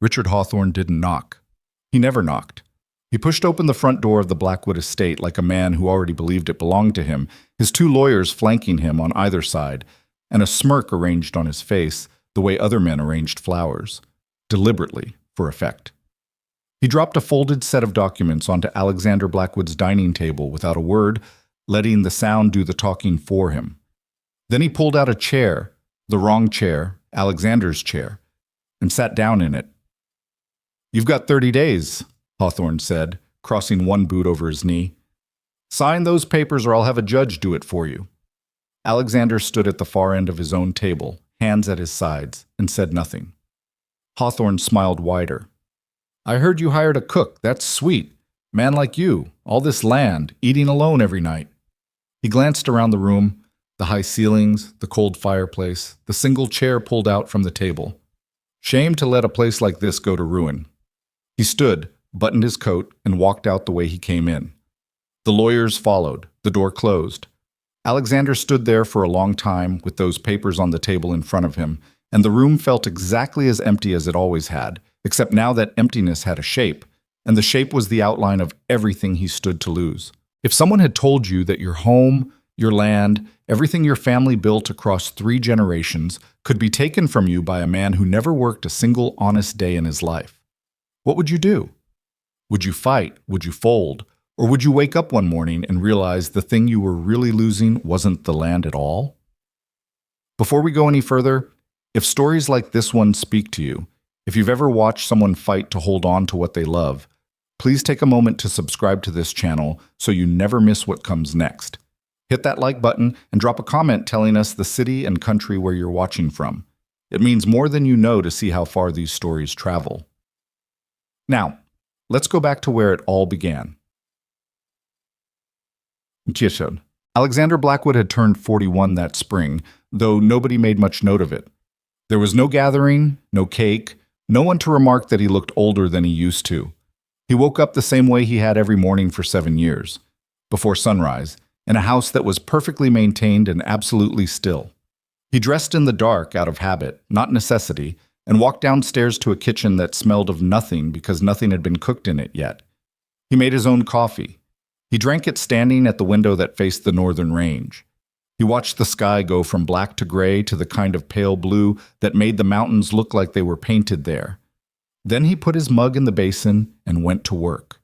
Richard Hawthorne didn't knock. He never knocked. He pushed open the front door of the Blackwood estate like a man who already believed it belonged to him, his two lawyers flanking him on either side, and a smirk arranged on his face the way other men arranged flowers, deliberately, for effect. He dropped a folded set of documents onto Alexander Blackwood's dining table without a word, letting the sound do the talking for him. Then he pulled out a chair, the wrong chair, Alexander's chair, and sat down in it. "You've got 30 days, Hawthorne said, crossing one boot over his knee. "Sign those papers or I'll have a judge do it for you." Alexander stood at the far end of his own table, hands at his sides, and said nothing. Hawthorne smiled wider. "I heard you hired a cook. That's sweet. Man like you, all this land, eating alone every night." He glanced around the room, the high ceilings, the cold fireplace, the single chair pulled out from the table. Shame to let a place like this go to ruin. He stood, buttoned his coat, and walked out the way he came in. The lawyers followed, the door closed. Alexander stood there for a long time with those papers on the table in front of him, and the room felt exactly as empty as it always had, except now that emptiness had a shape, and the shape was the outline of everything he stood to lose. If someone had told you that your home, your land, everything your family built across 3 generations could be taken from you by a man who never worked a single honest day in his life, what would you do? Would you fight? Would you fold? Or would you wake up one morning and realize the thing you were really losing wasn't the land at all? Before we go any further, if stories like this one speak to you, if you've ever watched someone fight to hold on to what they love, please take a moment to subscribe to this channel so you never miss what comes next. Hit that like button and drop a comment telling us the city and country where you're watching from. It means more than you know to see how far these stories travel. Now, let's go back to where it all began. Alexander Blackwood had turned 41 that spring, though nobody made much note of it. There was no gathering, no cake, no one to remark that he looked older than he used to. He woke up the same way he had every morning for 7 years, before sunrise, in a house that was perfectly maintained and absolutely still. He dressed in the dark out of habit, not necessity, and walked downstairs to a kitchen that smelled of nothing because nothing had been cooked in it yet. He made his own coffee. He drank it standing at the window that faced the northern range. He watched the sky go from black to gray to the kind of pale blue that made the mountains look like they were painted there. Then he put his mug in the basin and went to work.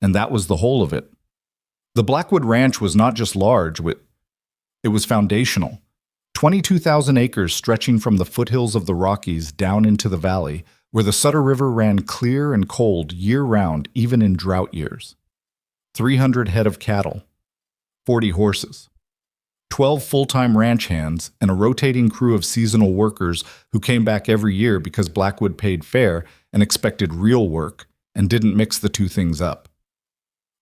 And that was the whole of it. The Blackwood Ranch was not just large, it was foundational. 22,000 acres stretching from the foothills of the Rockies down into the valley, where the Sutter River ran clear and cold year-round, even in drought years. 300 head of cattle, 40 horses, 12 full-time ranch hands, and a rotating crew of seasonal workers who came back every year because Blackwood paid fair and expected real work and didn't mix the two things up.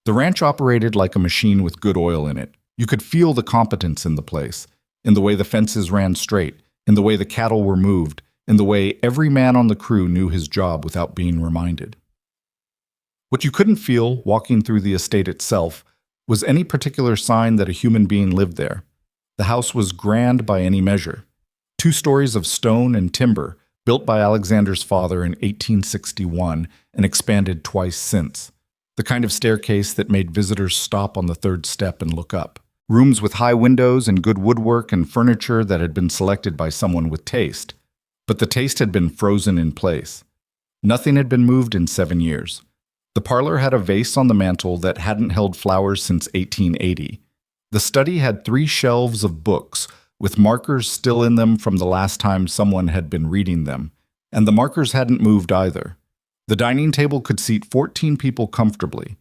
The ranch operated like a machine with good oil in it. You could feel the competence in the place, in the way the fences ran straight, in the way the cattle were moved, in the way every man on the crew knew his job without being reminded. What you couldn't feel, walking through the estate itself, was any particular sign that a human being lived there. The house was grand by any measure. 2 stories of stone and timber, built by Alexander's father in 1861 and expanded twice since. The kind of staircase that made visitors stop on the 3rd step and look up. Rooms with high windows and good woodwork and furniture that had been selected by someone with taste. But the taste had been frozen in place. Nothing had been moved in 7 years. The parlor had a vase on the mantel that hadn't held flowers since 1880. The study had 3 shelves of books, with markers still in them from the last time someone had been reading them, and the markers hadn't moved either. The dining table could seat 14 people comfortably.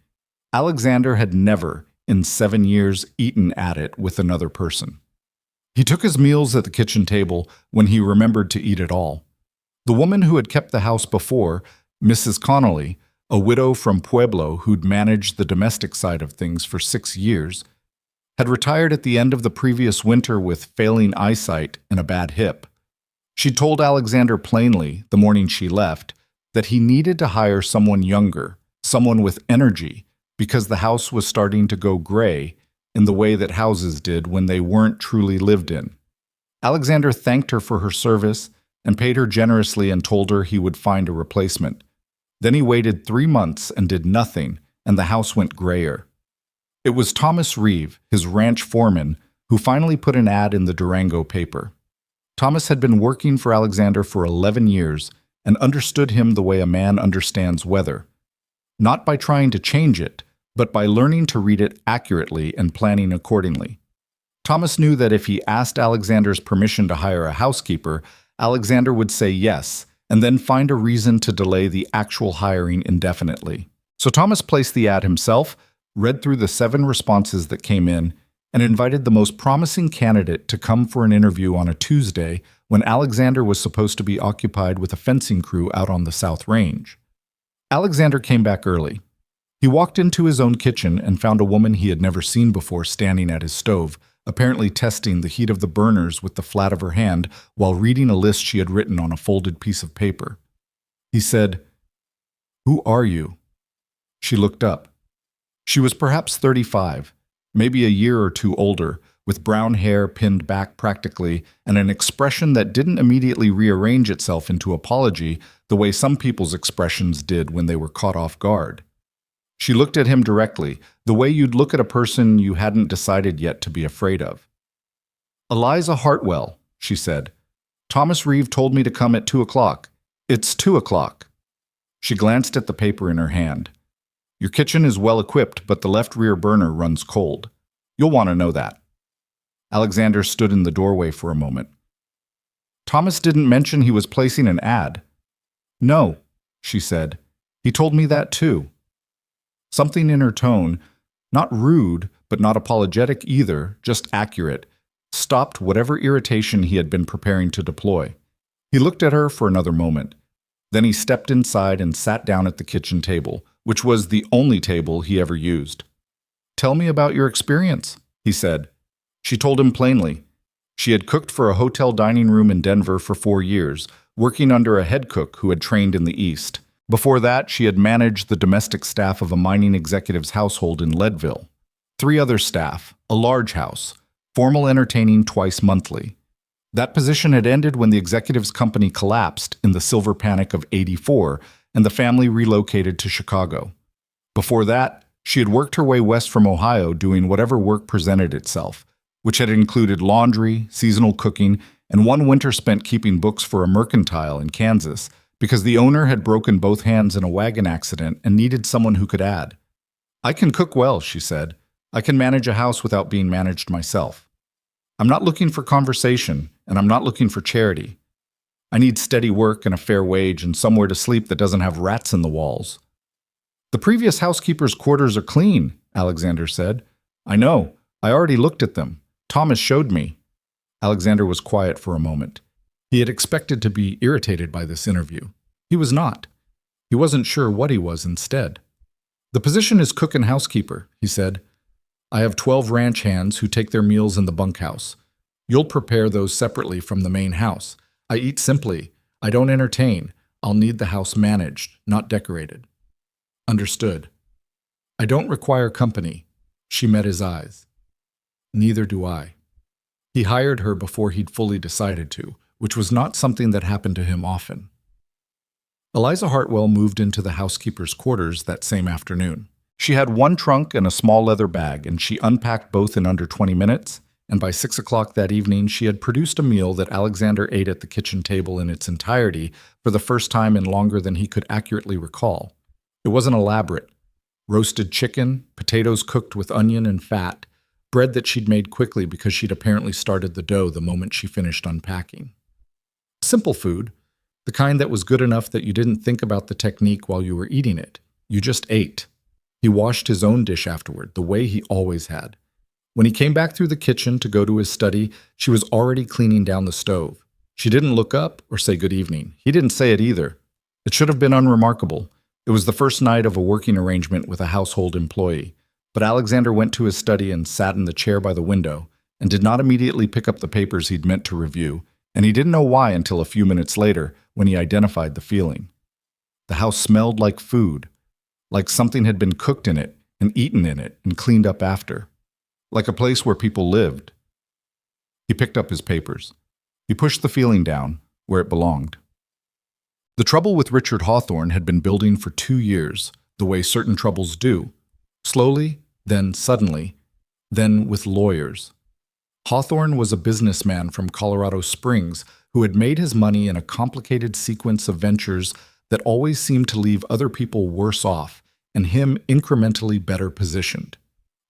Alexander had never, in 7 years, eaten at it with another person. He took his meals at the kitchen table when he remembered to eat at all. The woman who had kept the house before, Mrs. Connolly, a widow from Pueblo who'd managed the domestic side of things for 6 years, had retired at the end of the previous winter with failing eyesight and a bad hip. She told Alexander plainly, the morning she left, that he needed to hire someone younger, someone with energy, because the house was starting to go gray in the way that houses did when they weren't truly lived in. Alexander thanked her for her service and paid her generously and told her he would find a replacement. Then he waited 3 months and did nothing, and the house went grayer. It was Thomas Reeve, his ranch foreman, who finally put an ad in the Durango paper. Thomas had been working for Alexander for 11 years and understood him the way a man understands weather. Not by trying to change it, but by learning to read it accurately and planning accordingly. Thomas knew that if he asked Alexander's permission to hire a housekeeper, Alexander would say yes, and then find a reason to delay the actual hiring indefinitely. So Thomas placed the ad himself, read through the 7 responses that came in, and invited the most promising candidate to come for an interview on a Tuesday when Alexander was supposed to be occupied with a fencing crew out on the South Range. Alexander came back early. He walked into his own kitchen and found a woman he had never seen before standing at his stove, apparently testing the heat of the burners with the flat of her hand while reading a list she had written on a folded piece of paper. He said, "Who are you?" She looked up. She was perhaps 35, maybe a year or two older, with brown hair pinned back practically and an expression that didn't immediately rearrange itself into apology the way some people's expressions did when they were caught off guard. She looked at him directly, the way you'd look at a person you hadn't decided yet to be afraid of. "Eliza Hartwell," she said. "Thomas Reeve told me to come at 2 o'clock. It's 2 o'clock." She glanced at the paper in her hand. "Your kitchen is well equipped, but the left rear burner runs cold. You'll want to know that." Alexander stood in the doorway for a moment. "Thomas didn't mention he was placing an ad." "No," she said. "He told me that too." Something in her tone, not rude, but not apologetic either, just accurate, stopped whatever irritation he had been preparing to deploy. He looked at her for another moment. Then he stepped inside and sat down at the kitchen table, which was the only table he ever used. "Tell me about your experience," he said. She told him plainly. She had cooked for a hotel dining room in Denver for 4 years, working under a head cook who had trained in the East. Before that, she had managed the domestic staff of a mining executive's household in Leadville. 3 other staff, a large house, formal entertaining twice monthly. That position had ended when the executive's company collapsed in the silver panic of '84, and the family relocated to Chicago. Before that, she had worked her way west from Ohio doing whatever work presented itself, which had included laundry, seasonal cooking, and one winter spent keeping books for a mercantile in Kansas, because the owner had broken both hands in a wagon accident and needed someone who could add. "I can cook well," she said. "I can manage a house without being managed myself. I'm not looking for conversation, and I'm not looking for charity. I need steady work and a fair wage and somewhere to sleep that doesn't have rats in the walls." "The previous housekeeper's quarters are clean," Alexander said. "I know. I already looked at them. Thomas showed me." Alexander was quiet for a moment. He had expected to be irritated by this interview. He was not. He wasn't sure what he was instead. "The position is cook and housekeeper," he said. "I have 12 ranch hands who take their meals in the bunkhouse. You'll prepare those separately from the main house. I eat simply. I don't entertain. I'll need the house managed, not decorated." "Understood." "I don't require company." She met his eyes. "Neither do I." He hired her before he'd fully decided to, which was not something that happened to him often. Eliza Hartwell moved into the housekeeper's quarters that same afternoon. She had 1 trunk and a small leather bag, and she unpacked both in under 20 minutes, and by 6 o'clock that evening she had produced a meal that Alexander ate at the kitchen table in its entirety for the first time in longer than he could accurately recall. It wasn't elaborate. Roasted chicken, potatoes cooked with onion and fat, bread that she'd made quickly because she'd apparently started the dough the moment she finished unpacking. Simple food, the kind that was good enough that you didn't think about the technique while you were eating it. You just ate. He washed his own dish afterward, the way he always had. When he came back through the kitchen to go to his study, she was already cleaning down the stove. She didn't look up or say good evening. He didn't say it either. It should have been unremarkable. It was the first night of a working arrangement with a household employee. But Alexander went to his study and sat in the chair by the window, and did not immediately pick up the papers he'd meant to review, and he didn't know why until a few minutes later when he identified the feeling. The house smelled like food, like something had been cooked in it and eaten in it and cleaned up after, like a place where people lived. He picked up his papers. He pushed the feeling down, where it belonged. The trouble with Richard Hawthorne had been building for 2 years, the way certain troubles do. Slowly, then suddenly, then with lawyers. Hawthorne was a businessman from Colorado Springs who had made his money in a complicated sequence of ventures that always seemed to leave other people worse off and him incrementally better positioned.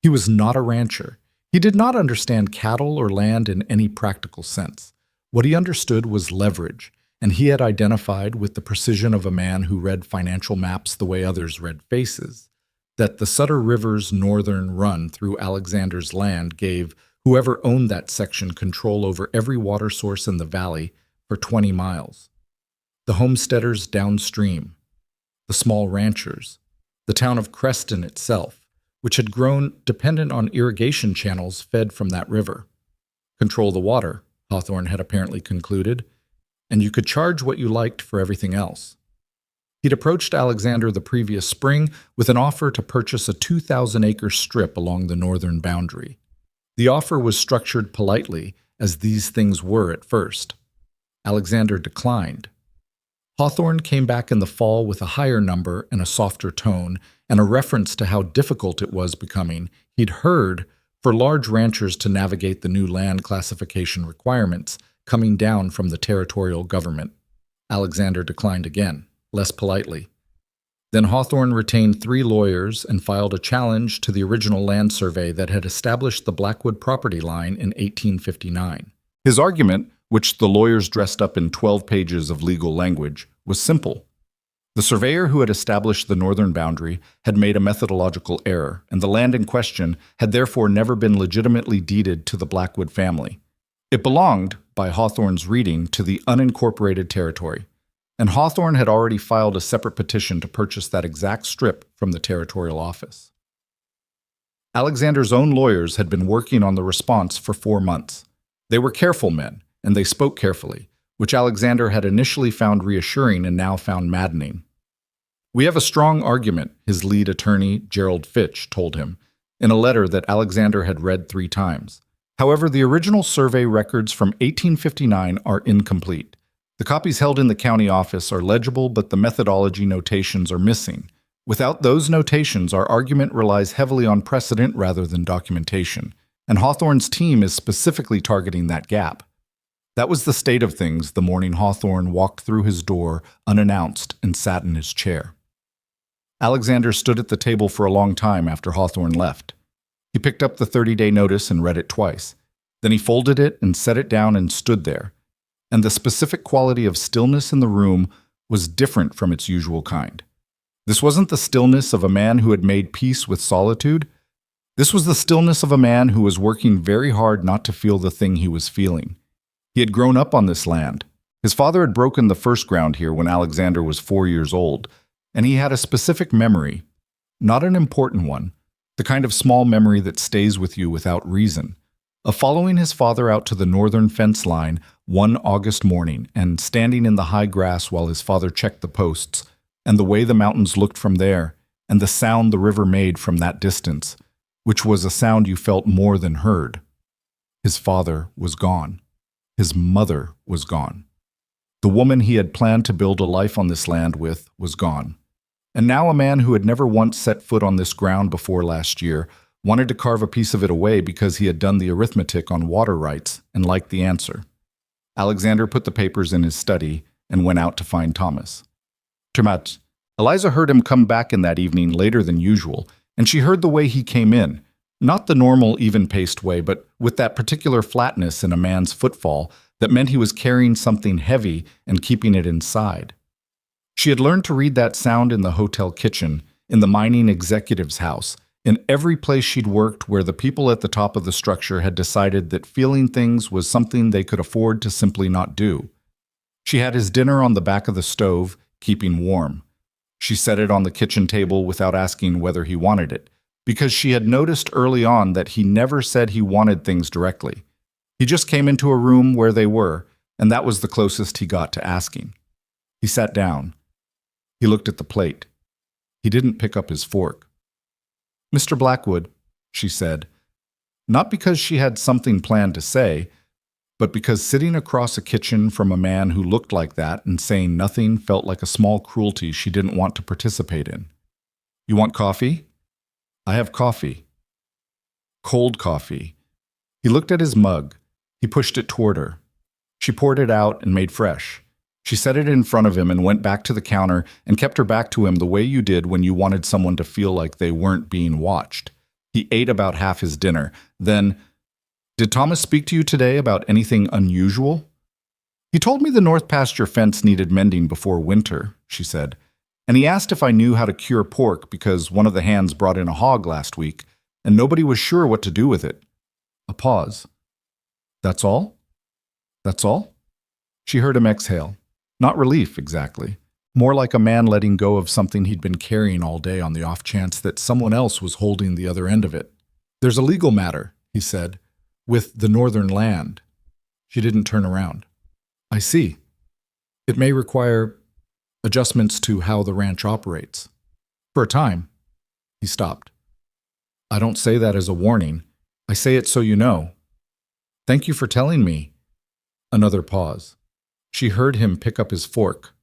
He was not a rancher. He did not understand cattle or land in any practical sense. What he understood was leverage, and he had identified with the precision of a man who read financial maps the way others read faces, that the Sutter River's northern run through Alexander's land gave whoever owned that section control over every water source in the valley for 20 miles. The homesteaders downstream, the small ranchers, the town of Creston itself, which had grown dependent on irrigation channels fed from that river. Control the water, Hawthorne had apparently concluded, and you could charge what you liked for everything else. He'd approached Alexander the previous spring with an offer to purchase a 2,000-acre strip along the northern boundary. The offer was structured politely, as these things were at first. Alexander declined. Hawthorne came back in the fall with a higher number and a softer tone, and a reference to how difficult it was becoming, he'd heard, for large ranchers to navigate the new land classification requirements coming down from the territorial government. Alexander declined again, less politely. Then Hawthorne retained 3 lawyers and filed a challenge to the original land survey that had established the Blackwood property line in 1859. His argument, which the lawyers dressed up in 12 pages of legal language, was simple. The surveyor who had established the northern boundary had made a methodological error, and the land in question had therefore never been legitimately deeded to the Blackwood family. It belonged, by Hawthorne's reading, to the unincorporated territory, and Hawthorne had already filed a separate petition to purchase that exact strip from the territorial office. Alexander's own lawyers had been working on the response for 4 months. They were careful men, and they spoke carefully, which Alexander had initially found reassuring and now found maddening. "We have a strong argument," his lead attorney, Gerald Fitch, told him, in a letter that Alexander had read 3 times. However, the original survey records from 1859 are incomplete. The copies held in the county office are legible, but the methodology notations are missing. Without those notations, our argument relies heavily on precedent rather than documentation, and Hawthorne's team is specifically targeting that gap. That was the state of things the morning Hawthorne walked through his door unannounced and sat in his chair. Alexander stood at the table for a long time after Hawthorne left. He picked up the 30-day notice and read it twice. Then he folded it and set it down and stood there. And the specific quality of stillness in the room was different from its usual kind. This wasn't the stillness of a man who had made peace with solitude. This was the stillness of a man who was working very hard not to feel the thing he was feeling. He had grown up on this land. His father had broken the first ground here when Alexander was 4 years old, and he had a specific memory, not an important one, the kind of small memory that stays with you without reason, of following his father out to the northern fence line one August morning and standing in the high grass while his father checked the posts, and the way the mountains looked from there, and the sound the river made from that distance, which was a sound you felt more than heard. His father was gone. His mother was gone. The woman he had planned to build a life on this land with was gone. And now a man who had never once set foot on this ground before last year wanted to carve a piece of it away because he had done the arithmetic on water rights and liked the answer. Alexander put the papers in his study and went out to find Thomas. Tomat. Eliza heard him come back in that evening later than usual, and she heard the way he came in. Not the normal, even-paced way, but with that particular flatness in a man's footfall that meant he was carrying something heavy and keeping it inside. She had learned to read that sound in the hotel kitchen, in the mining executive's house, in every place she'd worked where the people at the top of the structure had decided that feeling things was something they could afford to simply not do. She had his dinner on the back of the stove, keeping warm. She set it on the kitchen table without asking whether he wanted it, because she had noticed early on that he never said he wanted things directly. He just came into a room where they were, and that was the closest he got to asking. He sat down. He looked at the plate. He didn't pick up his fork. "Mr. Blackwood," she said, not because she had something planned to say, but because sitting across a kitchen from a man who looked like that and saying nothing felt like a small cruelty she didn't want to participate in. You want coffee? I have coffee. Cold coffee. He looked at his mug. He pushed it toward her. She poured it out and made fresh. She set it in front of him and went back to the counter and kept her back to him the way you did when you wanted someone to feel like they weren't being watched. He ate about half his dinner. Then, "Did Thomas speak to you today about anything unusual?" "He told me the north pasture fence needed mending before winter," she said. "And he asked if I knew how to cure pork because one of the hands brought in a hog last week, and nobody was sure what to do with it." A pause. "That's all? That's all?" She heard him exhale. Not relief, exactly. More like a man letting go of something he'd been carrying all day on the off chance that someone else was holding the other end of it. "There's a legal matter," he said, "with the northern land." She didn't turn around. "I see. It may require adjustments to how the ranch operates. For a time." He stopped. "I don't say that as a warning. I say it so you know. Thank you for telling me." Another pause. She heard him pick up his fork.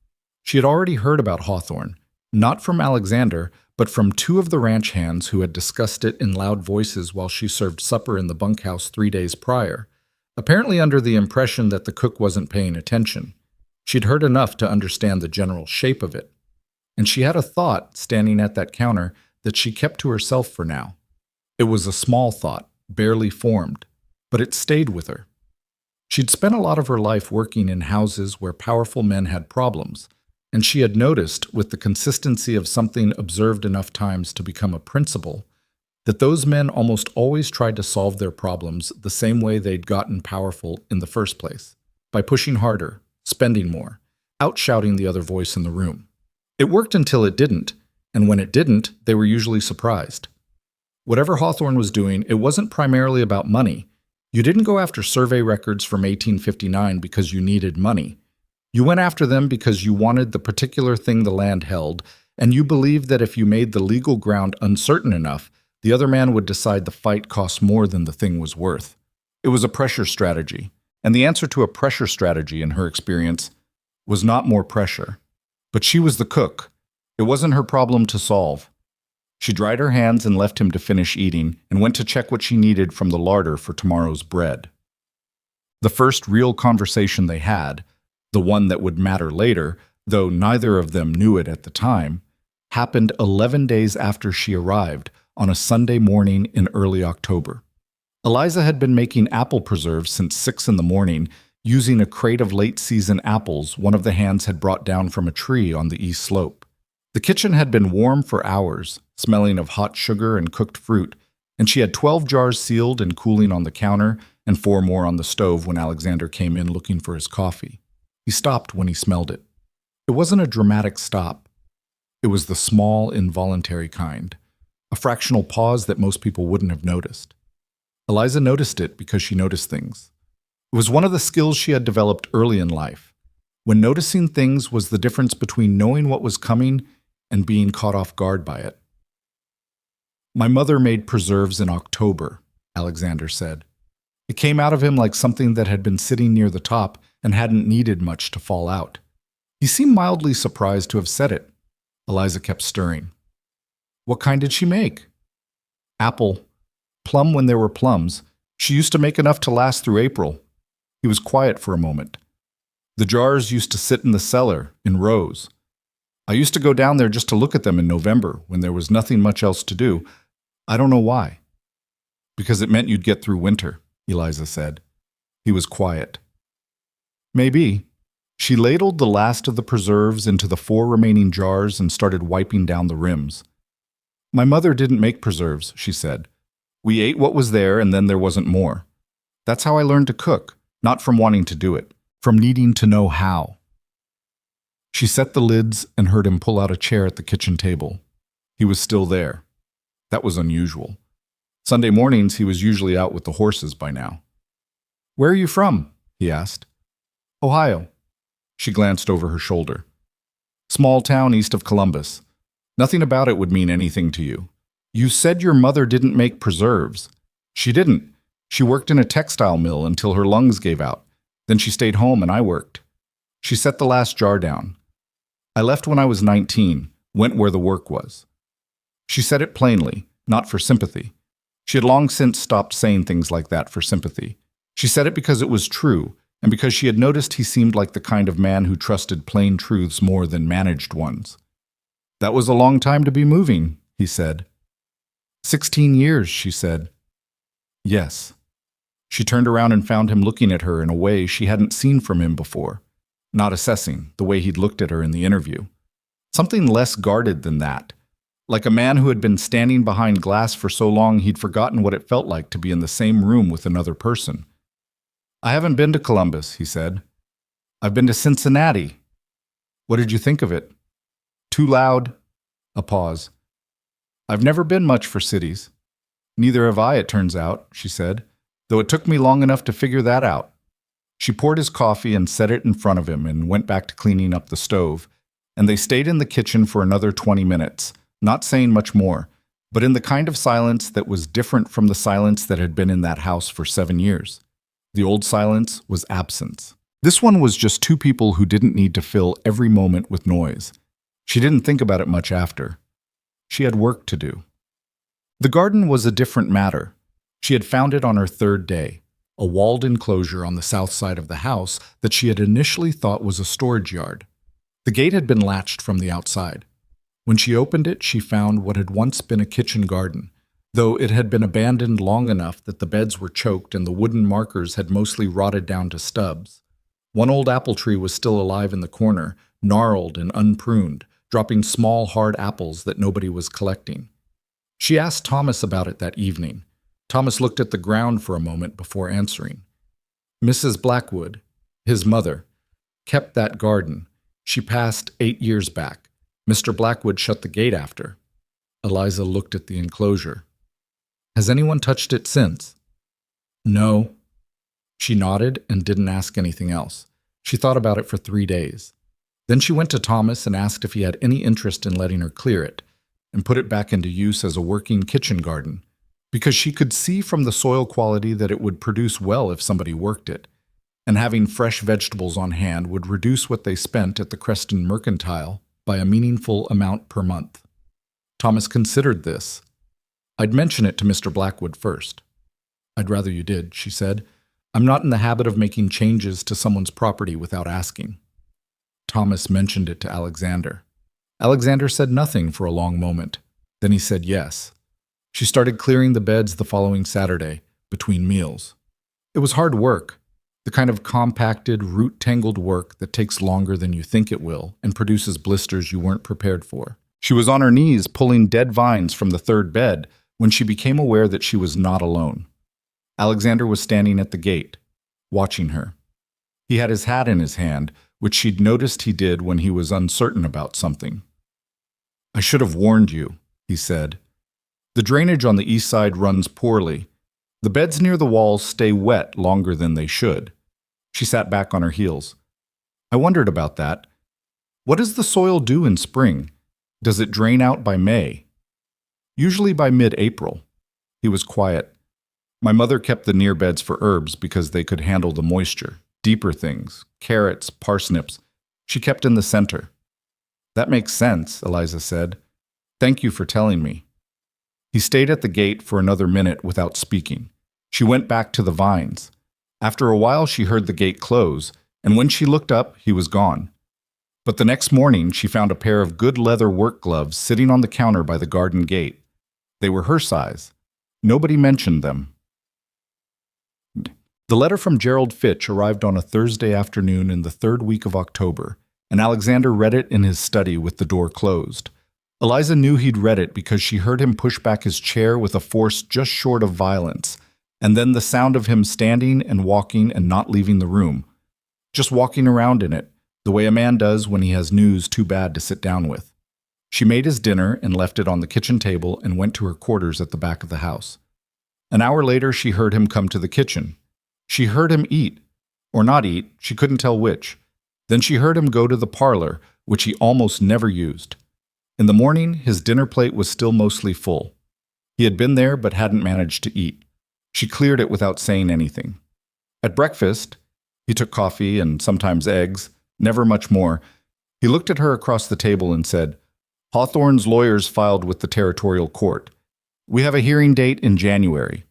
She had already heard about Hawthorne, not from Alexander, but from two of the ranch hands who had discussed it in loud voices while she served supper in the bunkhouse 3 days prior, apparently under the impression that the cook wasn't paying attention. She'd heard enough to understand the general shape of it. And she had a thought, standing at that counter, that she kept to herself for now. It was a small thought, barely formed, but it stayed with her. She'd spent a lot of her life working in houses where powerful men had problems, and she had noticed, with the consistency of something observed enough times to become a principle, that those men almost always tried to solve their problems the same way they'd gotten powerful in the first place, by pushing harder, spending more, outshouting the other voice in the room. It worked until it didn't, and when it didn't, they were usually surprised. Whatever Hawthorne was doing, it wasn't primarily about money. You didn't go after survey records from 1859 because you needed money. You went after them because you wanted the particular thing the land held, and you believed that if you made the legal ground uncertain enough, the other man would decide the fight cost more than the thing was worth. It was a pressure strategy, and the answer to a pressure strategy, in her experience, was not more pressure. But she was the cook. It wasn't her problem to solve. She dried her hands and left him to finish eating and went to check what she needed from the larder for tomorrow's bread. The first real conversation they had, the one that would matter later, though neither of them knew it at the time, happened 11 days after she arrived on a Sunday morning in early October. Eliza had been making apple preserves since 6 in the morning, using a crate of late-season apples one of the hands had brought down from a tree on the east slope. The kitchen had been warm for hours, smelling of hot sugar and cooked fruit, and she had 12 jars sealed and cooling on the counter and 4 more on the stove when Alexander came in looking for his coffee. He stopped when he smelled it. It wasn't a dramatic stop. It was the small, involuntary kind, a fractional pause that most people wouldn't have noticed. Eliza noticed it because she noticed things. It was one of the skills she had developed early in life, when noticing things was the difference between knowing what was coming and being caught off guard by it. "My mother made preserves in October," Alexander said. It came out of him like something that had been sitting near the top and hadn't needed much to fall out. He seemed mildly surprised to have said it. Eliza kept stirring. "What kind did she make?" "Apple. Plum when there were plums. She used to make enough to last through April." He was quiet for a moment. "The jars used to sit in the cellar, in rows. I used to go down there just to look at them in November, when there was nothing much else to do. I don't know why." "Because it meant you'd get through winter," Eliza said. He was quiet. "Maybe." She ladled the last of the preserves into the 4 remaining jars and started wiping down the rims. "My mother didn't make preserves," she said. "We ate what was there and then there wasn't more. That's how I learned to cook, not from wanting to do it, from needing to know how." She set the lids and heard him pull out a chair at the kitchen table. He was still there. That was unusual. Sunday mornings he was usually out with the horses by now. "Where are you from?" he asked. "Ohio." She glanced over her shoulder. "Small town east of Columbus. Nothing about it would mean anything to you. You said your mother didn't make preserves." "She didn't. She worked in a textile mill until her lungs gave out. Then she stayed home and I worked. She set the last jar down. I left when I was 19, went where the work was. She said it plainly, not for sympathy. She had long since stopped saying things like that for sympathy. She said it because it was true, and because she had noticed he seemed like the kind of man who trusted plain truths more than managed ones. "That was a long time to be moving," he said. 16 years, she said. Yes. She turned around and found him looking at her in a way she hadn't seen from him before, not assessing, the way he'd looked at her in the interview. Something less guarded than that, like a man who had been standing behind glass for so long he'd forgotten what it felt like to be in the same room with another person. "I haven't been to Columbus," he said. "I've been to Cincinnati." "What did you think of it?" "Too loud." A pause. "I've never been much for cities." "Neither have I, it turns out," she said, "though it took me long enough to figure that out." She poured his coffee and set it in front of him and went back to cleaning up the stove, and they stayed in the kitchen for another 20 minutes, not saying much more, but in the kind of silence that was different from the silence that had been in that house for 7 years. The old silence was absence. This one was just two people who didn't need to fill every moment with noise. She didn't think about it much after. She had work to do. The garden was a different matter. She had found it on her third day, a walled enclosure on the south side of the house that she had initially thought was a storage yard. The gate had been latched from the outside. When she opened it, she found what had once been a kitchen garden, though it had been abandoned long enough that the beds were choked and the wooden markers had mostly rotted down to stubs. One old apple tree was still alive in the corner, gnarled and unpruned, dropping small, hard apples that nobody was collecting. She asked Thomas about it that evening. Thomas looked at the ground for a moment before answering. Mrs. Blackwood, his mother, kept that garden. She passed 8 years back. Mr. Blackwood shut the gate after. Eliza looked at the enclosure. "Has anyone touched it since?" "No." She nodded and didn't ask anything else. She thought about it for 3 days. Then she went to Thomas and asked if he had any interest in letting her clear it and put it back into use as a working kitchen garden, because she could see from the soil quality that it would produce well if somebody worked it, and having fresh vegetables on hand would reduce what they spent at the Creston Mercantile by a meaningful amount per month. Thomas considered this. "I'd mention it to Mr. Blackwood first." "I'd rather you did," she said. "I'm not in the habit of making changes to someone's property without asking." Thomas mentioned it to Alexander. Alexander said nothing for a long moment. Then he said yes. She started clearing the beds the following Saturday, between meals. It was hard work, the kind of compacted, root-tangled work that takes longer than you think it will and produces blisters you weren't prepared for. She was on her knees pulling dead vines from the third bed when she became aware that she was not alone. Alexander was standing at the gate, watching her. He had his hat in his hand, which she'd noticed he did when he was uncertain about something. "I should have warned you," he said. "The drainage on the east side runs poorly. The beds near the walls stay wet longer than they should." She sat back on her heels. "I wondered about that. What does the soil do in spring? Does it drain out by May?" "Usually by mid-April." He was quiet. "My mother kept the near beds for herbs because they could handle the moisture. Deeper things, carrots, parsnips, she kept in the center." "That makes sense," Eliza said. "Thank you for telling me." He stayed at the gate for another minute without speaking. She went back to the vines. After a while, she heard the gate close, and when she looked up, he was gone. But the next morning, she found a pair of good leather work gloves sitting on the counter by the garden gate. They were her size. Nobody mentioned them. The letter from Gerald Fitch arrived on a Thursday afternoon in the third week of October, and Alexander read it in his study with the door closed. Eliza knew he'd read it because she heard him push back his chair with a force just short of violence, and then the sound of him standing and walking and not leaving the room, just walking around in it, the way a man does when he has news too bad to sit down with. She made his dinner and left it on the kitchen table and went to her quarters at the back of the house. An hour later, she heard him come to the kitchen. She heard him eat, or not eat, she couldn't tell which. Then she heard him go to the parlor, which he almost never used. In the morning, his dinner plate was still mostly full. He had been there but hadn't managed to eat. She cleared it without saying anything. At breakfast, he took coffee and sometimes eggs, never much more. He looked at her across the table and said, "Hawthorne's lawyers filed with the territorial court. We have a hearing date in January.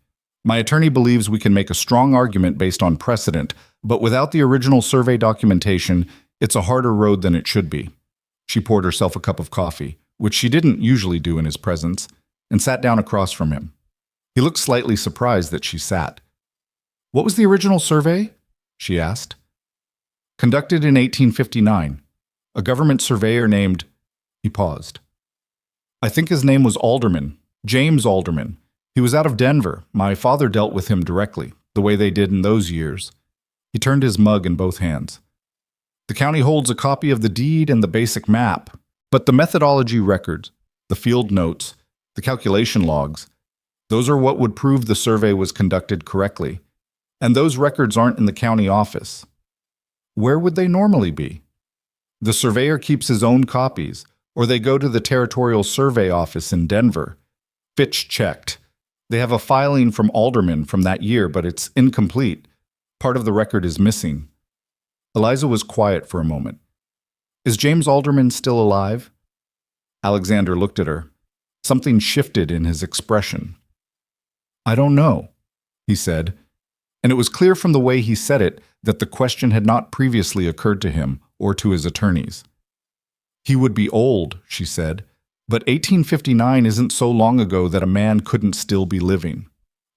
My attorney believes we can make a strong argument based on precedent, but without the original survey documentation, it's a harder road than it should be." She poured herself a cup of coffee, which she didn't usually do in his presence, and sat down across from him. He looked slightly surprised that she sat. "What was the original survey?" she asked. "Conducted in 1859. A government surveyor named—" He paused. "I think his name was Alderman, James Alderman. He was out of Denver. My father dealt with him directly, the way they did in those years." He turned his mug in both hands. "The county holds a copy of the deed and the basic map, but the methodology records, the field notes, the calculation logs, those are what would prove the survey was conducted correctly. And those records aren't in the county office. Where would they normally be? The surveyor keeps his own copies, or they go to the territorial survey office in Denver." Fitch checked. "They have a filing from Alderman from that year, but it's incomplete. Part of the record is missing." Eliza was quiet for a moment. "Is James Alderman still alive?" Alexander looked at her. Something shifted in his expression. "I don't know," he said, and it was clear from the way he said it that the question had not previously occurred to him or to his attorneys. "He would be old," she said, "but 1859 isn't so long ago that a man couldn't still be living."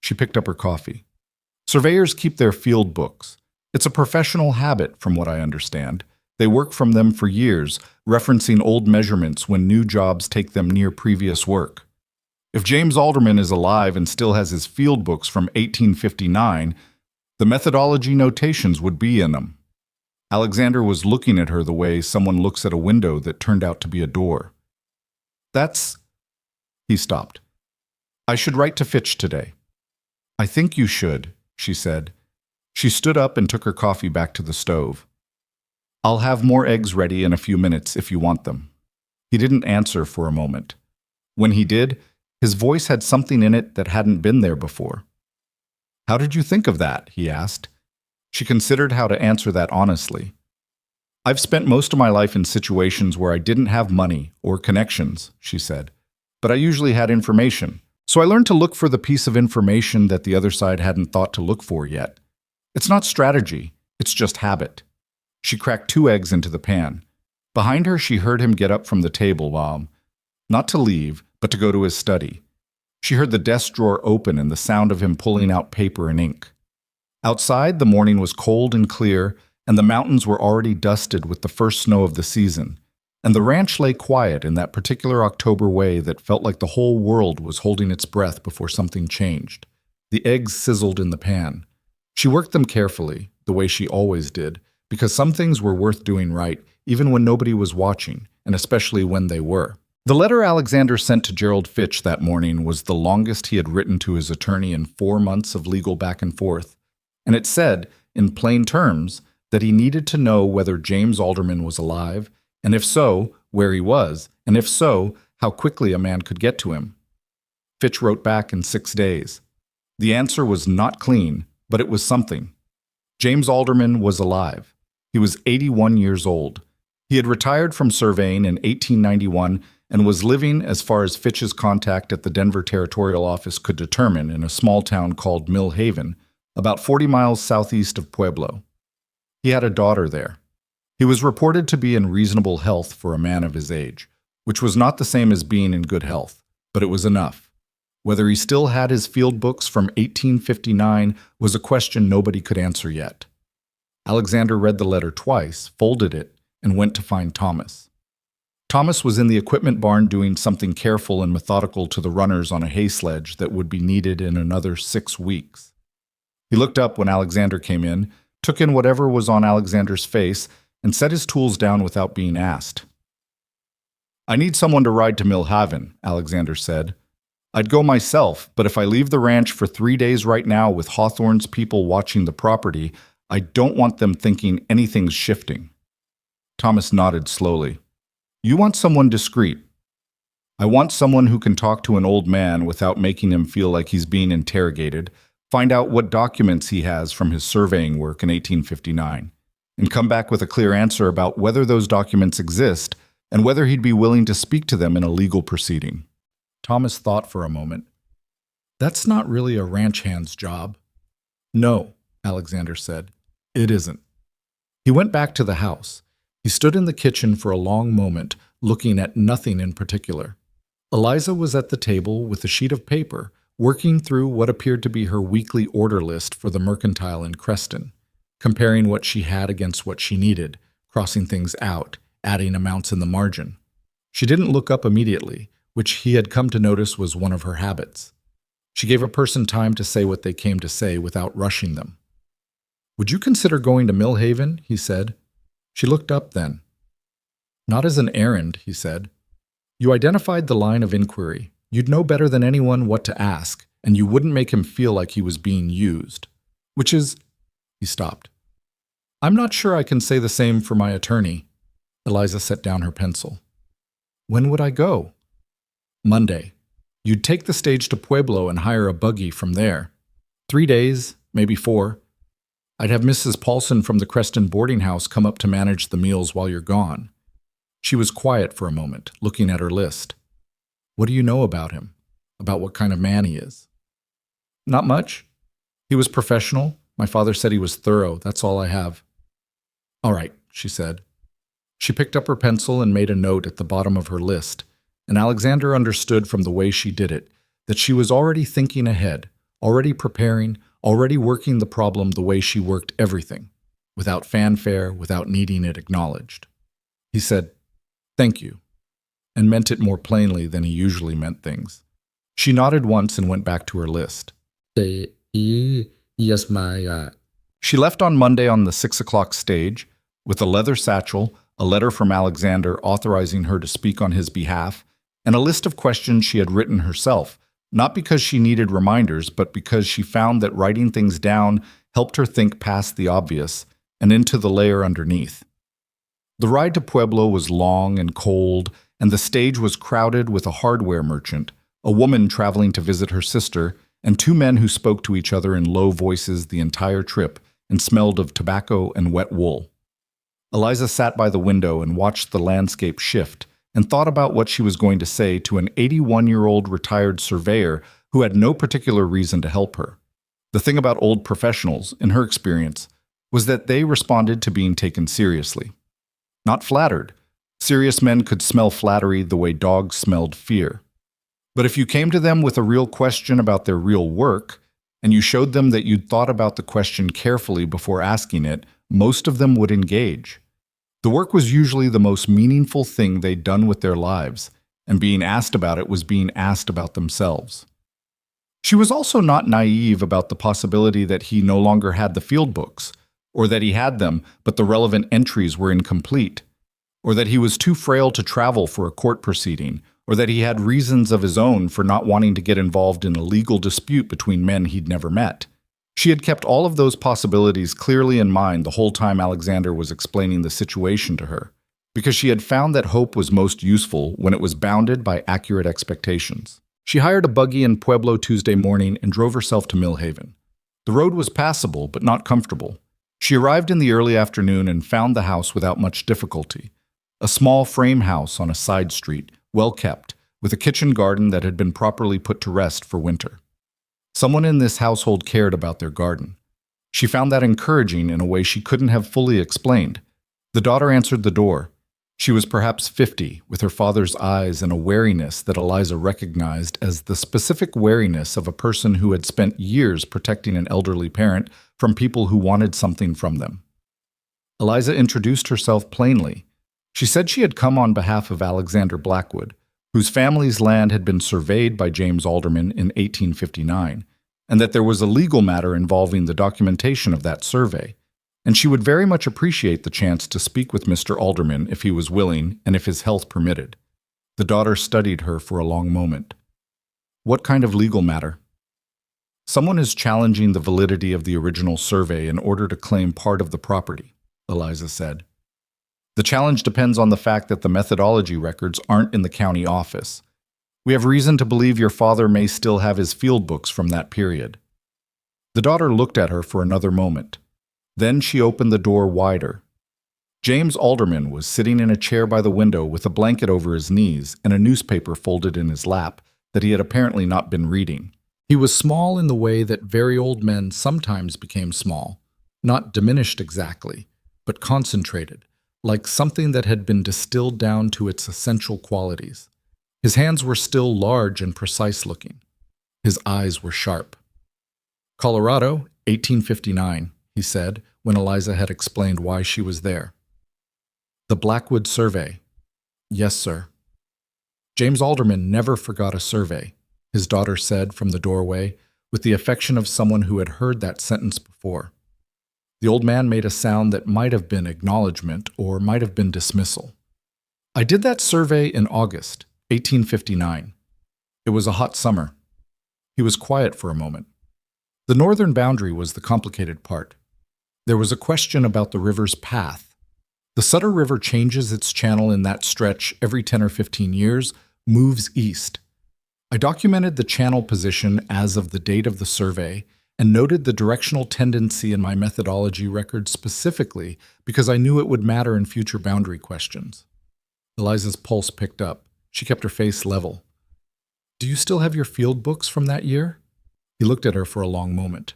She picked up her coffee. "Surveyors keep their field books. It's a professional habit, from what I understand. They work from them for years, referencing old measurements when new jobs take them near previous work. If James Alderman is alive and still has his field books from 1859, the methodology notations would be in them." Alexander was looking at her the way someone looks at a window that turned out to be a door. "That's—" He stopped. "I should write to Fitch today." "I think you should," she said. She stood up and took her coffee back to the stove. "I'll have more eggs ready in a few minutes if you want them." He didn't answer for a moment. When he did, his voice had something in it that hadn't been there before. "How did you think of that?" he asked. She considered how to answer that honestly. "I've spent most of my life in situations where I didn't have money or connections," she said, "but I usually had information. So I learned to look for the piece of information that the other side hadn't thought to look for yet. It's not strategy, it's just habit." She cracked 2 eggs into the pan. Behind her, she heard him get up from the table while, not to leave, but to go to his study. She heard the desk drawer open and the sound of him pulling out paper and ink. Outside, the morning was cold and clear, and the mountains were already dusted with the first snow of the season, and the ranch lay quiet in that particular October way that felt like the whole world was holding its breath before something changed. The eggs sizzled in the pan. She worked them carefully, the way she always did, because some things were worth doing right, even when nobody was watching, and especially when they were. The letter Alexander sent to Gerald Fitch that morning was the longest he had written to his attorney in 4 months of legal back and forth, and it said, in plain terms, that he needed to know whether James Alderman was alive, and if so, where he was, and if so, how quickly a man could get to him. Fitch wrote back in 6 days. The answer was not clean, but it was something. James Alderman was alive. He was 81 years old. He had retired from surveying in 1891 and was living, as far as Fitch's contact at the Denver Territorial Office could determine, in a small town called Mill Haven, about 40 miles southeast of Pueblo. He had a daughter there. He was reported to be in reasonable health for a man of his age, which was not the same as being in good health, but it was enough. Whether he still had his field books from 1859 was a question nobody could answer yet. Alexander read the letter twice, folded it, and went to find Thomas. Thomas was in the equipment barn doing something careful and methodical to the runners on a hay sledge that would be needed in another 6 weeks. He looked up when Alexander came in, took in whatever was on Alexander's face, and set his tools down without being asked. "I need someone to ride to Mill Haven," Alexander said. "I'd go myself, but if I leave the ranch for 3 days right now with Hawthorne's people watching the property, I don't want them thinking anything's shifting." Thomas nodded slowly. "You want someone discreet." "I want someone who can talk to an old man without making him feel like he's being interrogated, Find out what documents he has from his surveying work in 1859, and come back with a clear answer about whether those documents exist and whether he'd be willing to speak to them in a legal proceeding. Thomas thought for a moment. That's not really a ranch hand's job. No, Alexander said. It isn't. He went back to the house. He stood in the kitchen for a long moment, looking at nothing in particular. Eliza was at the table with a sheet of paper, working through what appeared to be her weekly order list for the mercantile in Creston, comparing what she had against what she needed, crossing things out, adding amounts in the margin. She didn't look up immediately, which he had come to notice was one of her habits. She gave a person time to say what they came to say without rushing them. "Would you consider going to Millhaven?" he said. She looked up then. "Not as an errand," he said. "You identified the line of inquiry. You'd know better than anyone what to ask, and you wouldn't make him feel like he was being used. Which is—" He stopped. "I'm not sure I can say the same for my attorney." Eliza set down her pencil. "When would I go?" "Monday. You'd take the stage to Pueblo and hire a buggy from there. 3 days, maybe 4. I'd have Mrs. Paulson from the Creston boarding house come up to manage the meals while you're gone." She was quiet for a moment, looking at her list. "What do you know about him? About what kind of man he is?" "Not much. He was professional. My father said he was thorough. That's all I have." "All right," she said. She picked up her pencil and made a note at the bottom of her list, and Alexander understood from the way she did it that she was already thinking ahead, already preparing, already working the problem the way she worked everything, without fanfare, without needing it acknowledged. He said, "Thank you," and meant it more plainly than he usually meant things. She nodded once and went back to her list. Yes, my... She left on Monday on the 6 o'clock stage, with a leather satchel, a letter from Alexander authorizing her to speak on his behalf, and a list of questions she had written herself, not because she needed reminders, but because she found that writing things down helped her think past the obvious and into the layer underneath. The ride to Pueblo was long and cold, and the stage was crowded with a hardware merchant, a woman traveling to visit her sister, and 2 men who spoke to each other in low voices the entire trip and smelled of tobacco and wet wool. Eliza sat by the window and watched the landscape shift and thought about what she was going to say to an 81-year-old retired surveyor who had no particular reason to help her. The thing about old professionals, in her experience, was that they responded to being taken seriously. Not flattered. Serious men could smell flattery the way dogs smelled fear. But if you came to them with a real question about their real work, and you showed them that you'd thought about the question carefully before asking it, most of them would engage. The work was usually the most meaningful thing they'd done with their lives, and being asked about it was being asked about themselves. She was also not naive about the possibility that he no longer had the field books, or that he had them, but the relevant entries were incomplete, or that he was too frail to travel for a court proceeding, or that he had reasons of his own for not wanting to get involved in a legal dispute between men he'd never met. She had kept all of those possibilities clearly in mind the whole time Alexander was explaining the situation to her, because she had found that hope was most useful when it was bounded by accurate expectations. She hired a buggy in Pueblo Tuesday morning and drove herself to Millhaven. The road was passable, but not comfortable. She arrived in the early afternoon and found the house without much difficulty. A small frame house on a side street, well kept, with a kitchen garden that had been properly put to rest for winter. Someone in this household cared about their garden. She found that encouraging in a way she couldn't have fully explained. The daughter answered the door. She was perhaps 50, with her father's eyes and a wariness that Eliza recognized as the specific wariness of a person who had spent years protecting an elderly parent from people who wanted something from them. Eliza introduced herself plainly. She said she had come on behalf of Alexander Blackwood, whose family's land had been surveyed by James Alderman in 1859, and that there was a legal matter involving the documentation of that survey, and she would very much appreciate the chance to speak with Mr. Alderman if he was willing and if his health permitted. The daughter studied her for a long moment. "What kind of legal matter?" "Someone is challenging the validity of the original survey in order to claim part of the property," Eliza said. "The challenge depends on the fact that the methodology records aren't in the county office. We have reason to believe your father may still have his field books from that period." The daughter looked at her for another moment. Then she opened the door wider. James Alderman was sitting in a chair by the window with a blanket over his knees and a newspaper folded in his lap that he had apparently not been reading. He was small in the way that very old men sometimes became small, not diminished exactly, but concentrated, like something that had been distilled down to its essential qualities. His hands were still large and precise-looking. His eyes were sharp. "Colorado, 1859, he said, when Eliza had explained why she was there. "The Blackwood survey." "Yes, sir." James Alderman never forgot a survey, his daughter said from the doorway, with the affection of someone who had heard that sentence before. The old man made a sound that might have been acknowledgement or might have been dismissal. "I did that survey in August, 1859. It was a hot summer." He was quiet for a moment. The northern boundary was the complicated part. There was a question about the river's path. The Sutter River changes its channel in that stretch every 10 or 15 years, moves east. I documented the channel position as of the date of the survey and noted the directional tendency in my methodology record specifically because I knew it would matter in future boundary questions. Eliza's pulse picked up. She kept her face level. "Do you still have your field books from that year?" He looked at her for a long moment.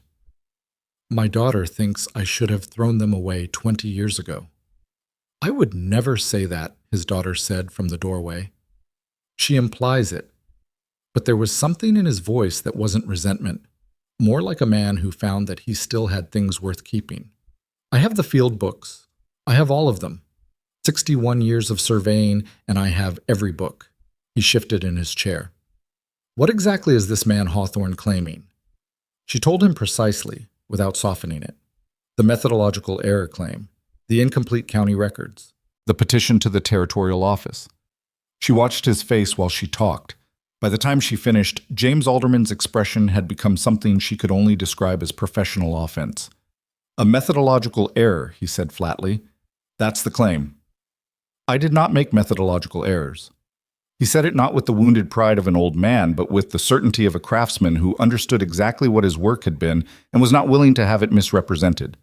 "My daughter thinks I should have thrown them away 20 years ago." "I would never say that," his daughter said from the doorway. "She implies it." But there was something in his voice that wasn't resentment, more like a man who found that he still had things worth keeping. "I have the field books. I have all of them. 61 years of surveying, and I have every book." He shifted in his chair. "What exactly is this man Hawthorne claiming?" She told him precisely, without softening it. The methodological error claim, the incomplete county records, the petition to the territorial office. She watched his face while she talked. By the time she finished, James Alderman's expression had become something she could only describe as professional offense. "A methodological error," he said flatly. "That's the claim." "I did not make methodological errors." He said it not with the wounded pride of an old man, but with the certainty of a craftsman who understood exactly what his work had been and was not willing to have it misrepresented.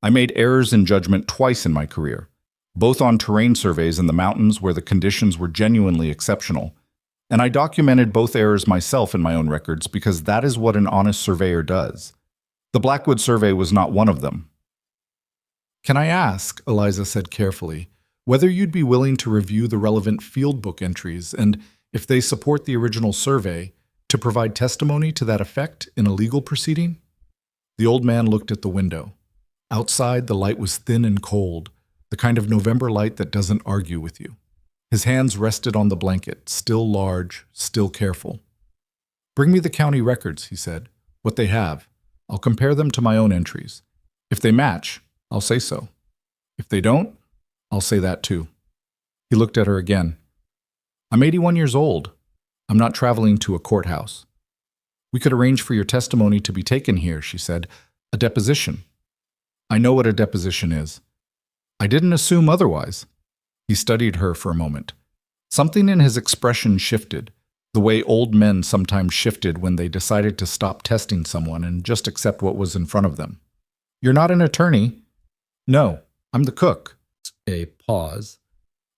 "I made errors in judgment twice in my career, both on terrain surveys in the mountains where the conditions were genuinely exceptional. And I documented both errors myself in my own records because that is what an honest surveyor does. The Blackwood survey was not one of them." "Can I ask," Eliza said carefully, "whether you'd be willing to review the relevant field book entries and, if they support the original survey, to provide testimony to that effect in a legal proceeding?" The old man looked at the window. Outside, the light was thin and cold, the kind of November light that doesn't argue with you. His hands rested on the blanket, still large, still careful. "Bring me the county records," he said. "What they have. I'll compare them to my own entries. If they match, I'll say so. If they don't, I'll say that too." He looked at her again. "I'm 81 years old. I'm not traveling to a courthouse." "We could arrange for your testimony to be taken here," she said. "A deposition." "I know what a deposition is." "I didn't assume otherwise." He studied her for a moment. Something in his expression shifted, the way old men sometimes shifted when they decided to stop testing someone and just accept what was in front of them. "You're not an attorney?" "No, I'm the cook." A pause.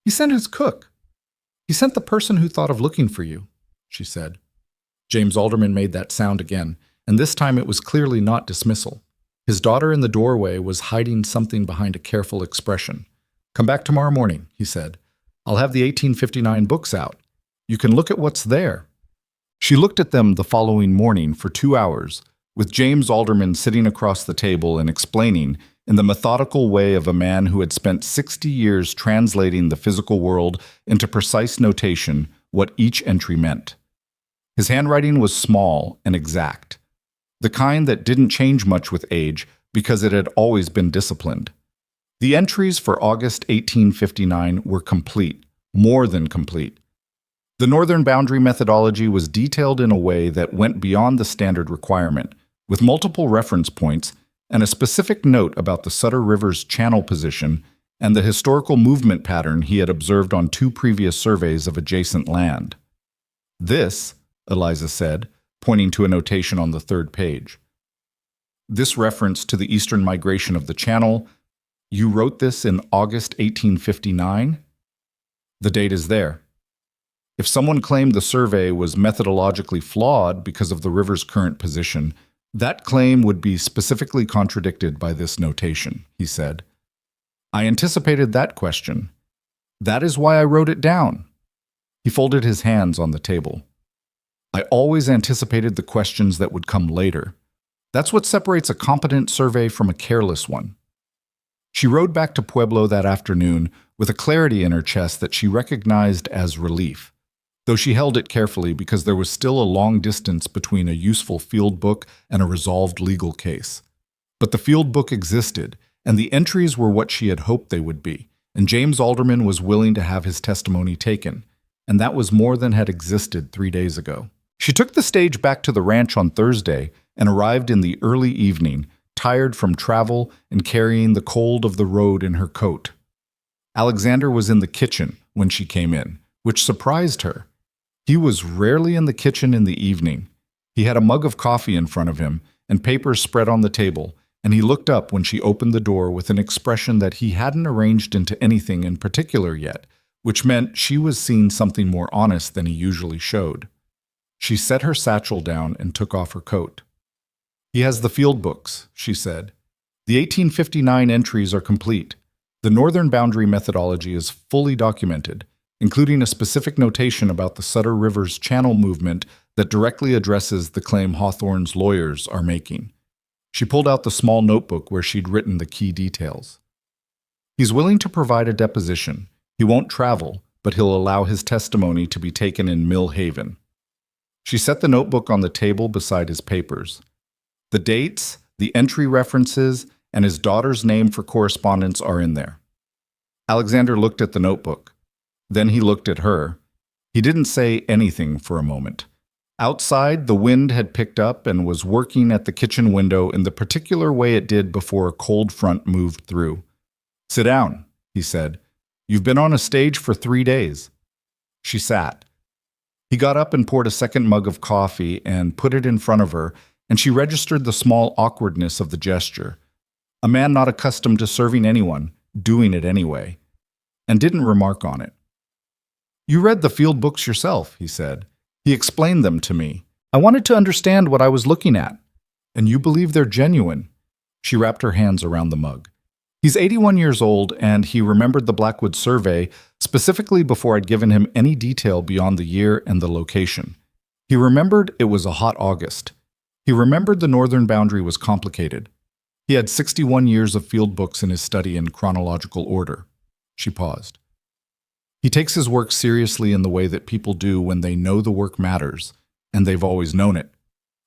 "He sent his cook." "He sent the person who thought of looking for you," she said. James Alderman made that sound again, and this time it was clearly not dismissal. His daughter in the doorway was hiding something behind a careful expression. "Come back tomorrow morning," he said. "I'll have the 1859 books out. You can look at what's there." She looked at them the following morning for 2 hours, with James Alderman sitting across the table and explaining, in the methodical way of a man who had spent 60 years translating the physical world into precise notation, what each entry meant. His handwriting was small and exact, the kind that didn't change much with age because it had always been disciplined. The entries for August 1859 were complete, more than complete. The northern boundary methodology was detailed in a way that went beyond the standard requirement, with multiple reference points and a specific note about the Sutter River's channel position and the historical movement pattern he had observed on 2 previous surveys of adjacent land. "This," Eliza said, pointing to a notation on the 3rd page. This reference to the eastern migration of the Channel, you wrote this in August 1859? The date is there. If someone claimed the survey was methodologically flawed because of the river's current position, that claim would be specifically contradicted by this notation, he said. I anticipated that question. That is why I wrote it down. He folded his hands on the table. I always anticipated the questions that would come later. That's what separates a competent survey from a careless one. She rode back to Pueblo that afternoon with a clarity in her chest that she recognized as relief, though she held it carefully because there was still a long distance between a useful field book and a resolved legal case. But the field book existed, and the entries were what she had hoped they would be, and James Alderman was willing to have his testimony taken, and that was more than had existed 3 days ago. She took the stage back to the ranch on Thursday and arrived in the early evening, tired from travel and carrying the cold of the road in her coat. Alexander was in the kitchen when she came in, which surprised her. He was rarely in the kitchen in the evening. He had a mug of coffee in front of him and papers spread on the table, and he looked up when she opened the door with an expression that he hadn't arranged into anything in particular yet, which meant she was seeing something more honest than he usually showed. She set her satchel down and took off her coat. He has the field books, she said. The 1859 entries are complete. The northern boundary methodology is fully documented, including a specific notation about the Sutter River's channel movement that directly addresses the claim Hawthorne's lawyers are making. She pulled out the small notebook where she'd written the key details. He's willing to provide a deposition. He won't travel, but he'll allow his testimony to be taken in Mill Haven. She set the notebook on the table beside his papers. The dates, the entry references, and his daughter's name for correspondence are in there. Alexander looked at the notebook. Then he looked at her. He didn't say anything for a moment. Outside, the wind had picked up and was working at the kitchen window in the particular way it did before a cold front moved through. Sit down, he said. You've been on a stage for 3 days. She sat. He got up and poured a second mug of coffee and put it in front of her, and she registered the small awkwardness of the gesture. A man not accustomed to serving anyone, doing it anyway, and didn't remark on it. You read the field books yourself, he said. He explained them to me. I wanted to understand what I was looking at. And you believe they're genuine. She wrapped her hands around the mug. He's 81 years old, and he remembered the Blackwood survey specifically before I'd given him any detail beyond the year and the location. He remembered it was a hot August. He remembered the northern boundary was complicated. He had 61 years of field books in his study in chronological order. She paused. He takes his work seriously in the way that people do when they know the work matters, and they've always known it.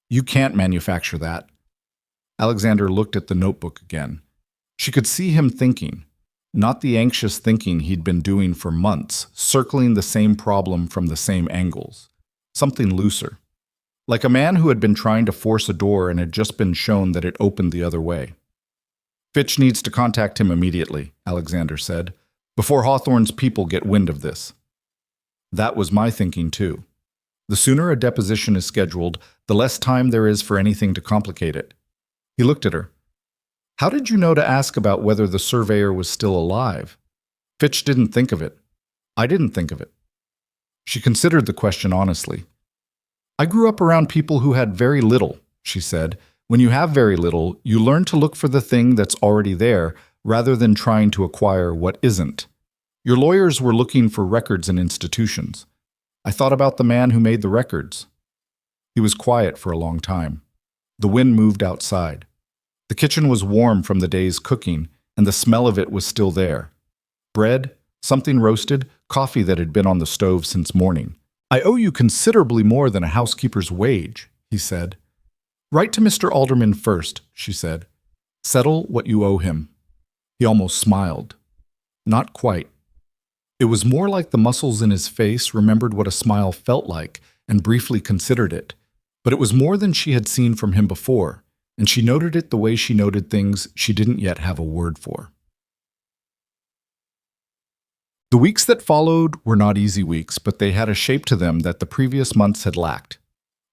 You can't manufacture that. Alexander looked at the notebook again. She could see him thinking, not the anxious thinking he'd been doing for months, circling the same problem from the same angles. Something looser. Like a man who had been trying to force a door and had just been shown that it opened the other way. Fitch needs to contact him immediately, Alexander said, before Hawthorne's people get wind of this. That was my thinking too. The sooner a deposition is scheduled, the less time there is for anything to complicate it. He looked at her. How did you know to ask about whether the surveyor was still alive? Fitch didn't think of it. I didn't think of it. She considered the question honestly. I grew up around people who had very little, she said. When you have very little, you learn to look for the thing that's already there rather than trying to acquire what isn't. Your lawyers were looking for records in institutions. I thought about the man who made the records. He was quiet for a long time. The wind moved outside. The kitchen was warm from the day's cooking, and the smell of it was still there. Bread, something roasted, coffee that had been on the stove since morning. I owe you considerably more than a housekeeper's wage, he said. Write to Mr. Alderman first, she said. Settle what you owe him. He almost smiled. Not quite. It was more like the muscles in his face remembered what a smile felt like and briefly considered it. But it was more than she had seen from him before, and she noted it the way she noted things she didn't yet have a word for. The weeks that followed were not easy weeks, but they had a shape to them that the previous months had lacked.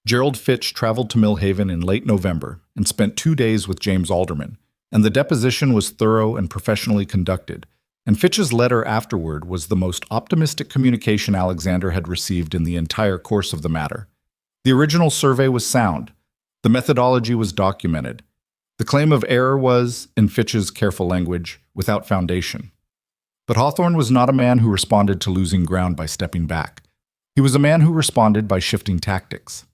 Gerald Fitch traveled to Millhaven in late November and spent 2 days with James Alderman, and the deposition was thorough and professionally conducted, and Fitch's letter afterward was the most optimistic communication Alexander had received in the entire course of the matter. The original survey was sound. The methodology was documented. The claim of error was, in Fitch's careful language, without foundation. But Hawthorne was not a man who responded to losing ground by stepping back. He was a man who responded by shifting tactics.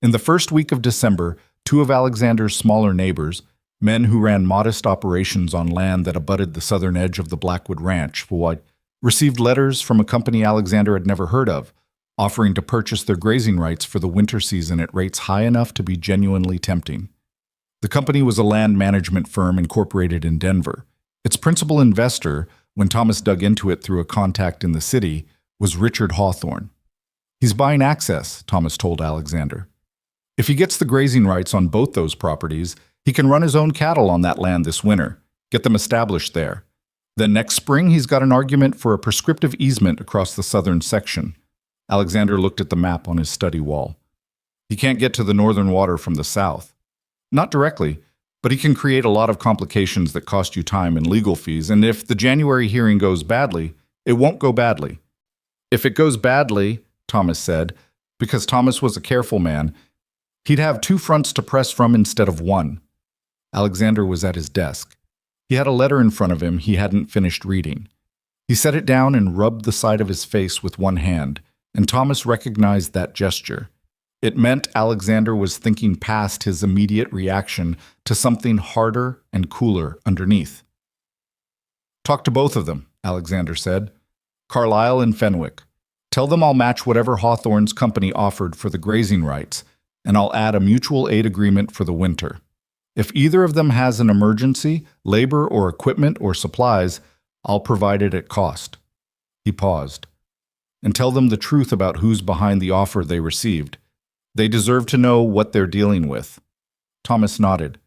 In the first week of December, two of Alexander's smaller neighbors, men who ran modest operations on land that abutted the southern edge of the Blackwood Ranch, received letters from a company Alexander had never heard of, offering to purchase their grazing rights for the winter season at rates high enough to be genuinely tempting. The company was a land management firm incorporated in Denver. Its principal investor, when Thomas dug into it through a contact in the city, was Richard Hawthorne. "He's buying access," Thomas told Alexander. "If he gets the grazing rights on both those properties, he can run his own cattle on that land this winter, get them established there. Then next spring, he's got an argument for a prescriptive easement across the southern section." Alexander looked at the map on his study wall. "He can't get to the northern water from the south." "Not directly, but he can create a lot of complications that cost you time and legal fees, and if the January hearing goes badly, it won't go badly." "If it goes badly," Thomas said, because Thomas was a careful man, "he'd have two fronts to press from instead of one." Alexander was at his desk. He had a letter in front of him he hadn't finished reading. He set it down and rubbed the side of his face with one hand, and Thomas recognized that gesture. It meant Alexander was thinking past his immediate reaction to something harder and cooler underneath. "Talk to both of them," Alexander said. "Carlisle and Fenwick. Tell them I'll match whatever Hawthorne's company offered for the grazing rights, and I'll add a mutual aid agreement for the winter. If either of them has an emergency, labor or equipment or supplies, I'll provide it at cost." He paused. "And tell them the truth about who's behind the offer they received. They deserve to know what they're dealing with." Thomas nodded.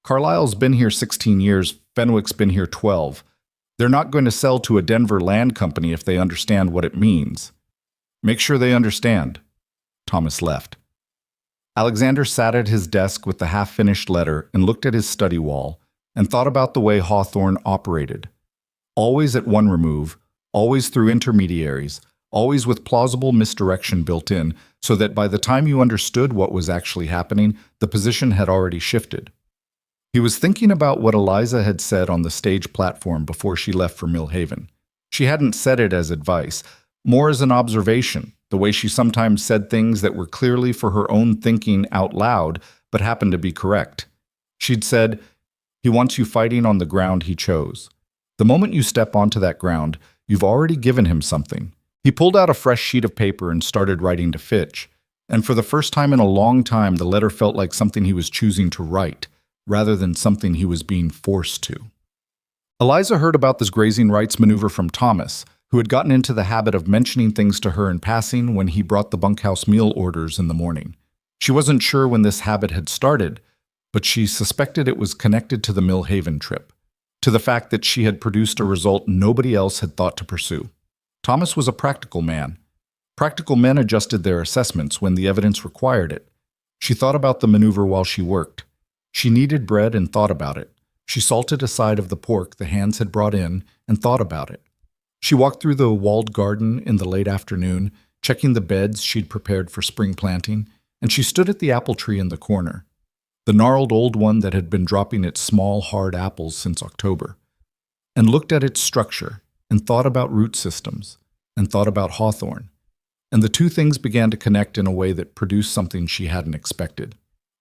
"Carlisle's been here 16 years, Fenwick's been here 12. They're not going to sell to a Denver land company if they understand what it means. Make sure they understand." Thomas left. Alexander sat at his desk with the half-finished letter and looked at his study wall and thought about the way Hawthorne operated. Always at one remove, always through intermediaries, always with plausible misdirection built in, so that by the time you understood what was actually happening, the position had already shifted. He was thinking about what Eliza had said on the stage platform before she left for Millhaven. She hadn't said it as advice, more as an observation, the way she sometimes said things that were clearly for her own thinking out loud, but happened to be correct. She'd said, "He wants you fighting on the ground he chose. The moment you step onto that ground, you've already given him something." He pulled out a fresh sheet of paper and started writing to Fitch, and for the first time in a long time, the letter felt like something he was choosing to write, rather than something he was being forced to. Eliza heard about this grazing rights maneuver from Thomas, who had gotten into the habit of mentioning things to her in passing when he brought the bunkhouse meal orders in the morning. She wasn't sure when this habit had started, but she suspected it was connected to the Millhaven trip, to the fact that she had produced a result nobody else had thought to pursue. Thomas was a practical man. Practical men adjusted their assessments when the evidence required it. She thought about the maneuver while she worked. She kneaded bread and thought about it. She salted a side of the pork the hands had brought in and thought about it. She walked through the walled garden in the late afternoon, checking the beds she'd prepared for spring planting, and she stood at the apple tree in the corner, the gnarled old one that had been dropping its small, hard apples since October, and looked at its structure, and thought about root systems, and thought about Hawthorne, and the two things began to connect in a way that produced something she hadn't expected.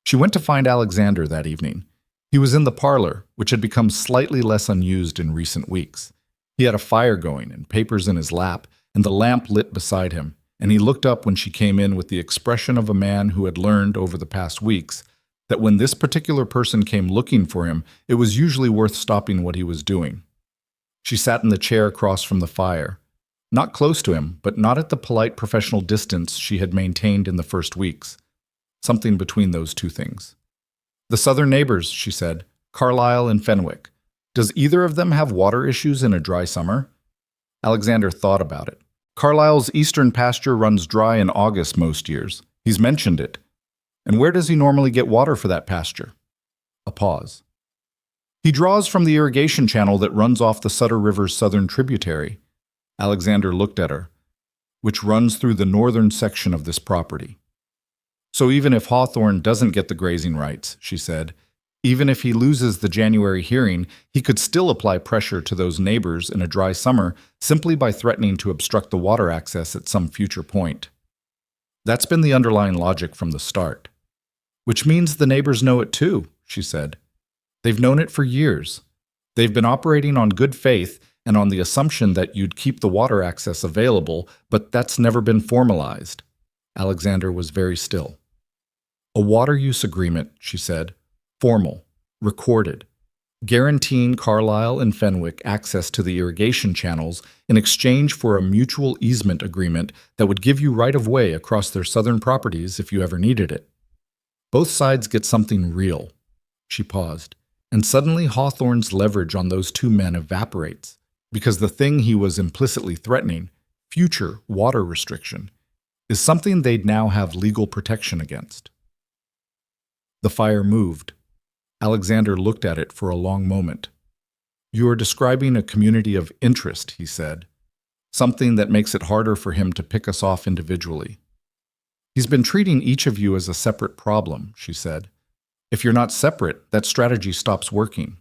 She went to find Alexander that evening. He was in the parlor, which had become slightly less unused in recent weeks. He had a fire going and papers in his lap, and the lamp lit beside him, and he looked up when she came in with the expression of a man who had learned over the past weeks that when this particular person came looking for him, it was usually worth stopping what he was doing. She sat in the chair across from the fire, not close to him, but not at the polite professional distance she had maintained in the first weeks. Something between those two things. "The southern neighbors," she said, "Carlisle and Fenwick. Does either of them have water issues in a dry summer?" Alexander thought about it. "Carlisle's eastern pasture runs dry in August most years. He's mentioned it. And where does he normally get water for that pasture? A pause. He draws from the irrigation channel that runs off the Sutter River's southern tributary. Alexander looked at her, which runs through the northern section of this property. So even if Hawthorne doesn't get the grazing rights, she said, even if he loses the January hearing, he could still apply pressure to those neighbors in a dry summer simply by threatening to obstruct the water access at some future point. That's been the underlying logic from the start. Which means the neighbors know it too, she said. They've known it for years. They've been operating on good faith and on the assumption that you'd keep the water access available, but that's never been formalized. Alexander was very still. A water use agreement, she said, formal, recorded, guaranteeing Carlisle and Fenwick access to the irrigation channels in exchange for a mutual easement agreement that would give you right-of-way across their southern properties if you ever needed it. Both sides get something real. She paused, and suddenly Hawthorne's leverage on those two men evaporates, because the thing he was implicitly threatening, future water restriction, is something they'd now have legal protection against. The fire moved. Alexander looked at it for a long moment. You are describing a community of interest, he said, something that makes it harder for him to pick us off individually. He's been treating each of you as a separate problem, she said. If you're not separate, that strategy stops working.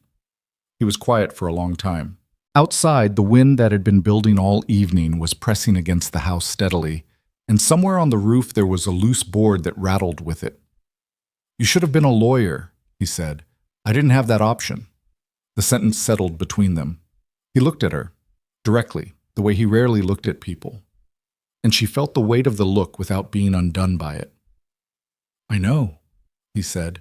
He was quiet for a long time. Outside, the wind that had been building all evening was pressing against the house steadily, and somewhere on the roof there was a loose board that rattled with it. You should have been a lawyer, he said. I didn't have that option. The sentence settled between them. He looked at her, directly, the way he rarely looked at people. And she felt the weight of the look without being undone by it. I know, he said.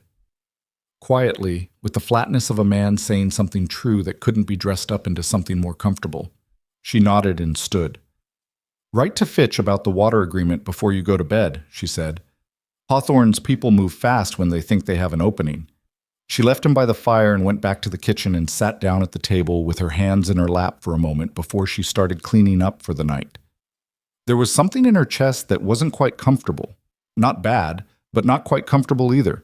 Quietly, with the flatness of a man saying something true that couldn't be dressed up into something more comfortable. She nodded and stood. Write to Fitch about the water agreement before you go to bed, she said. Hawthorne's people move fast when they think they have an opening. She left him by the fire and went back to the kitchen and sat down at the table with her hands in her lap for a moment before she started cleaning up for the night. There was something in her chest that wasn't quite comfortable. Not bad, but not quite comfortable either.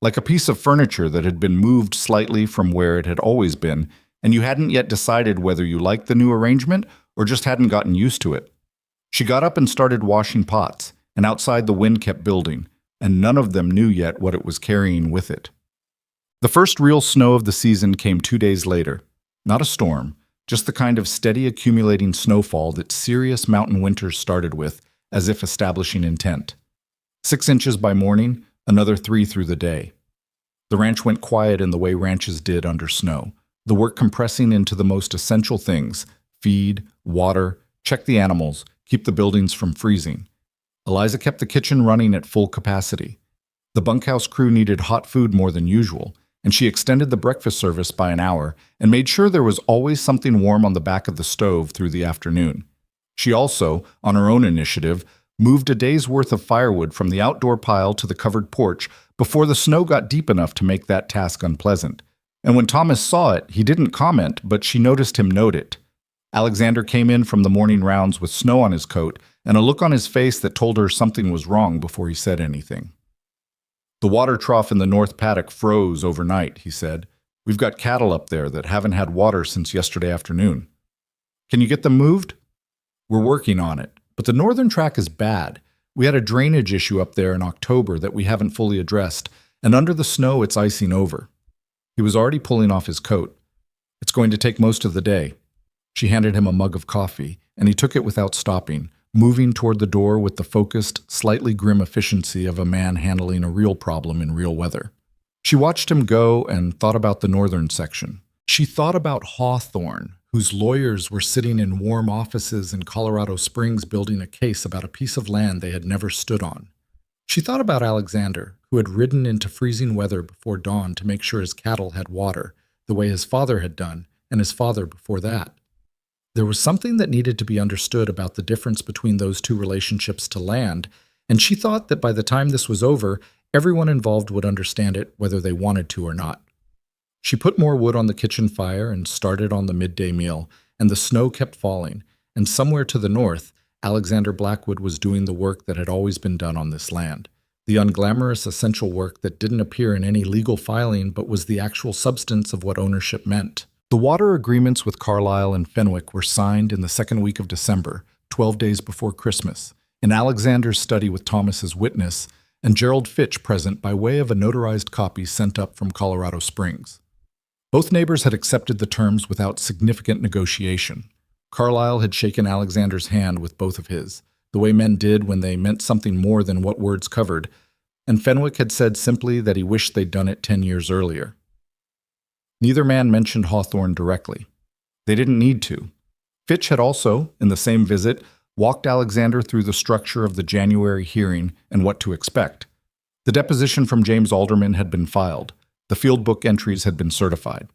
Like a piece of furniture that had been moved slightly from where it had always been, and you hadn't yet decided whether you liked the new arrangement or just hadn't gotten used to it. She got up and started washing pots, and outside the wind kept building, and none of them knew yet what it was carrying with it. The first real snow of the season came 2 days later. Not a storm, just the kind of steady accumulating snowfall that serious mountain winters started with, as if establishing intent. 6 inches by morning, another 3 through the day. The ranch went quiet in the way ranches did under snow, the work compressing into the most essential things: feed, water, check the animals, keep the buildings from freezing. Eliza kept the kitchen running at full capacity. The bunkhouse crew needed hot food more than usual, and she extended the breakfast service by an hour and made sure there was always something warm on the back of the stove through the afternoon. She also, on her own initiative, moved a day's worth of firewood from the outdoor pile to the covered porch before the snow got deep enough to make that task unpleasant. And when Thomas saw it, he didn't comment, but she noticed him note it. Alexander came in from the morning rounds with snow on his coat and a look on his face that told her something was wrong before he said anything. The water trough in the north paddock froze overnight, he said. We've got cattle up there that haven't had water since yesterday afternoon. Can you get them moved? We're working on it, but the northern track is bad. We had a drainage issue up there in October that we haven't fully addressed, and under the snow it's icing over. He was already pulling off his coat. It's going to take most of the day. She handed him a mug of coffee, and he took it without stopping, moving toward the door with the focused, slightly grim efficiency of a man handling a real problem in real weather. She watched him go and thought about the northern section. She thought about Hawthorne, whose lawyers were sitting in warm offices in Colorado Springs building a case about a piece of land they had never stood on. She thought about Alexander, who had ridden into freezing weather before dawn to make sure his cattle had water, the way his father had done, and his father before that. There was something that needed to be understood about the difference between those two relationships to land, and she thought that by the time this was over, everyone involved would understand it whether they wanted to or not. She put more wood on the kitchen fire and started on the midday meal, and the snow kept falling, and somewhere to the north, Alexander Blackwood was doing the work that had always been done on this land, the unglamorous essential work that didn't appear in any legal filing but was the actual substance of what ownership meant. The water agreements with Carlisle and Fenwick were signed in the second week of December, 12 days before Christmas, in Alexander's study with Thomas as witness, and Gerald Fitch present by way of a notarized copy sent up from Colorado Springs. Both neighbors had accepted the terms without significant negotiation. Carlisle had shaken Alexander's hand with both of his, the way men did when they meant something more than what words covered, and Fenwick had said simply that he wished they'd done it 10 years earlier. Neither man mentioned Hawthorne directly. They didn't need to. Fitch had also, in the same visit, walked Alexander through the structure of the January hearing and what to expect. The deposition from James Alderman had been filed. The field book entries had been certified.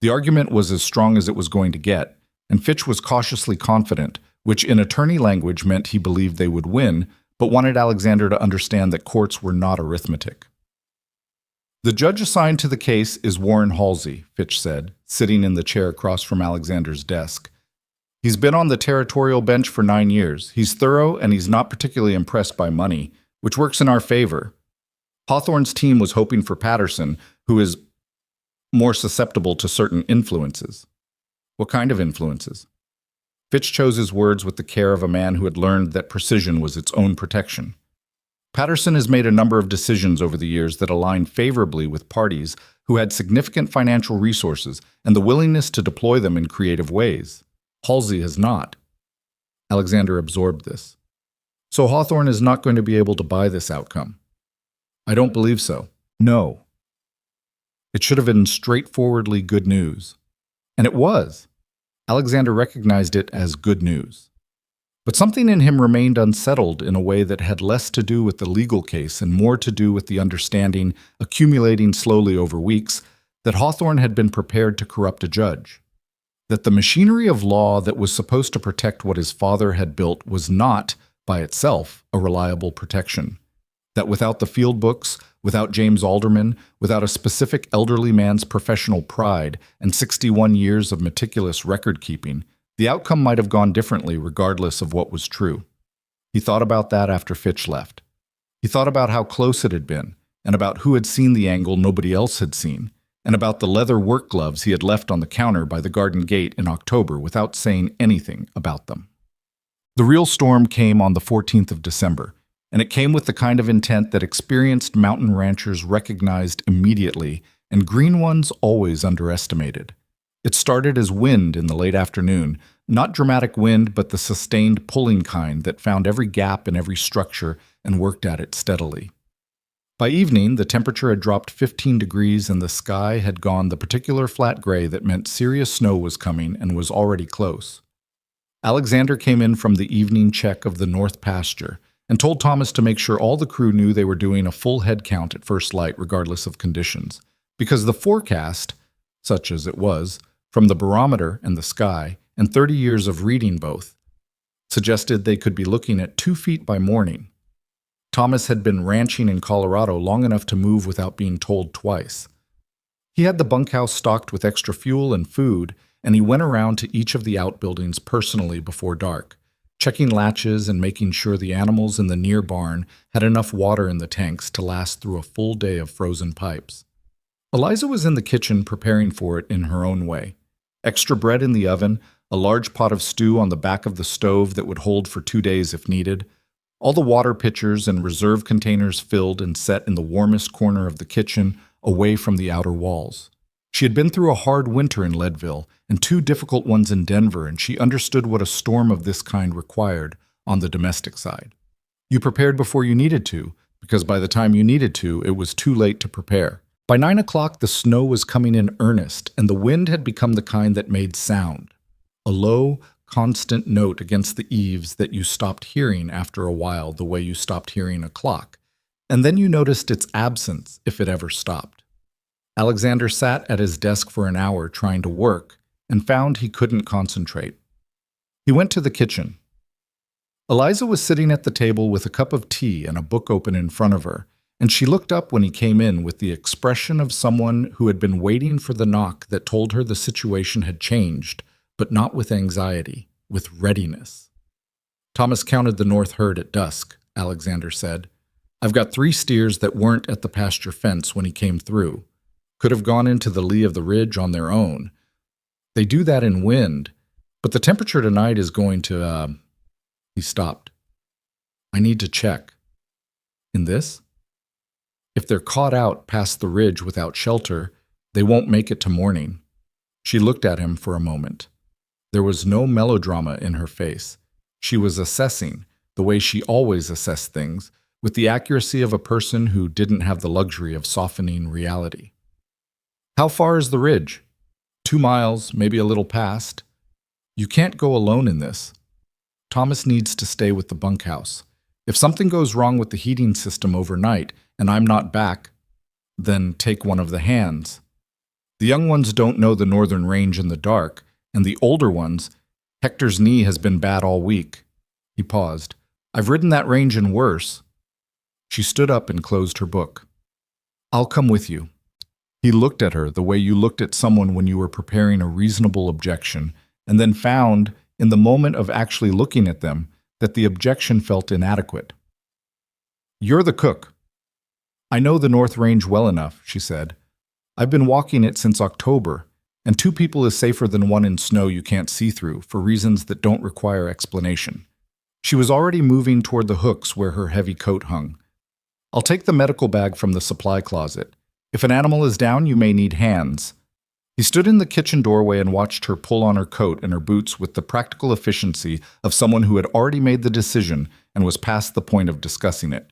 The argument was as strong as it was going to get, and Fitch was cautiously confident, which in attorney language meant he believed they would win, but wanted Alexander to understand that courts were not arithmetic. The judge assigned to the case is Warren Halsey, Fitch said, sitting in the chair across from Alexander's desk. He's been on the territorial bench for 9 years. He's thorough, and he's not particularly impressed by money, which works in our favor. Hawthorne's team was hoping for Patterson, who is more susceptible to certain influences. What kind of influences? Fitch chose his words with the care of a man who had learned that precision was its own protection. Patterson has made a number of decisions over the years that align favorably with parties who had significant financial resources and the willingness to deploy them in creative ways. Halsey has not. Alexander absorbed this. So Hawthorne is not going to be able to buy this outcome. I don't believe so. No. It should have been straightforwardly good news. And it was. Alexander recognized it as good news. But something in him remained unsettled in a way that had less to do with the legal case and more to do with the understanding, accumulating slowly over weeks, that Hawthorne had been prepared to corrupt a judge. That the machinery of law that was supposed to protect what his father had built was not, by itself, a reliable protection. That without the field books, without James Alderman, without a specific elderly man's professional pride and 61 years of meticulous record-keeping, the outcome might have gone differently regardless of what was true. He thought about that after Fitch left. He thought about how close it had been, and about who had seen the angle nobody else had seen, and about the leather work gloves he had left on the counter by the garden gate in October without saying anything about them. The real storm came on the 14th of December, and it came with the kind of intent that experienced mountain ranchers recognized immediately and green ones always underestimated. It started as wind in the late afternoon, not dramatic wind, but the sustained pulling kind that found every gap in every structure and worked at it steadily. By evening, the temperature had dropped 15 degrees and the sky had gone the particular flat gray that meant serious snow was coming and was already close. Alexander came in from the evening check of the north pasture and told Thomas to make sure all the crew knew they were doing a full head count at first light regardless of conditions, because the forecast, such as it was, from the barometer and the sky, and 30 years of reading both, suggested they could be looking at 2 feet by morning. Thomas had been ranching in Colorado long enough to move without being told twice. He had the bunkhouse stocked with extra fuel and food, and he went around to each of the outbuildings personally before dark, checking latches and making sure the animals in the near barn had enough water in the tanks to last through a full day of frozen pipes. Eliza was in the kitchen preparing for it in her own way. Extra bread in the oven, a large pot of stew on the back of the stove that would hold for 2 days if needed, all the water pitchers and reserve containers filled and set in the warmest corner of the kitchen, away from the outer walls. She had been through a hard winter in Leadville and 2 difficult ones in Denver, and she understood what a storm of this kind required on the domestic side. You prepared before you needed to, because by the time you needed to, it was too late to prepare. By 9 o'clock, the snow was coming in earnest, and the wind had become the kind that made sound, a low, constant note against the eaves that you stopped hearing after a while the way you stopped hearing a clock, and then you noticed its absence if it ever stopped. Alexander sat at his desk for an hour trying to work and found he couldn't concentrate. He went to the kitchen. Eliza was sitting at the table with a cup of tea and a book open in front of her, and she looked up when he came in with the expression of someone who had been waiting for the knock that told her the situation had changed, but not with anxiety, with readiness. Thomas counted the north herd at dusk, Alexander said. I've got 3 steers that weren't at the pasture fence when he came through. Could have gone into the lee of the ridge on their own. They do that in wind, but the temperature tonight is going to, He stopped. I need to check. In this? If they're caught out past the ridge without shelter, they won't make it to morning. She looked at him for a moment. There was no melodrama in her face. She was assessing, the way she always assessed things, with the accuracy of a person who didn't have the luxury of softening reality. How far is the ridge? 2 miles, maybe a little past. You can't go alone in this. Thomas needs to stay with the bunkhouse. If something goes wrong with the heating system overnight and I'm not back, then take one of the hands. The young ones don't know the northern range in the dark, and the older ones, Hector's knee has been bad all week. He paused. I've ridden that range and worse. She stood up and closed her book. I'll come with you. He looked at her the way you looked at someone when you were preparing a reasonable objection, and then found, in the moment of actually looking at them, that the objection felt inadequate. You're the cook. I know the North Range well enough, she said. I've been walking it since October, and 2 people is safer than 1 in snow you can't see through for reasons that don't require explanation. She was already moving toward the hooks where her heavy coat hung. I'll take the medical bag from the supply closet. If an animal is down, you may need hands. He stood in the kitchen doorway and watched her pull on her coat and her boots with the practical efficiency of someone who had already made the decision and was past the point of discussing it.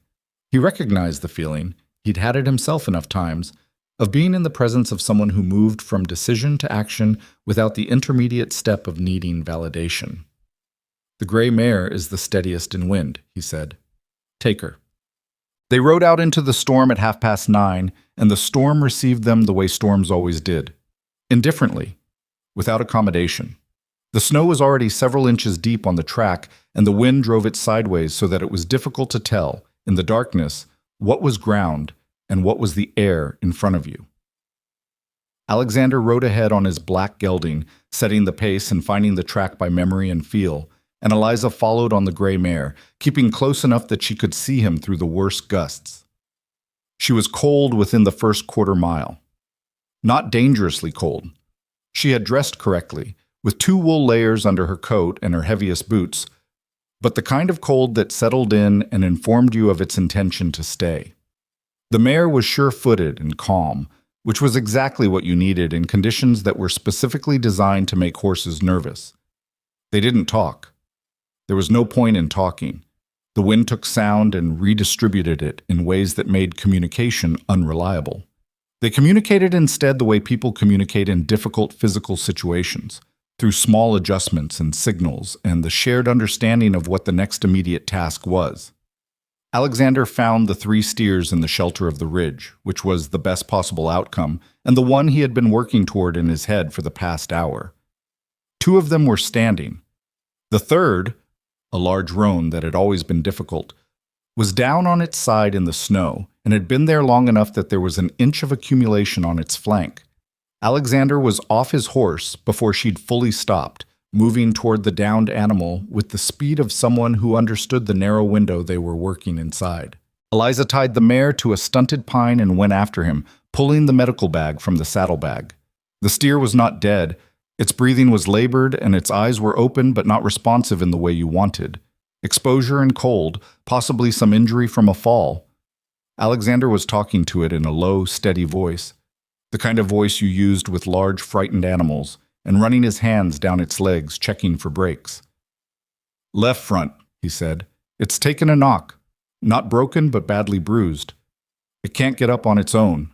He recognized the feeling, he'd had it himself enough times, of being in the presence of someone who moved from decision to action without the intermediate step of needing validation. The gray mare is the steadiest in wind, he said. Take her. They rode out into the storm at 9:30, and the storm received them the way storms always did. Indifferently, without accommodation. The snow was already several inches deep on the track, and the wind drove it sideways so that it was difficult to tell, in the darkness, what was ground and what was the air in front of you. Alexander rode ahead on his black gelding, setting the pace and finding the track by memory and feel, and Eliza followed on the gray mare, keeping close enough that she could see him through the worst gusts. She was cold within the first quarter mile. Not dangerously cold. She had dressed correctly, with 2 wool layers under her coat and her heaviest boots, but the kind of cold that settled in and informed you of its intention to stay. The mare was sure-footed and calm, which was exactly what you needed in conditions that were specifically designed to make horses nervous. They didn't talk. There was no point in talking. The wind took sound and redistributed it in ways that made communication unreliable. They communicated instead the way people communicate in difficult physical situations, through small adjustments and signals and the shared understanding of what the next immediate task was. Alexander found the 3 steers in the shelter of the ridge, which was the best possible outcome and the one he had been working toward in his head for the past hour. 2 of them were standing. The third, a large roan that had always been difficult, was down on its side in the snow and had been there long enough that there was an inch of accumulation on its flank. Alexander was off his horse before she'd fully stopped, moving toward the downed animal with the speed of someone who understood the narrow window they were working inside. Eliza tied the mare to a stunted pine and went after him, pulling the medical bag from the saddlebag. The steer was not dead. Its breathing was labored, and its eyes were open but not responsive in the way you wanted. Exposure and cold, possibly some injury from a fall. Alexander was talking to it in a low, steady voice, the kind of voice you used with large, frightened animals, and running his hands down its legs, checking for breaks. Left front, he said. It's taken a knock. Not broken, but badly bruised. It can't get up on its own.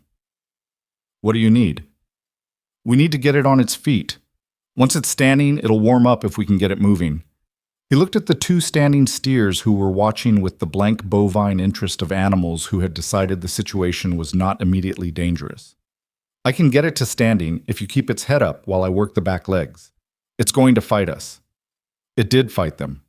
What do you need? We need to get it on its feet. Once it's standing, it'll warm up if we can get it moving. He looked at the 2 standing steers who were watching with the blank bovine interest of animals who had decided the situation was not immediately dangerous. I can get it to standing if you keep its head up while I work the back legs. It's going to fight us. It did fight them.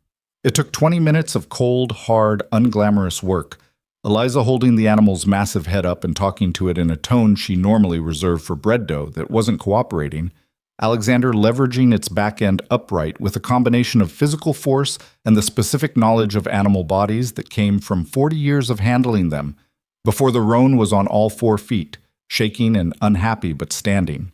It took 20 minutes of cold, hard, unglamorous work, Eliza holding the animal's massive head up and talking to it in a tone she normally reserved for bread dough that wasn't cooperating, Alexander leveraging its back end upright with a combination of physical force and the specific knowledge of animal bodies that came from 40 years of handling them, before the roan was on all 4 feet, shaking and unhappy but standing.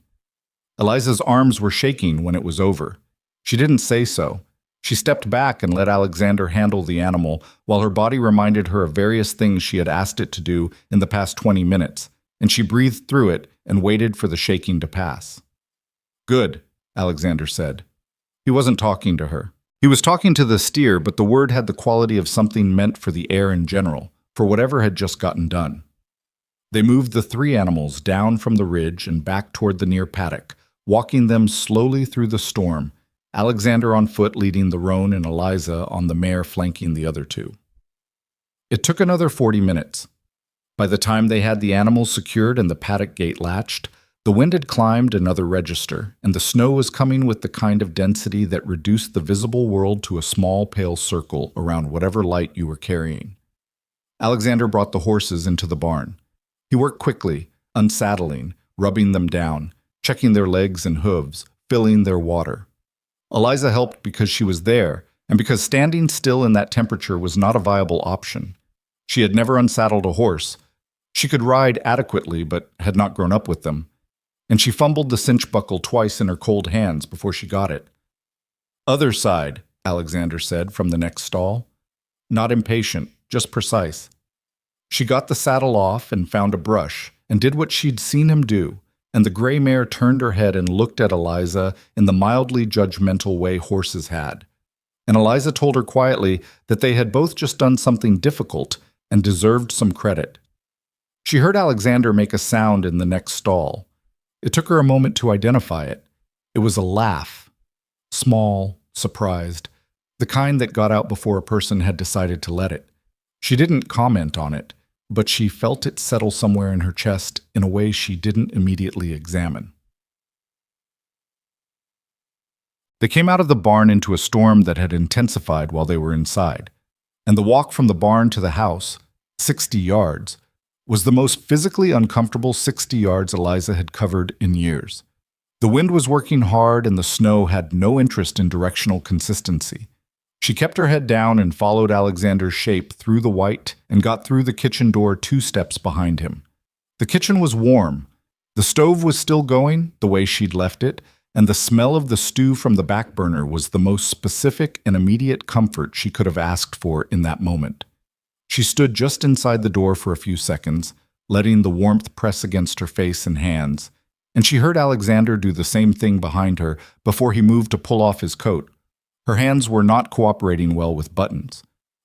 Eliza's arms were shaking when it was over. She didn't say so. She stepped back and let Alexander handle the animal while her body reminded her of various things she had asked it to do in the past 20 minutes, and she breathed through it and waited for the shaking to pass. "Good," Alexander said. He wasn't talking to her. He was talking to the steer, but the word had the quality of something meant for the air in general, for whatever had just gotten done. They moved the 3 animals down from the ridge and back toward the near paddock, walking them slowly through the storm, Alexander on foot leading the roan and Eliza on the mare flanking the other 2. It took another 40 minutes. By the time they had the animals secured and the paddock gate latched, the wind had climbed another register, and the snow was coming with the kind of density that reduced the visible world to a small pale circle around whatever light you were carrying. Alexander brought the horses into the barn. He worked quickly, unsaddling, rubbing them down, checking their legs and hooves, filling their water. Eliza helped because she was there, and because standing still in that temperature was not a viable option. She had never unsaddled a horse. She could ride adequately, but had not grown up with them. And she fumbled the cinch buckle twice in her cold hands before she got it. "Other side," Alexander said from the next stall. Not impatient, just precise. She got the saddle off and found a brush, and did what she'd seen him do, and the gray mare turned her head and looked at Eliza in the mildly judgmental way horses had. And Eliza told her quietly that they had both just done something difficult and deserved some credit. She heard Alexander make a sound in the next stall. It took her a moment to identify it. It was a laugh. Small, surprised, the kind that got out before a person had decided to let it. She didn't comment on it, but she felt it settle somewhere in her chest in a way she didn't immediately examine. They came out of the barn into a storm that had intensified while they were inside, and the walk from the barn to the house, 60 yards, was the most physically uncomfortable 60 yards Eliza had covered in years. The wind was working hard and the snow had no interest in directional consistency. She kept her head down and followed Alexander's shape through the white and got through the kitchen door 2 steps behind him. The kitchen was warm. The stove was still going, the way she'd left it, and the smell of the stew from the back burner was the most specific and immediate comfort she could have asked for in that moment. She stood just inside the door for a few seconds, letting the warmth press against her face and hands, and she heard Alexander do the same thing behind her before he moved to pull off his coat. Her hands were not cooperating well with buttons.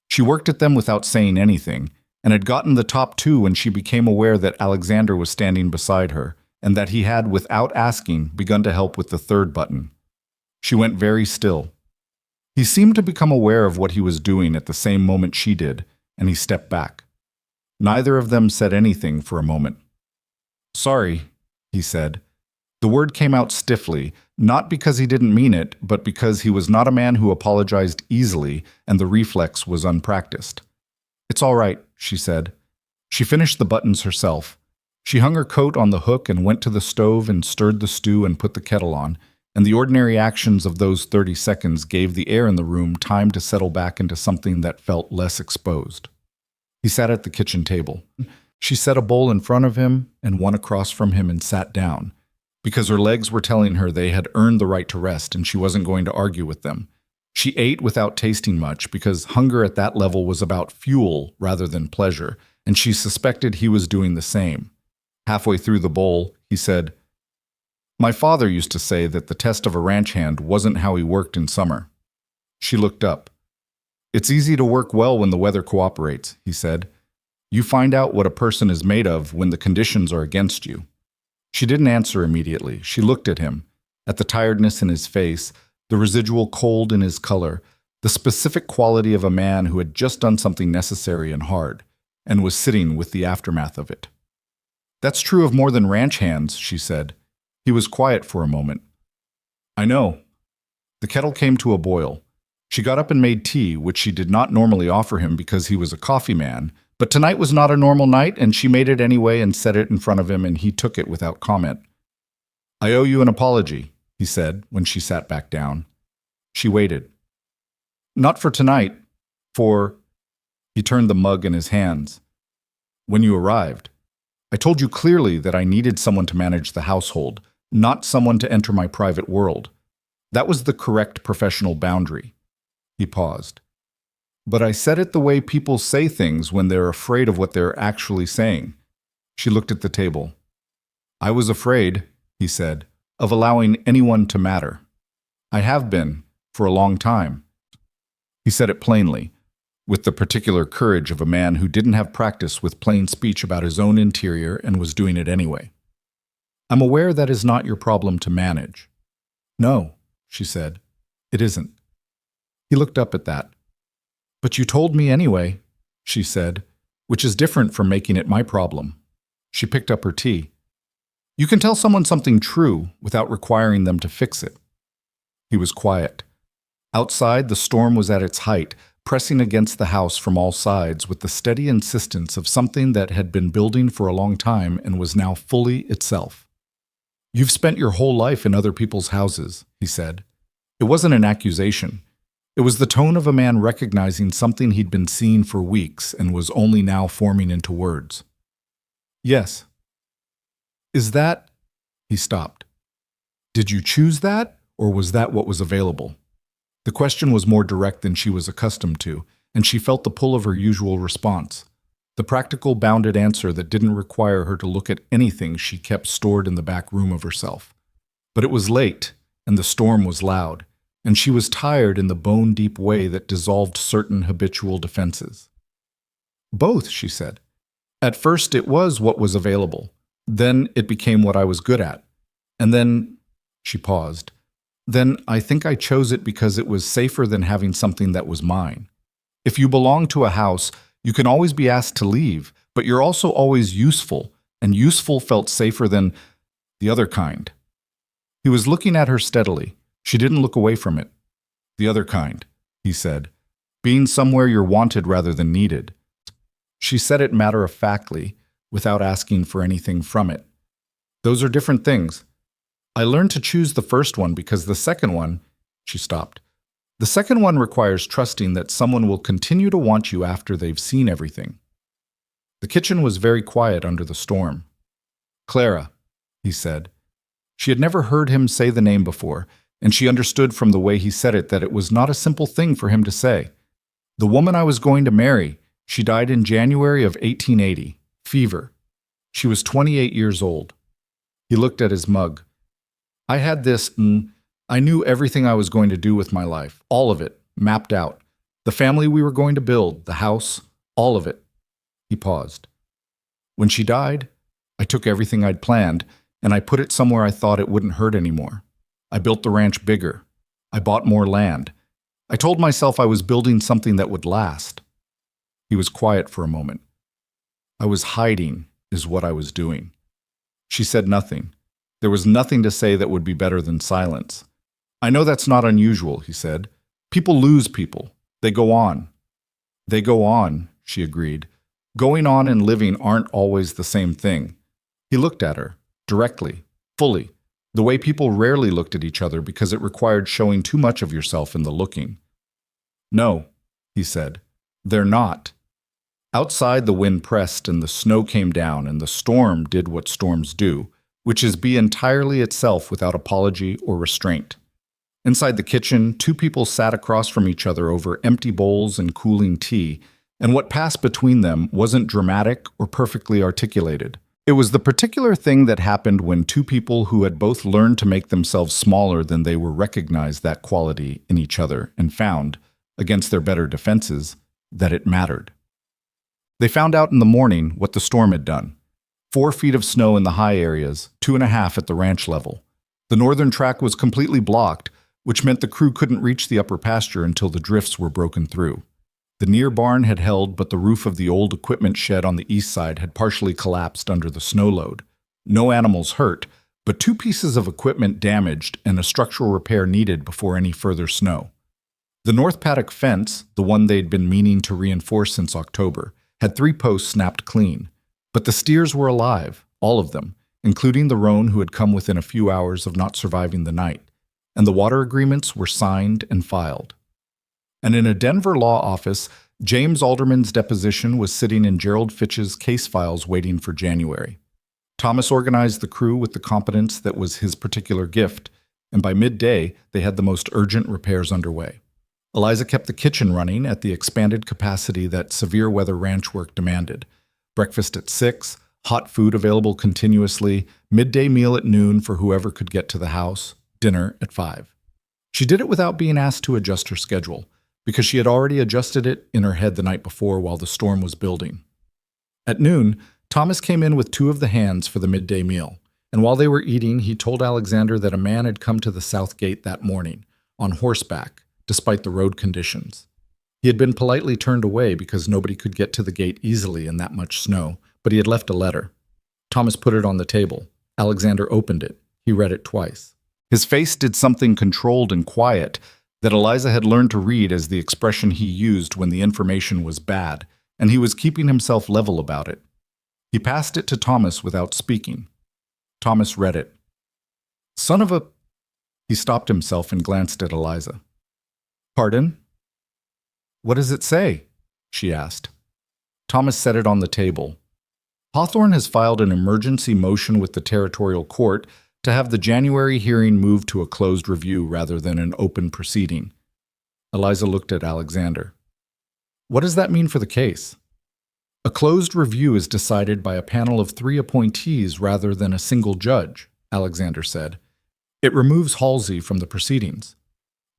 She worked at them without saying anything, and had gotten the top 2 when she became aware that Alexander was standing beside her, and that he had, without asking, begun to help with the 3rd button. She went very still. He seemed to become aware of what he was doing at the same moment she did, and he stepped back. Neither of them said anything for a moment. "Sorry," he said. The word came out stiffly, not because he didn't mean it, but because he was not a man who apologized easily, and the reflex was unpracticed. "It's all right," she said. She finished the buttons herself. She hung her coat on the hook and went to the stove and stirred the stew and put the kettle on, and the ordinary actions of those 30 seconds gave the air in the room time to settle back into something that felt less exposed. He sat at the kitchen table. She set a bowl in front of him and one across from him and sat down, because her legs were telling her they had earned the right to rest and she wasn't going to argue with them. She ate without tasting much because hunger at that level was about fuel rather than pleasure, and she suspected he was doing the same. Halfway through the bowl, he said, "My father used to say that the test of a ranch hand wasn't how he worked in summer." She looked up. "It's easy to work well when the weather cooperates," he said. "You find out what a person is made of when the conditions are against you." She didn't answer immediately. She looked at him, at the tiredness in his face, the residual cold in his color, the specific quality of a man who had just done something necessary and hard, and was sitting with the aftermath of it. "That's true of more than ranch hands," she said. He was quiet for a moment. "I know." The kettle came to a boil. She got up and made tea, which she did not normally offer him because he was a coffee man, but tonight was not a normal night, and she made it anyway and set it in front of him, and he took it without comment. "I owe you an apology," he said when she sat back down. She waited. Not for tonight, for... He turned the mug in his hands. When you arrived, I told you clearly that I needed someone to manage the household, not someone to enter my private world. That was the correct professional boundary. He paused. But I said it the way people say things when they're afraid of what they're actually saying. She looked at the table. I was afraid, he said, of allowing anyone to matter. I have been, for a long time. He said it plainly, with the particular courage of a man who didn't have practice with plain speech about his own interior and was doing it anyway. I'm aware that is not your problem to manage. No, she said, it isn't. He looked up at that. But you told me anyway, she said, which is different from making it my problem. She picked up her tea. You can tell someone something true without requiring them to fix it. He was quiet. Outside, the storm was at its height, pressing against the house from all sides with the steady insistence of something that had been building for a long time and was now fully itself. You've spent your whole life in other people's houses, he said. It wasn't an accusation. It was the tone of a man recognizing something he'd been seeing for weeks and was only now forming into words. Yes. Is that... He stopped. Did you choose that, or was that what was available? The question was more direct than she was accustomed to, and she felt the pull of her usual response. The practical, bounded answer that didn't require her to look at anything she kept stored in the back room of herself. But it was late, and the storm was loud, and she was tired in the bone-deep way that dissolved certain habitual defenses. Both, she said. At first it was what was available. Then it became what I was good at. And then, she paused, then I think I chose it because it was safer than having something that was mine. If you belong to a house, you can always be asked to leave, but you're also always useful, and useful felt safer than the other kind. He was looking at her steadily. She didn't look away from it. The other kind, he said, being somewhere you're wanted rather than needed. She said it matter-of-factly, without asking for anything from it. Those are different things. I learned to choose the first one because the second one, she stopped. The second one requires trusting that someone will continue to want you after they've seen everything. The kitchen was very quiet under the storm. Clara, he said. She had never heard him say the name before, and she understood from the way he said it that it was not a simple thing for him to say. The woman I was going to marry, she died in January of 1880, fever. She was 28 years old. He looked at his mug. I had this, I knew everything I was going to do with my life, all of it, mapped out. The family we were going to build, the house, all of it. He paused. When she died, I took everything I'd planned, and I put it somewhere I thought it wouldn't hurt anymore. I built the ranch bigger. I bought more land. I told myself I was building something that would last. He was quiet for a moment. I was hiding, is what I was doing. She said nothing. There was nothing to say that would be better than silence. I know that's not unusual, he said. People lose people. They go on. They go on, she agreed. Going on and living aren't always the same thing. He looked at her, directly, fully, the way people rarely looked at each other because it required showing too much of yourself in the looking. No, he said, they're not. Outside the wind pressed and the snow came down and the storm did what storms do, which is be entirely itself without apology or restraint. Inside the kitchen, two people sat across from each other over empty bowls and cooling tea, and what passed between them wasn't dramatic or perfectly articulated. It was the particular thing that happened when two people who had both learned to make themselves smaller than they were recognized that quality in each other and found, against their better defenses, that it mattered. They found out in the morning what the storm had done. 4 feet of snow in the high areas, 2.5 at the ranch level. The northern track was completely blocked, which meant the crew couldn't reach the upper pasture until the drifts were broken through. The near barn had held, but the roof of the old equipment shed on the east side had partially collapsed under the snow load. No animals hurt, but 2 pieces of equipment damaged and a structural repair needed before any further snow. The north paddock fence, the one they'd been meaning to reinforce since October, had 3 posts snapped clean. But the steers were alive, all of them, including the roan who had come within a few hours of not surviving the night. and the water agreements were signed and filed. And in a Denver law office, James Alderman's deposition was sitting in Gerald Fitch's case files waiting for January. Thomas organized the crew with the competence that was his particular gift, and by midday, they had the most urgent repairs underway. Eliza kept the kitchen running at the expanded capacity that severe weather ranch work demanded. Breakfast at 6, hot food available continuously, midday meal at noon for whoever could get to the house, dinner at 5. She did it without being asked to adjust her schedule, because she had already adjusted it in her head the night before while the storm was building. At noon, Thomas came in with 2 of the hands for the midday meal, and while they were eating, he told Alexander that a man had come to the south gate that morning, on horseback, despite the road conditions. He had been politely turned away because nobody could get to the gate easily in that much snow, but he had left a letter. Thomas put it on the table. Alexander opened it. He read it twice. His face did something controlled and quiet that Eliza had learned to read as the expression he used when the information was bad, and he was keeping himself level about it. He passed it to Thomas without speaking. Thomas read it. Son of a... He stopped himself and glanced at Eliza. Pardon? What does it say? She asked. Thomas set it on the table. Hawthorne has filed an emergency motion with the territorial court to have the January hearing moved to a closed review rather than an open proceeding. Eliza looked at Alexander. What does that mean for the case? A closed review is decided by a panel of 3 appointees rather than a single judge, Alexander said. It removes Halsey from the proceedings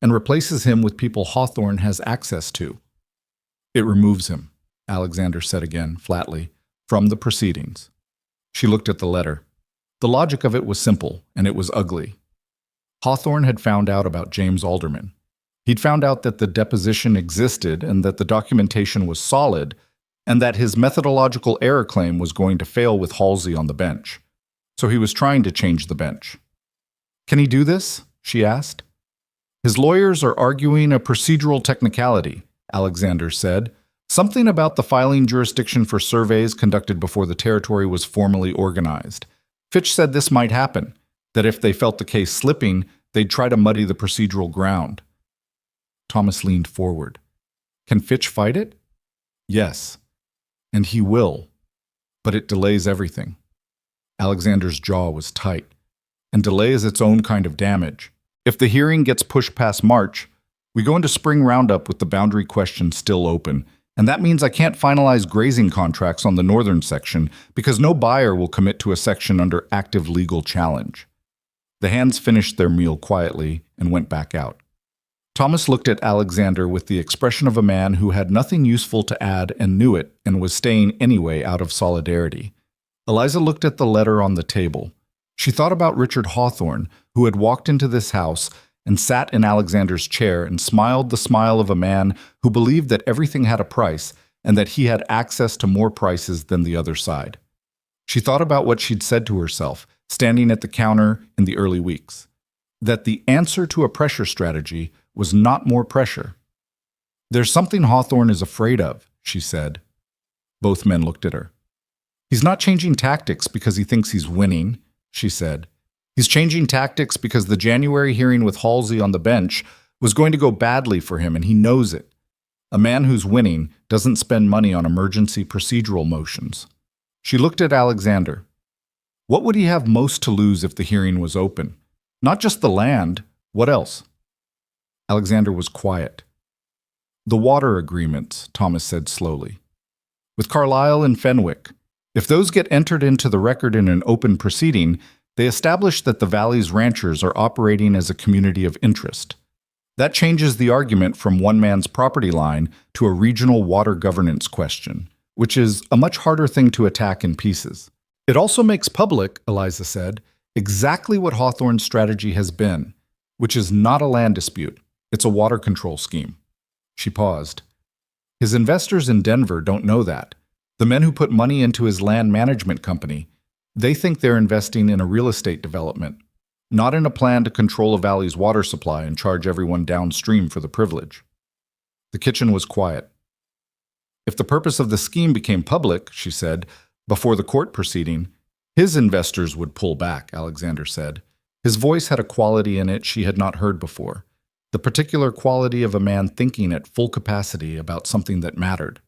and replaces him with people Hawthorne has access to. It removes him, Alexander said again, flatly, from the proceedings. She looked at the letter. The logic of it was simple, and it was ugly. Hawthorne had found out about James Alderman. He'd found out that the deposition existed and that the documentation was solid, and that his methodological error claim was going to fail with Halsey on the bench. So he was trying to change the bench. Can he do this? She asked. His lawyers are arguing a procedural technicality, Alexander said. Something about the filing jurisdiction for surveys conducted before the territory was formally organized. Fitch said this might happen, that if they felt the case slipping, they'd try to muddy the procedural ground. Thomas leaned forward. Can Fitch fight it? Yes, and he will, but it delays everything. Alexander's jaw was tight, and delay is its own kind of damage. If the hearing gets pushed past March, we go into spring roundup with the boundary question still open, and that means I can't finalize grazing contracts on the northern section because no buyer will commit to a section under active legal challenge. The hands finished their meal quietly and went back out. Thomas looked at Alexander with the expression of a man who had nothing useful to add and knew it and was staying anyway out of solidarity. Eliza looked at the letter on the table. She thought about Richard Hawthorne, who had walked into this house and sat in Alexander's chair and smiled the smile of a man who believed that everything had a price and that he had access to more prices than the other side. She thought about what she'd said to herself, standing at the counter in the early weeks, that the answer to a pressure strategy was not more pressure. There's something Hawthorne is afraid of, she said. Both men looked at her. He's not changing tactics because he thinks he's winning, she said. He's changing tactics because the January hearing with Halsey on the bench was going to go badly for him, and he knows it. A man who's winning doesn't spend money on emergency procedural motions. She looked at Alexander. What would he have most to lose if the hearing was open? Not just the land. What else? Alexander was quiet. The water agreements, Thomas said slowly. With Carlisle and Fenwick. If those get entered into the record in an open proceeding, they establish that the Valley's ranchers are operating as a community of interest. That changes the argument from one man's property line to a regional water governance question, which is a much harder thing to attack in pieces. It also makes public, Eliza said, exactly what Hawthorne's strategy has been, which is not a land dispute. It's a water control scheme. She paused. His investors in Denver don't know that. The men who put money into his land management company, they think they're investing in a real estate development, not in a plan to control a valley's water supply and charge everyone downstream for the privilege. The kitchen was quiet. If the purpose of the scheme became public, she said, before the court proceeding, his investors would pull back, Alexander said. His voice had a quality in it she had not heard before, the particular quality of a man thinking at full capacity about something that mattered.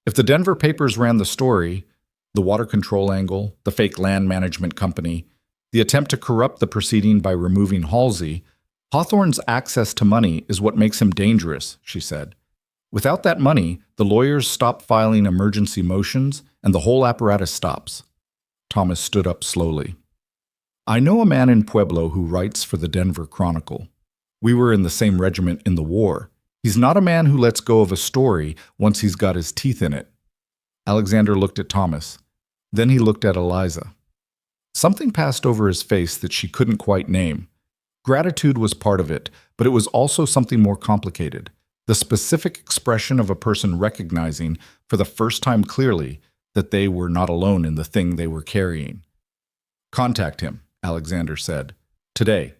If the Denver papers ran the story, the water control angle, the fake land management company, the attempt to corrupt the proceeding by removing Halsey, Hawthorne's access to money is what makes him dangerous, she said. Without that money, the lawyers stop filing emergency motions and the whole apparatus stops. Thomas stood up slowly. I know a man in Pueblo who writes for the Denver Chronicle. We were in the same regiment in the war. He's not a man who lets go of a story once he's got his teeth in it. Alexander looked at Thomas. Then he looked at Eliza. Something passed over his face that she couldn't quite name. Gratitude was part of it, but it was also something more complicated. The specific expression of a person recognizing, for the first time clearly, that they were not alone in the thing they were carrying. Contact him, Alexander said. Today.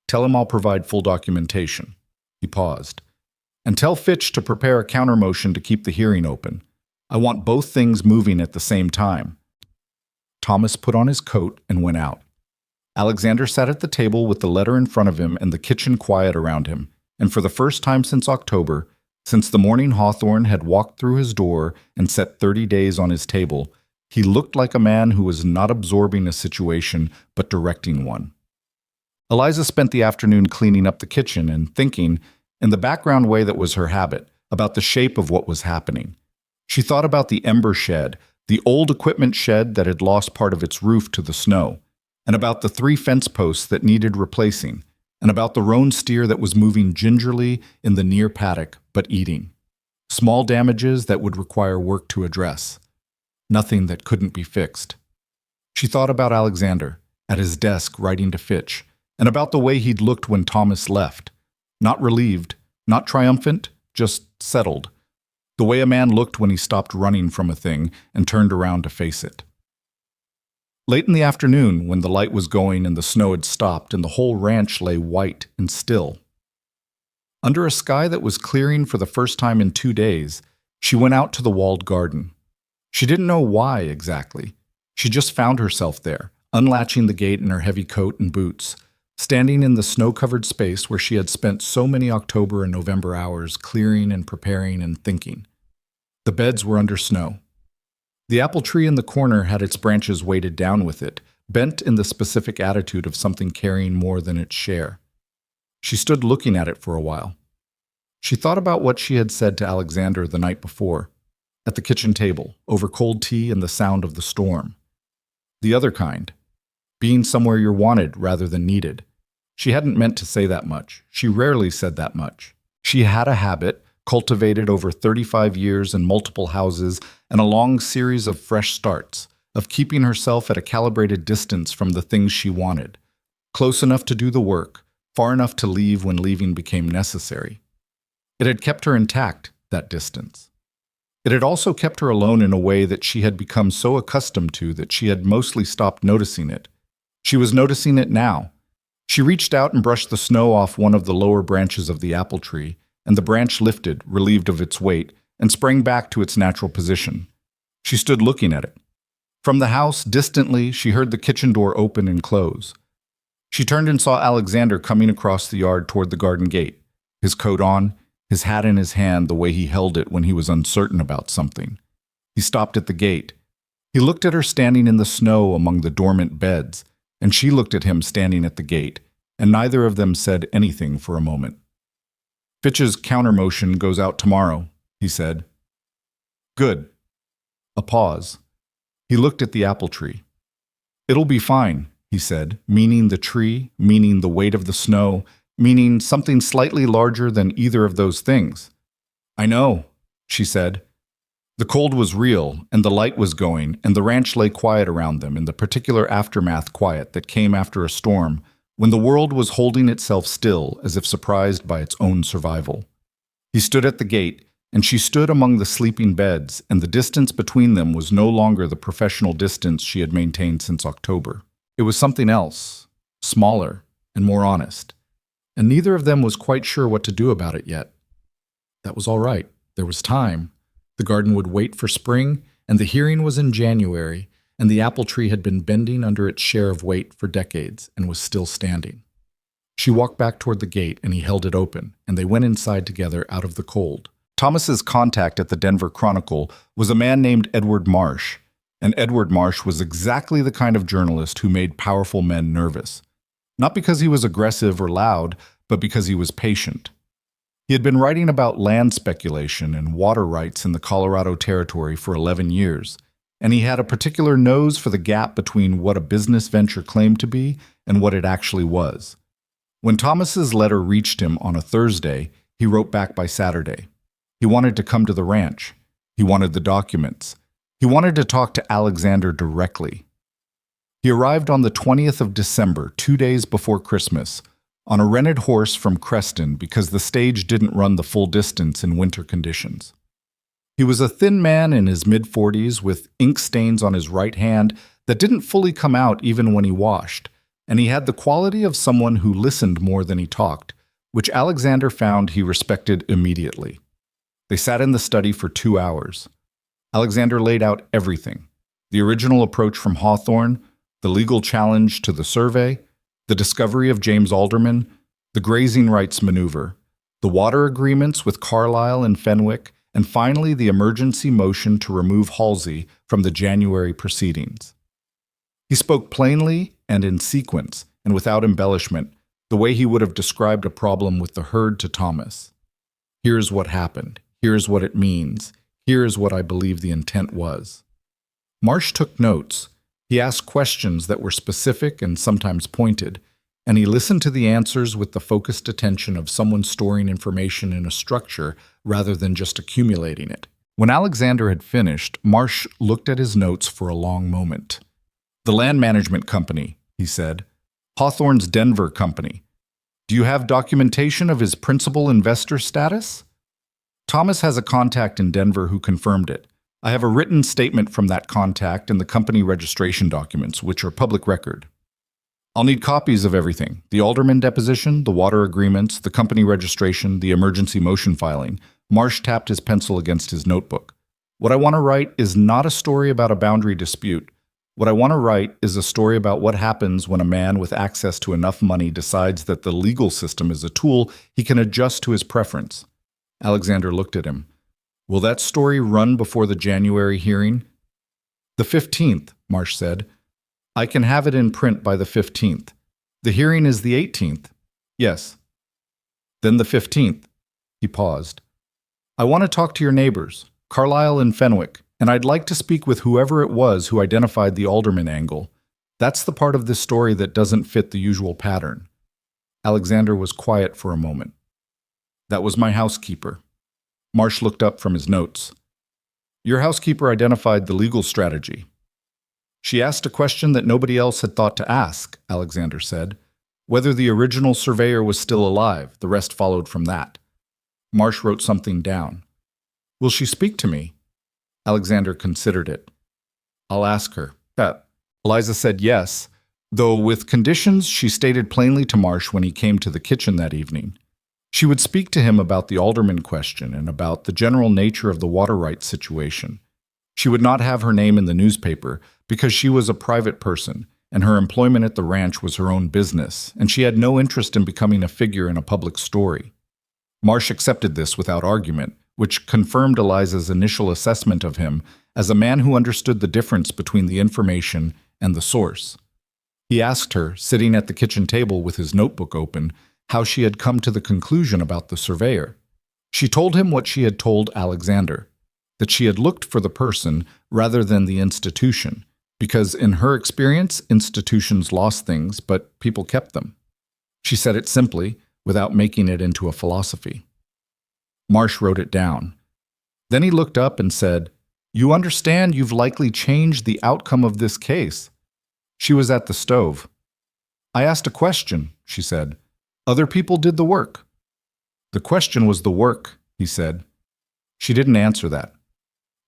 Tell him I'll provide full documentation. He paused. And tell Fitch to prepare a countermotion to keep the hearing open. I want both things moving at the same time. Thomas put on his coat and went out. Alexander sat at the table with the letter in front of him and the kitchen quiet around him, and for the first time since October, since the morning Hawthorne had walked through his door and set 30 days on his table, he looked like a man who was not absorbing a situation but directing one. Eliza spent the afternoon cleaning up the kitchen and thinking, in the background way that was her habit, about the shape of what was happening. She thought about the ember shed, the old equipment shed that had lost part of its roof to the snow, and about the 3 fence posts that needed replacing, and about the roan steer that was moving gingerly in the near paddock but eating. Small damages that would require work to address. Nothing that couldn't be fixed. She thought about Alexander, at his desk writing to Fitch, and about the way he'd looked when Thomas left. Not relieved, not triumphant, just settled. The way a man looked when he stopped running from a thing and turned around to face it. Late in the afternoon, when the light was going and the snow had stopped and the whole ranch lay white and still, under a sky that was clearing for the first time in 2 days, she went out to the walled garden. She didn't know why exactly. She just found herself there, unlatching the gate in her heavy coat and boots, standing in the snow-covered space where she had spent so many October and November hours clearing and preparing and thinking. The beds were under snow. The apple tree in the corner had its branches weighted down with it, bent in the specific attitude of something carrying more than its share. She stood looking at it for a while. She thought about what she had said to Alexander the night before, at the kitchen table, over cold tea and the sound of the storm. The other kind, being somewhere you're wanted rather than needed. She hadn't meant to say that much. She rarely said that much. She had a habit, cultivated over 35 years in multiple houses and a long series of fresh starts, of keeping herself at a calibrated distance from the things she wanted, close enough to do the work, far enough to leave when leaving became necessary. It had kept her intact, that distance. It had also kept her alone in a way that she had become so accustomed to that she had mostly stopped noticing it. She was noticing it now. She reached out and brushed the snow off one of the lower branches of the apple tree, and the branch lifted, relieved of its weight, and sprang back to its natural position. She stood looking at it. From the house, distantly, she heard the kitchen door open and close. She turned and saw Alexander coming across the yard toward the garden gate, his coat on, his hat in his hand the way he held it when he was uncertain about something. He stopped at the gate. He looked at her standing in the snow among the dormant beds, and she looked at him standing at the gate, and neither of them said anything for a moment. Fitch's countermotion goes out tomorrow, he said. Good. A pause. He looked at the apple tree. It'll be fine, he said, meaning the tree, meaning the weight of the snow, meaning something slightly larger than either of those things. I know, she said. The cold was real, and the light was going, and the ranch lay quiet around them in the particular aftermath quiet that came after a storm, when the world was holding itself still as if surprised by its own survival. He stood at the gate, and she stood among the sleeping beds, and the distance between them was no longer the professional distance she had maintained since October. It was something else, smaller and more honest, and neither of them was quite sure what to do about it yet. That was all right. There was time. The garden would wait for spring, and the hearing was in January, and the apple tree had been bending under its share of weight for decades and was still standing. She walked back toward the gate, and he held it open, and they went inside together out of the cold. Thomas's contact at the Denver Chronicle was a man named Edward Marsh, and Edward Marsh was exactly the kind of journalist who made powerful men nervous. Not because he was aggressive or loud, but because he was patient. He had been writing about land speculation and water rights in the Colorado Territory for 11 years, and he had a particular nose for the gap between what a business venture claimed to be and what it actually was. When Thomas's letter reached him on a Thursday, he wrote back by Saturday. He wanted to come to the ranch. He wanted the documents. He wanted to talk to Alexander directly. He arrived on the 20th of December, 2 days before Christmas, on a rented horse from Creston because the stage didn't run the full distance in winter conditions. He was a thin man in his mid-40s with ink stains on his right hand that didn't fully come out even when he washed, and he had the quality of someone who listened more than he talked, which Alexander found he respected immediately. They sat in the study for 2 hours. Alexander laid out everything: the original approach from Hawthorne, the legal challenge to the survey, the discovery of James Alderman, the grazing rights maneuver, the water agreements with Carlisle and Fenwick, and finally the emergency motion to remove Halsey from the January proceedings. He spoke plainly and in sequence, and without embellishment, the way he would have described a problem with the herd to Thomas. Here's what happened. Here's what it means. Here's what I believe the intent was. Marsh took notes. He asked questions that were specific and sometimes pointed, and he listened to the answers with the focused attention of someone storing information in a structure rather than just accumulating it. When Alexander had finished, Marsh looked at his notes for a long moment. "The land management company," he said. "Hawthorne's Denver company. Do you have documentation of his principal investor status?" "Thomas has a contact in Denver who confirmed it. I have a written statement from that contact and the company registration documents, which are public record." "I'll need copies of everything: the alderman deposition, the water agreements, the company registration, the emergency motion filing." Marsh tapped his pencil against his notebook. "What I want to write is not a story about a boundary dispute. What I want to write is a story about what happens when a man with access to enough money decides that the legal system is a tool he can adjust to his preference." Alexander looked at him. "Will that story run before the January hearing?" "The 15th, Marsh said. "I can have it in print by the 15th. The hearing is the 18th. "Yes." "Then the 15th. He paused. "I want to talk to your neighbors, Carlisle and Fenwick, and I'd like to speak with whoever it was who identified the alderman angle. That's the part of this story that doesn't fit the usual pattern." Alexander was quiet for a moment. "That was my housekeeper." Marsh looked up from his notes. "Your housekeeper identified the legal strategy." "She asked a question that nobody else had thought to ask," Alexander said. "Whether the original surveyor was still alive. The rest followed from that." Marsh wrote something down. "Will she speak to me?" Alexander considered it. "I'll ask her." Eliza said yes, though with conditions she stated plainly to Marsh when he came to the kitchen that evening. She would speak to him about the alderman question and about the general nature of the water rights situation. She would not have her name in the newspaper because she was a private person, and her employment at the ranch was her own business, and she had no interest in becoming a figure in a public story. Marsh accepted this without argument, which confirmed Eliza's initial assessment of him as a man who understood the difference between the information and the source. He asked her, sitting at the kitchen table with his notebook open, how she had come to the conclusion about the surveyor. She told him what she had told Alexander, that she had looked for the person rather than the institution, because in her experience, institutions lost things, but people kept them. She said it simply, without making it into a philosophy. Marsh wrote it down. Then he looked up and said, "You understand you've likely changed the outcome of this case." She was at the stove. "I asked a question," she said. "Other people did the work." "The question was the work," he said. She didn't answer that.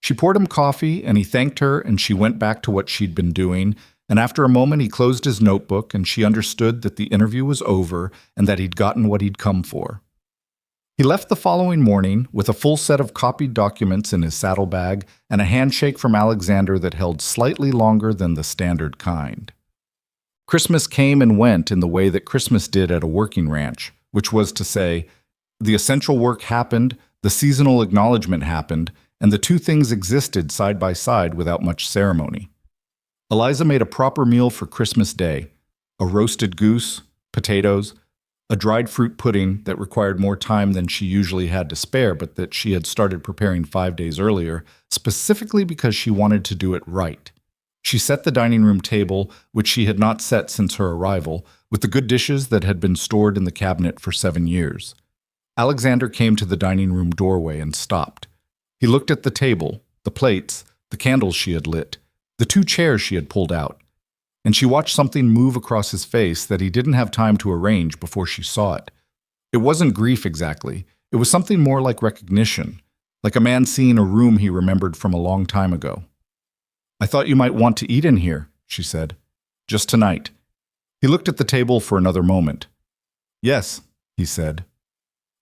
She poured him coffee, and he thanked her, and she went back to what she'd been doing, and after a moment he closed his notebook, and she understood that the interview was over and that he'd gotten what he'd come for. He left the following morning with a full set of copied documents in his saddlebag and a handshake from Alexander that held slightly longer than the standard kind. Christmas came and went in the way that Christmas did at a working ranch, which was to say, the essential work happened, the seasonal acknowledgement happened, and the two things existed side by side without much ceremony. Eliza made a proper meal for Christmas Day: a roasted goose, potatoes, a dried fruit pudding that required more time than she usually had to spare, but that she had started preparing 5 days earlier, specifically because she wanted to do it right. She set the dining room table, which she had not set since her arrival, with the good dishes that had been stored in the cabinet for 7 years. Alexander came to the dining room doorway and stopped. He looked at the table, the plates, the candles she had lit, the 2 chairs she had pulled out, and she watched something move across his face that he didn't have time to arrange before she saw it. It wasn't grief exactly. It was something more like recognition, like a man seeing a room he remembered from a long time ago. "I thought you might want to eat in here," she said. "Just tonight." He looked at the table for another moment. "Yes," he said.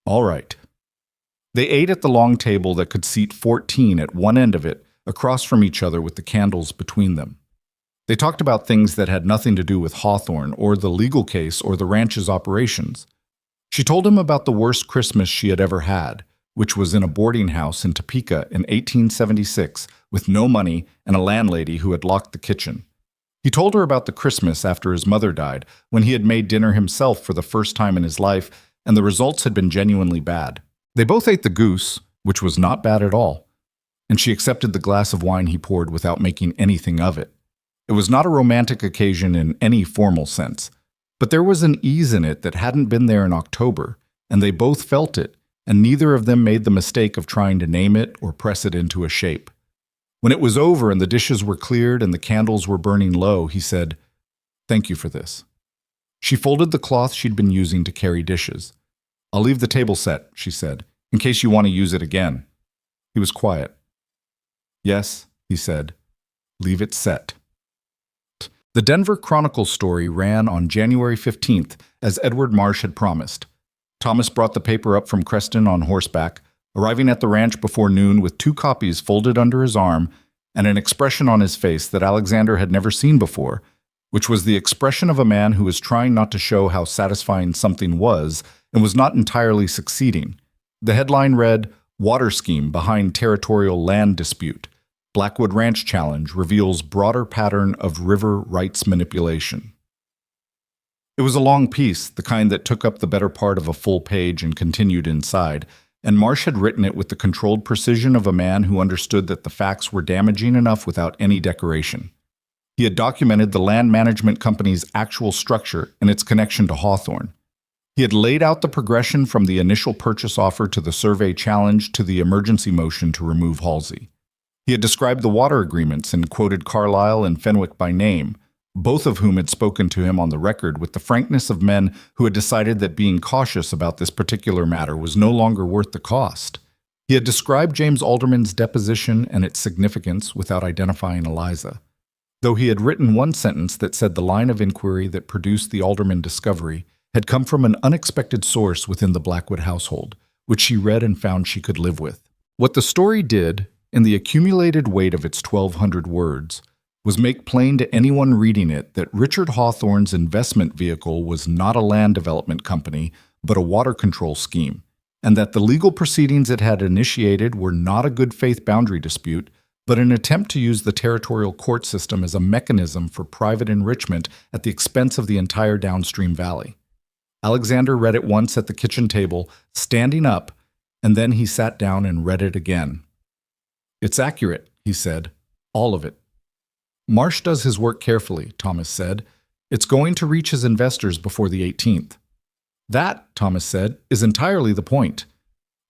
"All right." They ate at the long table that could seat 14 at one end of it, across from each other with the candles between them. They talked about things that had nothing to do with Hawthorne or the legal case or the ranch's operations. She told him about the worst Christmas she had ever had, which was in a boarding house in Topeka in 1876 with no money and a landlady who had locked the kitchen. He told her about the Christmas after his mother died, when he had made dinner himself for the first time in his life, and the results had been genuinely bad. They both ate the goose, which was not bad at all, and she accepted the glass of wine he poured without making anything of it. It was not a romantic occasion in any formal sense, but there was an ease in it that hadn't been there in October, and they both felt it, and neither of them made the mistake of trying to name it or press it into a shape. When it was over and the dishes were cleared and the candles were burning low, he said, "Thank you for this." She folded the cloth she'd been using to carry dishes. "I'll leave the table set," she said, "in case you want to use it again." He was quiet. "Yes," he said, "leave it set." The Denver Chronicle story ran on January 15th, as Edward Marsh had promised. Thomas brought the paper up from Creston on horseback, arriving at the ranch before noon with 2 copies folded under his arm and an expression on his face that Alexander had never seen before, which was the expression of a man who was trying not to show how satisfying something was and was not entirely succeeding. The headline read, "Water Scheme Behind Territorial Land Dispute. Blackwood Ranch Challenge Reveals Broader Pattern of River Rights Manipulation." It was a long piece, the kind that took up the better part of a full page and continued inside, and Marsh had written it with the controlled precision of a man who understood that the facts were damaging enough without any decoration. He had documented the land management company's actual structure and its connection to Hawthorne. He had laid out the progression from the initial purchase offer to the survey challenge to the emergency motion to remove Halsey. He had described the water agreements and quoted Carlyle and Fenwick by name, both of whom had spoken to him on the record with the frankness of men who had decided that being cautious about this particular matter was no longer worth the cost. He had described James Alderman's deposition and its significance without identifying Eliza, though he had written one sentence that said the line of inquiry that produced the Alderman discovery had come from an unexpected source within the Blackwood household, which she read and found she could live with. What the story did, in the accumulated weight of its 1,200 words, was make plain to anyone reading it that Richard Hawthorne's investment vehicle was not a land development company, but a water control scheme, and that the legal proceedings it had initiated were not a good faith boundary dispute, but an attempt to use the territorial court system as a mechanism for private enrichment at the expense of the entire downstream valley. Alexander read it once at the kitchen table, standing up, and then he sat down and read it again. "It's accurate," he said. "All of it." "Marsh does his work carefully," Thomas said. "It's going to reach his investors before the 18th. "That," Thomas said, "is entirely the point.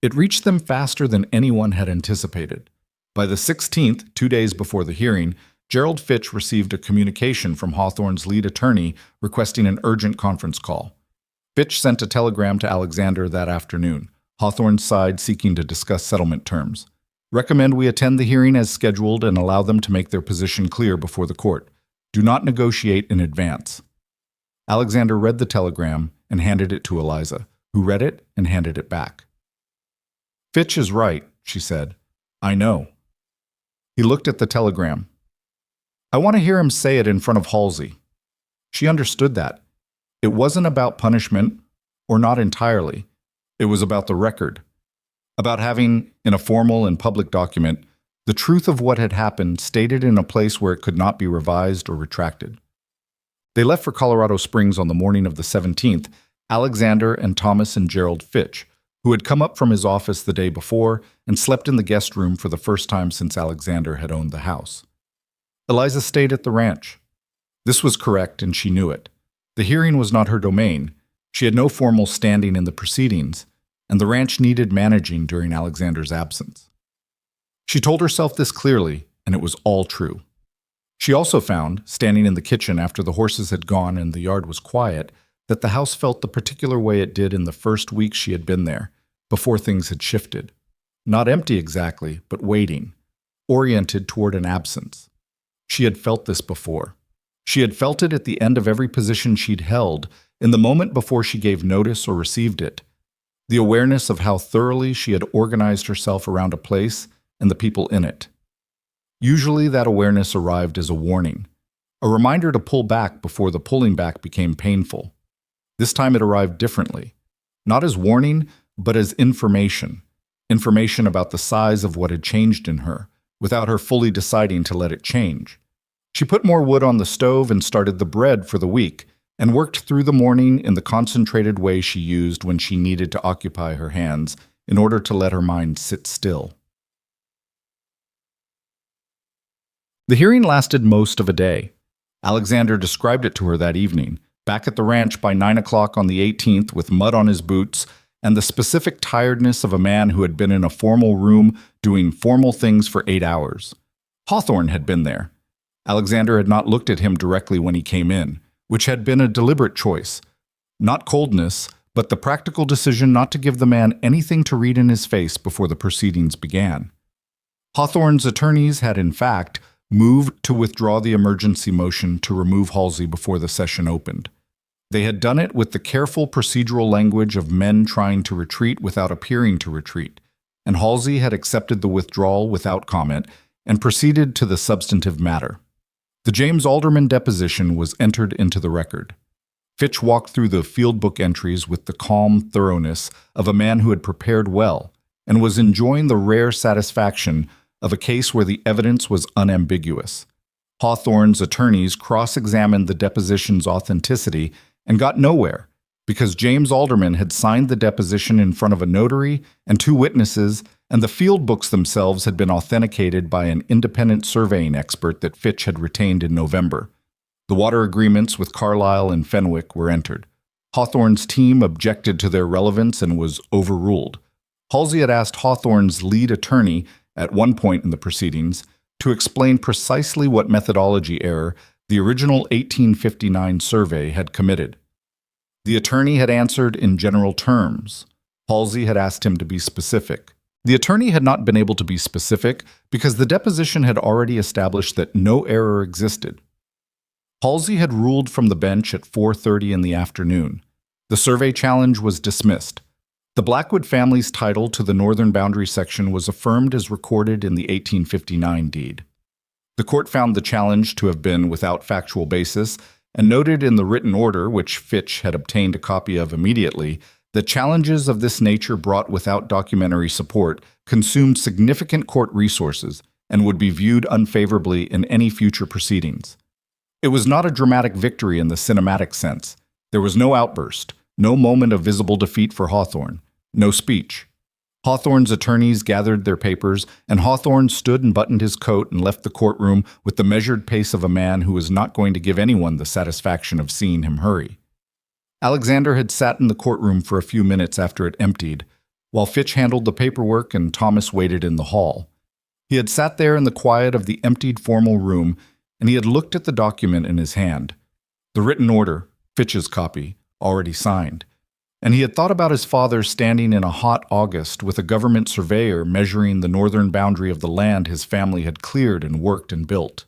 It reached them faster than anyone had anticipated. By the 16th, 2 days before the hearing, Gerald Fitch received a communication from Hawthorne's lead attorney requesting an urgent conference call. Fitch sent a telegram to Alexander that afternoon, Hawthorne's side seeking to discuss settlement terms. "Recommend we attend the hearing as scheduled and allow them to make their position clear before the court. Do not negotiate in advance." Alexander read the telegram and handed it to Eliza, who read it and handed it back. Fitch is right, she said. I know. He looked at the telegram. I want to hear him say it in front of Halsey. She understood that. It wasn't about punishment, or not entirely. It was about the record. About having, in a formal and public document, the truth of what had happened stated in a place where it could not be revised or retracted. They left for Colorado Springs on the morning of the 17th, Alexander and Thomas and Gerald Fitch, who had come up from his office the day before and slept in the guest room for the first time since Alexander had owned the house. Eliza stayed at the ranch. This was correct, and she knew it. The hearing was not her domain. She had no formal standing in the proceedings, and the ranch needed managing during Alexander's absence. She told herself this clearly, and it was all true. She also found, standing in the kitchen after the horses had gone and the yard was quiet, that the house felt the particular way it did in the first week she had been there, before things had shifted. Not empty exactly, but waiting, oriented toward an absence. She had felt this before. She had felt it at the end of every position she'd held, in the moment before she gave notice or received it. The awareness of how thoroughly she had organized herself around a place and the people in it. Usually that awareness arrived as a warning, a reminder to pull back before the pulling back became painful. This time it arrived differently, not as warning, but as information. Information about the size of what had changed in her, without her fully deciding to let it change. She put more wood on the stove and started the bread for the week, and worked through the morning in the concentrated way she used when she needed to occupy her hands in order to let her mind sit still. The hearing lasted most of a day. Alexander described it to her that evening, back at the ranch by 9 o'clock on the 18th with mud on his boots and the specific tiredness of a man who had been in a formal room doing formal things for 8 hours. Hawthorne had been there. Alexander had not looked at him directly when he came in, which had been a deliberate choice. Not coldness, but the practical decision not to give the man anything to read in his face before the proceedings began. Hawthorne's attorneys had, in fact, moved to withdraw the emergency motion to remove Halsey before the session opened. They had done it with the careful procedural language of men trying to retreat without appearing to retreat, and Halsey had accepted the withdrawal without comment and proceeded to the substantive matter. The James Alderman deposition was entered into the record. Fitch walked through the field book entries with the calm thoroughness of a man who had prepared well and was enjoying the rare satisfaction of a case where the evidence was unambiguous. Hawthorne's attorneys cross-examined the deposition's authenticity and got nowhere because James Alderman had signed the deposition in front of a notary and 2 witnesses, and the field books themselves had been authenticated by an independent surveying expert that Fitch had retained in November. The water agreements with Carlisle and Fenwick were entered. Hawthorne's team objected to their relevance and was overruled. Halsey had asked Hawthorne's lead attorney at one point in the proceedings to explain precisely what methodology error the original 1859 survey had committed. The attorney had answered in general terms. Halsey had asked him to be specific. The attorney had not been able to be specific because the deposition had already established that no error existed. Halsey had ruled from the bench at 4:30 in the afternoon. The survey challenge was dismissed. The Blackwood family's title to the northern boundary section was affirmed as recorded in the 1859 deed. The court found the challenge to have been without factual basis and noted in the written order, which Fitch had obtained a copy of immediately, that challenges of this nature brought without documentary support consumed significant court resources and would be viewed unfavorably in any future proceedings. It was not a dramatic victory in the cinematic sense. There was no outburst, no moment of visible defeat for Hawthorne, no speech. Hawthorne's attorneys gathered their papers, and Hawthorne stood and buttoned his coat and left the courtroom with the measured pace of a man who was not going to give anyone the satisfaction of seeing him hurry. Alexander had sat in the courtroom for a few minutes after it emptied, while Fitch handled the paperwork and Thomas waited in the hall. He had sat there in the quiet of the emptied formal room, and he had looked at the document in his hand, the written order, Fitch's copy, already signed. And he had thought about his father standing in a hot August with a government surveyor measuring the northern boundary of the land his family had cleared and worked and built.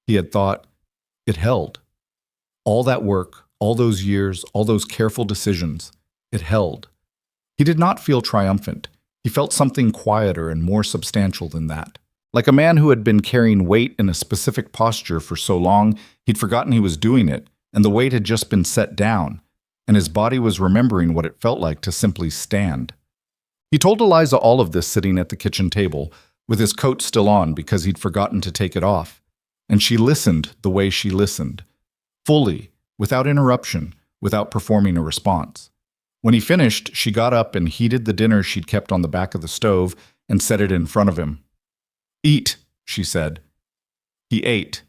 He had thought, it held. All that work, all those years, all those careful decisions, it held. He did not feel triumphant. He felt something quieter and more substantial than that. Like a man who had been carrying weight in a specific posture for so long, he'd forgotten he was doing it, and the weight had just been set down, and his body was remembering what it felt like to simply stand. He told Eliza all of this sitting at the kitchen table, with his coat still on because he'd forgotten to take it off. And she listened the way she listened, fully, without interruption, without performing a response. When he finished, she got up and heated the dinner she'd kept on the back of the stove and set it in front of him. "Eat," she said. He ate.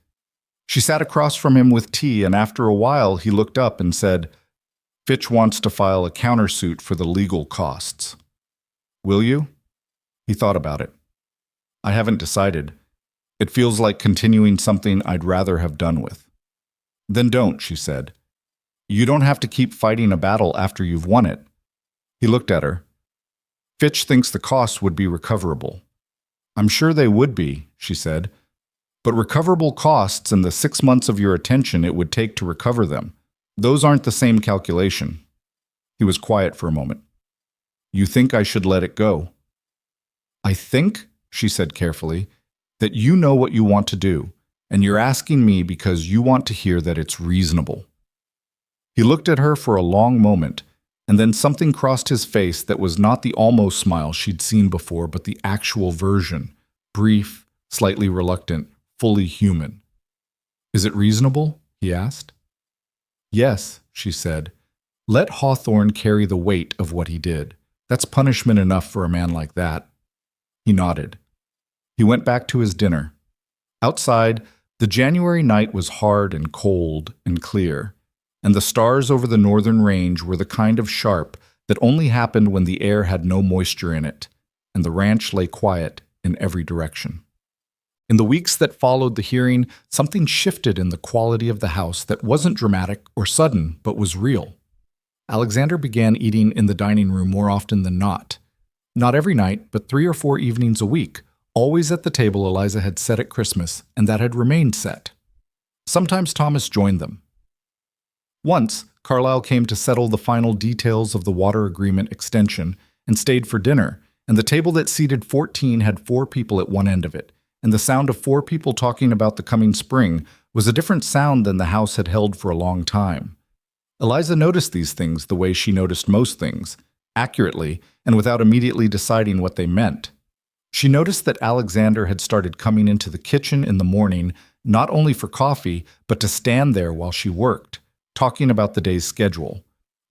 She sat across from him with tea, and after a while he looked up and said, "Fitch wants to file a countersuit for the legal costs. Will you?" He thought about it. "I haven't decided. It feels like continuing something I'd rather have done with." "Then don't," she said. "You don't have to keep fighting a battle after you've won it." He looked at her. "Fitch thinks the costs would be recoverable." "I'm sure they would be," she said. "But recoverable costs and the 6 months of your attention it would take to recover them, those aren't the same calculation." He was quiet for a moment. "You think I should let it go?" "I think," she said carefully, "that you know what you want to do, and you're asking me because you want to hear that it's reasonable." He looked at her for a long moment, and then something crossed his face that was not the almost smile she'd seen before, but the actual version, brief, slightly reluctant, fully human. "Is it reasonable?" he asked. "Yes," she said. "Let Hawthorne carry the weight of what he did. That's punishment enough for a man like that." He nodded. He went back to his dinner. Outside, the January night was hard and cold and clear, and the stars over the northern range were the kind of sharp that only happened when the air had no moisture in it, and the ranch lay quiet in every direction. In the weeks that followed the hearing, something shifted in the quality of the house that wasn't dramatic or sudden, but was real. Alexander began eating in the dining room more often than not. Not every night, but 3 or 4 evenings a week, always at the table Eliza had set at Christmas, and that had remained set. Sometimes Thomas joined them. Once, Carlyle came to settle the final details of the water agreement extension and stayed for dinner, and the table that seated 14 had 4 people at one end of it, and the sound of 4 people talking about the coming spring was a different sound than the house had held for a long time. Eliza noticed these things the way she noticed most things, accurately and without immediately deciding what they meant. She noticed that Alexander had started coming into the kitchen in the morning not only for coffee, but to stand there while she worked, talking about the day's schedule,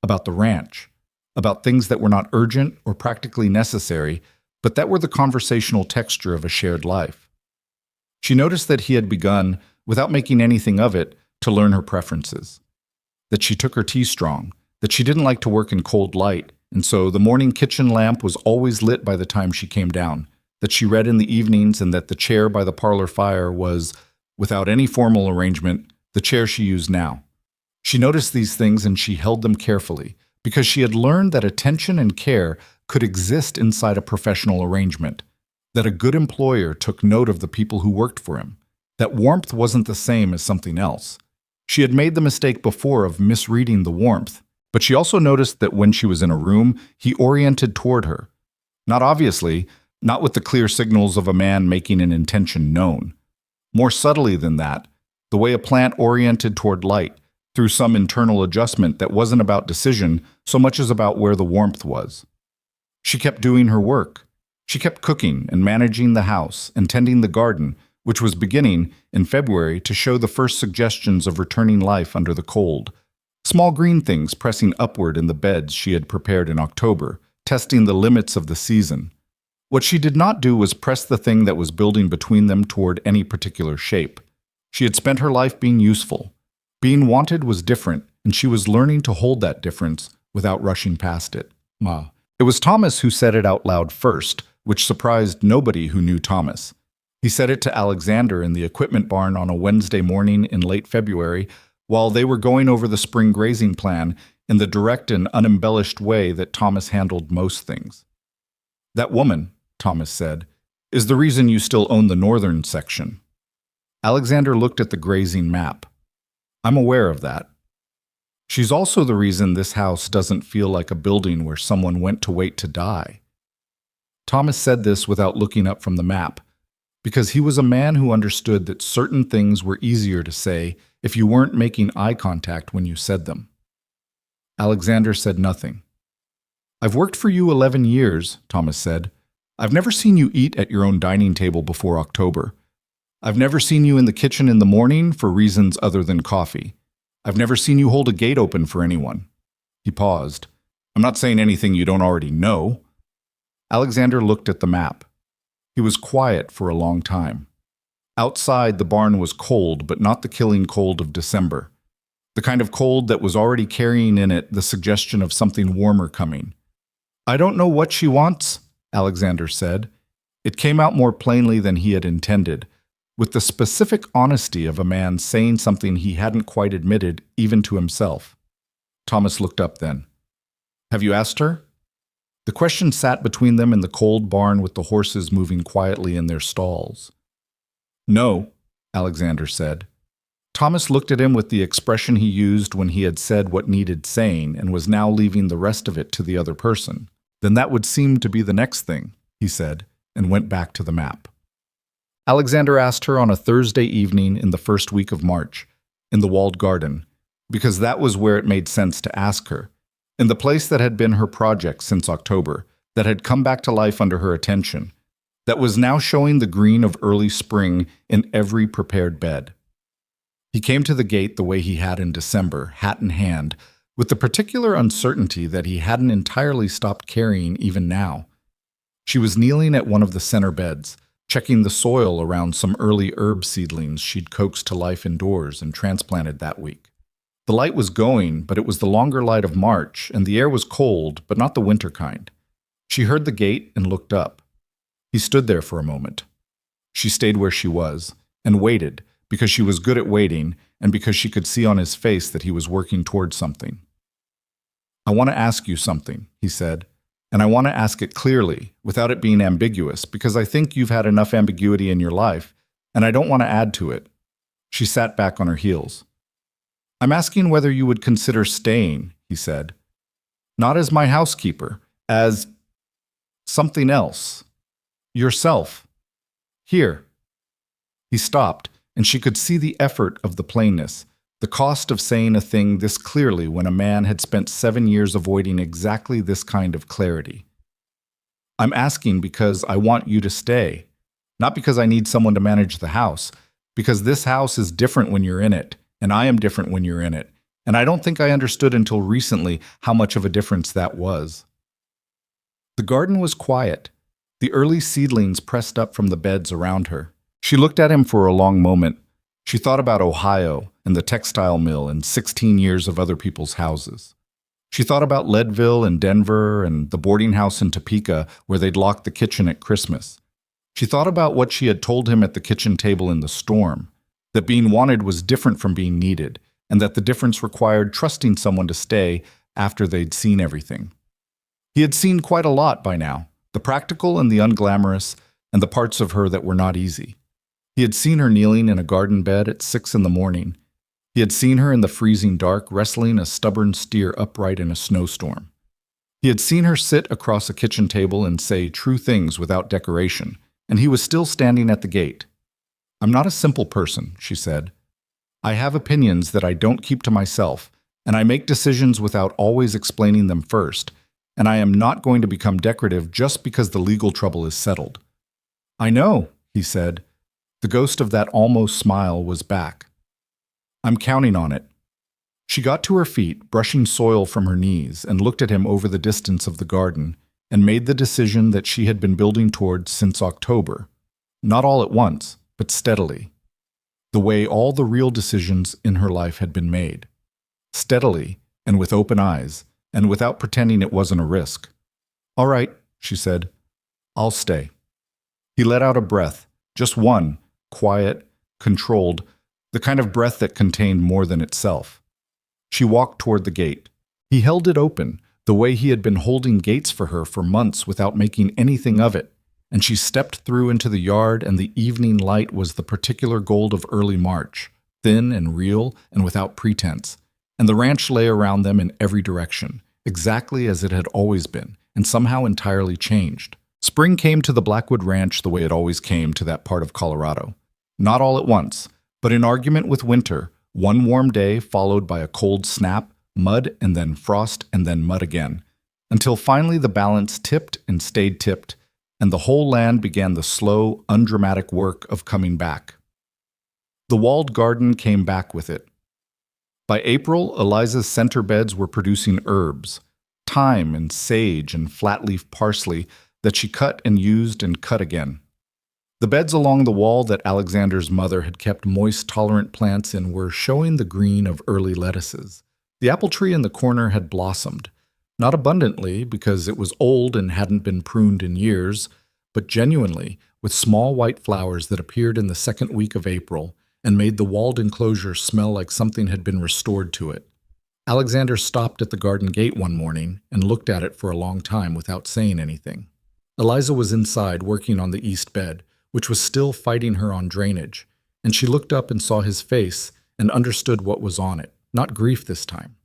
about the ranch, about things that were not urgent or practically necessary, but that were the conversational texture of a shared life. She noticed that he had begun, without making anything of it, to learn her preferences. That she took her tea strong, that she didn't like to work in cold light, and so the morning kitchen lamp was always lit by the time she came down, that she read in the evenings, and that the chair by the parlor fire was, without any formal arrangement, the chair she used now. She noticed these things and she held them carefully, because she had learned that attention and care could exist inside a professional arrangement, that a good employer took note of the people who worked for him, that warmth wasn't the same as something else. She had made the mistake before of misreading the warmth, but she also noticed that when she was in a room, he oriented toward her. Not obviously, not with the clear signals of a man making an intention known. More subtly than that, the way a plant oriented toward light, through some internal adjustment that wasn't about decision so much as about where the warmth was. She kept doing her work. She kept cooking and managing the house and tending the garden, which was beginning, in February, to show the first suggestions of returning life under the cold. Small green things pressing upward in the beds she had prepared in October, testing the limits of the season. What she did not do was press the thing that was building between them toward any particular shape. She had spent her life being useful. Being wanted was different, and she was learning to hold that difference without rushing past it. It was Thomas who said it out loud first, which surprised nobody who knew Thomas. He said it to Alexander in the equipment barn on a Wednesday morning in late February, while they were going over the spring grazing plan in the direct and unembellished way that Thomas handled most things. "That woman," Thomas said, "is the reason you still own the northern section." Alexander looked at the grazing map. "I'm aware of that. She's also the reason this house doesn't feel like a building where someone went to wait to die." Thomas said this without looking up from the map, because he was a man who understood that certain things were easier to say if you weren't making eye contact when you said them. Alexander said nothing. "I've worked for you 11 years, Thomas said. I've never seen you eat at your own dining table before October. I've never seen you in the kitchen in the morning for reasons other than coffee. I've never seen you hold a gate open for anyone." He paused. "I'm not saying anything you don't already know." Alexander looked at the map. He was quiet for a long time. Outside, the barn was cold, but not the killing cold of December. The kind of cold that was already carrying in it the suggestion of something warmer coming. "I don't know what she wants," Alexander said. It came out more plainly than he had intended, with the specific honesty of a man saying something he hadn't quite admitted even to himself. Thomas looked up then. "Have you asked her?" The question sat between them in the cold barn with the horses moving quietly in their stalls. "No," Alexander said. Thomas looked at him with the expression he used when he had said what needed saying and was now leaving the rest of it to the other person. "Then that would seem to be the next thing," he said, and went back to the map. Alexander asked her on a Thursday evening in the first week of March, in the walled garden, because that was where it made sense to ask her, in the place that had been her project since October, that had come back to life under her attention, that was now showing the green of early spring in every prepared bed. He came to the gate the way he had in December, hat in hand, with the particular uncertainty that he hadn't entirely stopped carrying even now. She was kneeling at one of the center beds, checking the soil around some early herb seedlings she'd coaxed to life indoors and transplanted that week. The light was going, but it was the longer light of March, and the air was cold, but not the winter kind. She heard the gate and looked up. He stood there for a moment. She stayed where she was, and waited, because she was good at waiting, and because she could see on his face that he was working toward something. "I want to ask you something," he said, "and I want to ask it clearly, without it being ambiguous, because I think you've had enough ambiguity in your life, and I don't want to add to it." She sat back on her heels. "I'm asking whether you would consider staying," he said. "Not as my housekeeper, as something else. Yourself. Here." He stopped, and she could see the effort of the plainness, the cost of saying a thing this clearly when a man had spent 7 years avoiding exactly this kind of clarity. "I'm asking because I want you to stay, not because I need someone to manage the house, because this house is different when you're in it, and I am different when you're in it, and I don't think I understood until recently how much of a difference that was." The garden was quiet. The early seedlings pressed up from the beds around her. She looked at him for a long moment. She thought about Ohio and the textile mill and 16 years of other people's houses. She thought about Leadville and Denver and the boarding house in Topeka where they'd locked the kitchen at Christmas. She thought about what she had told him at the kitchen table in the storm, that being wanted was different from being needed, and that the difference required trusting someone to stay after they'd seen everything. He had seen quite a lot by now, the practical and the unglamorous, and the parts of her that were not easy. He had seen her kneeling in a garden bed at 6 in the morning. He had seen her in the freezing dark wrestling a stubborn steer upright in a snowstorm. He had seen her sit across a kitchen table and say true things without decoration, and he was still standing at the gate. "I'm not a simple person," she said. "I have opinions that I don't keep to myself, and I make decisions without always explaining them first, and I am not going to become decorative just because the legal trouble is settled." "I know," he said. The ghost of that almost smile was back. "I'm counting on it." She got to her feet, brushing soil from her knees, and looked at him over the distance of the garden, and made the decision that she had been building towards since October. Not all at once, but steadily. The way all the real decisions in her life had been made. Steadily, and with open eyes, and without pretending it wasn't a risk. "All right," she said. "I'll stay." He let out a breath, just one, quiet, controlled, the kind of breath that contained more than itself. She walked toward the gate. He held it open, the way he had been holding gates for her for months without making anything of it, and she stepped through into the yard, and the evening light was the particular gold of early March, thin and real and without pretense, and the ranch lay around them in every direction, exactly as it had always been, and somehow entirely changed. Spring came to the Blackwood Ranch the way it always came to that part of Colorado. Not all at once, but in argument with winter, one warm day followed by a cold snap, mud and then frost and then mud again, until finally the balance tipped and stayed tipped, and the whole land began the slow, undramatic work of coming back. The walled garden came back with it. By April, Eliza's center beds were producing herbs, thyme and sage and flat-leaf parsley that she cut and used and cut again. The beds along the wall that Alexander's mother had kept moist-tolerant plants in were showing the green of early lettuces. The apple tree in the corner had blossomed, not abundantly because it was old and hadn't been pruned in years, but genuinely with small white flowers that appeared in the second week of April and made the walled enclosure smell like something had been restored to it. Alexander stopped at the garden gate one morning and looked at it for a long time without saying anything. Eliza was inside working on the east bed, which was still fighting her on drainage, and she looked up and saw his face and understood what was on it, not grief this time.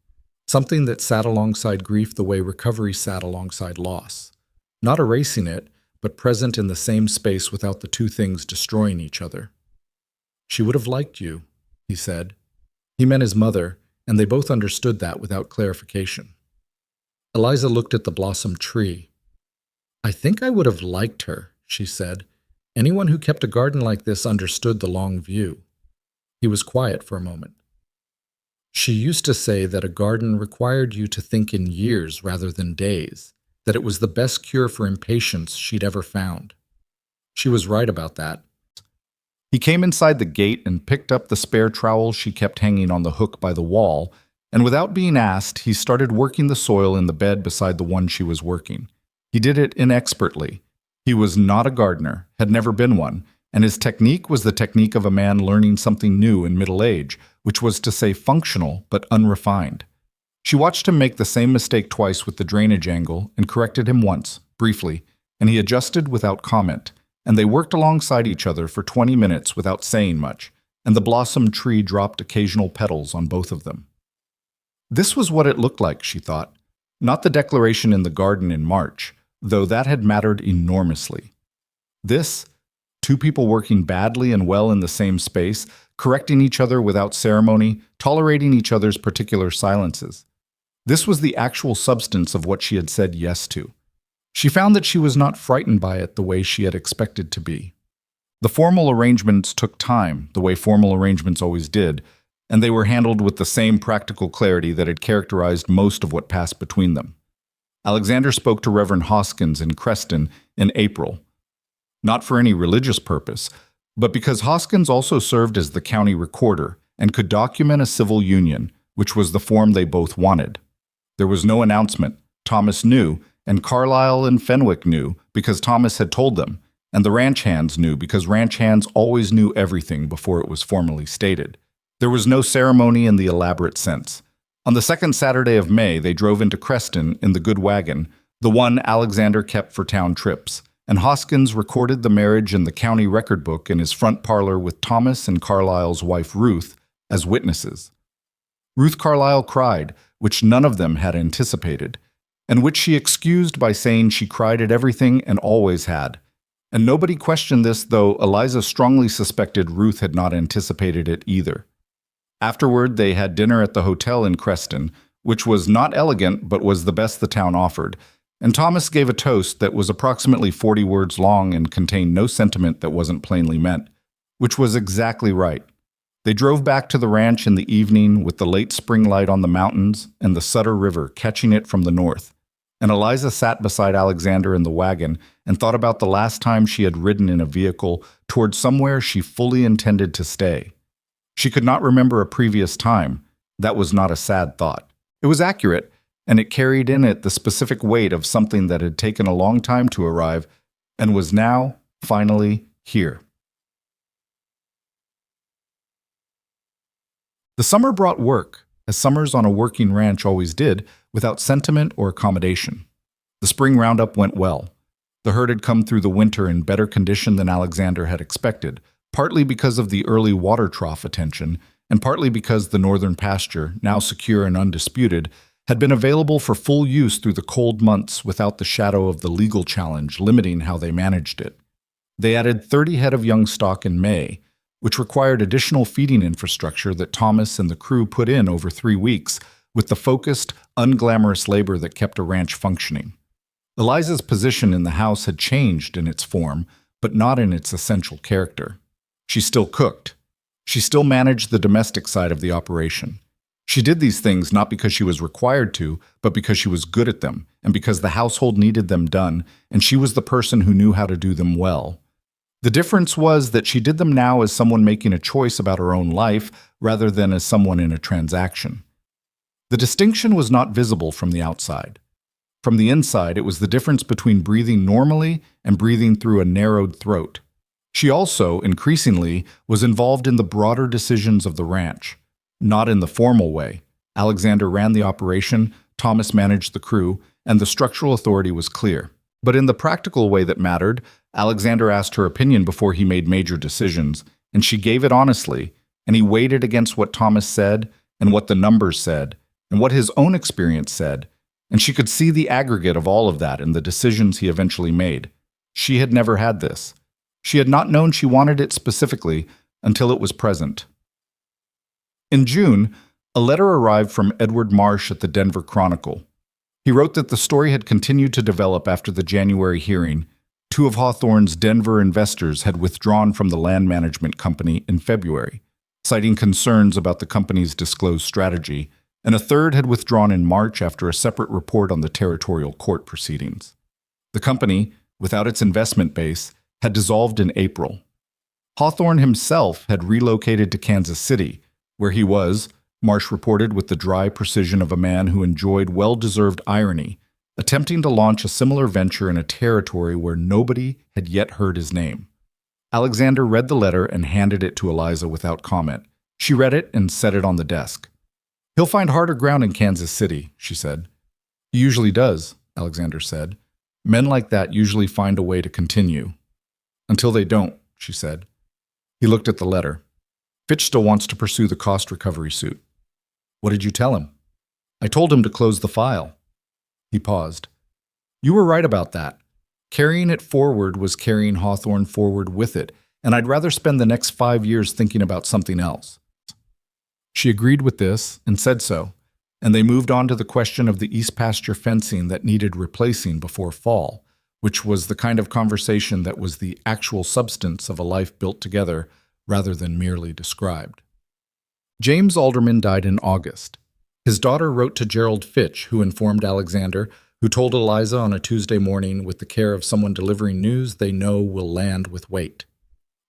Something that sat alongside grief the way recovery sat alongside loss. Not erasing it, but present in the same space without the two things destroying each other. "She would have liked you," he said. He meant his mother, and they both understood that without clarification. Eliza looked at the blossomed tree. "I think I would have liked her," she said. Anyone who kept a garden like this understood the long view. He was quiet for a moment. "She used to say that a garden required you to think in years rather than days, that it was the best cure for impatience she'd ever found. She was right about that." He came inside the gate and picked up the spare trowel she kept hanging on the hook by the wall, and without being asked, he started working the soil in the bed beside the one she was working. He did it inexpertly. He was not a gardener, had never been one, and his technique was the technique of a man learning something new in middle age, which was to say functional but unrefined. She watched him make the same mistake twice with the drainage angle and corrected him once, briefly, and he adjusted without comment, and they worked alongside each other for 20 minutes without saying much, and the blossomed tree dropped occasional petals on both of them. This was what it looked like, she thought. Not the declaration in the garden in March, though that had mattered enormously. This, two people working badly and well in the same space, correcting each other without ceremony, tolerating each other's particular silences. This was the actual substance of what she had said yes to. She found that she was not frightened by it the way she had expected to be. The formal arrangements took time, the way formal arrangements always did, and they were handled with the same practical clarity that had characterized most of what passed between them. Alexander spoke to Reverend Hoskins in Creston in April, not for any religious purpose, but because Hoskins also served as the county recorder and could document a civil union, which was the form they both wanted. There was no announcement. Thomas knew, and Carlisle and Fenwick knew because Thomas had told them, and the ranch hands knew because ranch hands always knew everything before it was formally stated. There was no ceremony in the elaborate sense. On the second Saturday of May, they drove into Creston in the good wagon, the one Alexander kept for town trips, and Hoskins recorded the marriage in the county record book in his front parlor with Thomas and Carlisle's wife Ruth as witnesses. Ruth Carlisle cried, which none of them had anticipated, and which she excused by saying she cried at everything and always had. And nobody questioned this, though Eliza strongly suspected Ruth had not anticipated it either. Afterward, they had dinner at the hotel in Creston, which was not elegant but was the best the town offered, and Thomas gave a toast that was approximately 40 words long and contained no sentiment that wasn't plainly meant, which was exactly right. They drove back to the ranch in the evening with the late spring light on the mountains and the Sutter River catching it from the north, and Eliza sat beside Alexander in the wagon and thought about the last time she had ridden in a vehicle toward somewhere she fully intended to stay. She could not remember a previous time. That was not a sad thought. It was accurate, and it carried in it the specific weight of something that had taken a long time to arrive and was now, finally, here. The summer brought work, as summers on a working ranch always did, without sentiment or accommodation. The spring roundup went well. The herd had come through the winter in better condition than Alexander had expected, partly because of the early water trough attention, and partly because the northern pasture, now secure and undisputed, had been available for full use through the cold months without the shadow of the legal challenge limiting how they managed it. They added 30 head of young stock in May, which required additional feeding infrastructure that Thomas and the crew put in over 3 weeks with the focused, unglamorous labor that kept a ranch functioning. Eliza's position in the house had changed in its form, but not in its essential character. She still cooked. She still managed the domestic side of the operation. She did these things not because she was required to, but because she was good at them, and because the household needed them done, and she was the person who knew how to do them well. The difference was that she did them now as someone making a choice about her own life rather than as someone in a transaction. The distinction was not visible from the outside. From the inside, it was the difference between breathing normally and breathing through a narrowed throat. She also, increasingly, was involved in the broader decisions of the ranch. Not in the formal way. Alexander ran the operation, Thomas managed the crew, and the structural authority was clear. But in the practical way that mattered, Alexander asked her opinion before he made major decisions, and she gave it honestly, and he weighed it against what Thomas said, and what the numbers said, and what his own experience said, and she could see the aggregate of all of that in the decisions he eventually made. She had never had this. She had not known she wanted it specifically until it was present. In June, a letter arrived from Edward Marsh at the Denver Chronicle. He wrote that the story had continued to develop after the January hearing. 2 of Hawthorne's Denver investors had withdrawn from the land management company in February, citing concerns about the company's disclosed strategy, and a third had withdrawn in March after a separate report on the territorial court proceedings. The company, without its investment base, had dissolved in April. Hawthorne himself had relocated to Kansas City, where he was, Marsh reported with the dry precision of a man who enjoyed well-deserved irony, attempting to launch a similar venture in a territory where nobody had yet heard his name. Alexander read the letter and handed it to Eliza without comment. She read it and set it on the desk. "He'll find harder ground in Kansas City," she said. "He usually does," Alexander said. "Men like that usually find a way to continue." "Until they don't," she said. He looked at the letter. "Fitch still wants to pursue the cost recovery suit." "What did you tell him?" "I told him to close the file." He paused. "You were right about that. Carrying it forward was carrying Hawthorne forward with it, and I'd rather spend the next 5 years thinking about something else." She agreed with this and said so, and they moved on to the question of the east pasture fencing that needed replacing before fall, which was the kind of conversation that was the actual substance of a life built together rather than merely described. James Alderman died in August. His daughter wrote to Gerald Fitch, who informed Alexander, who told Eliza on a Tuesday morning with the care of someone delivering news they know will land with weight.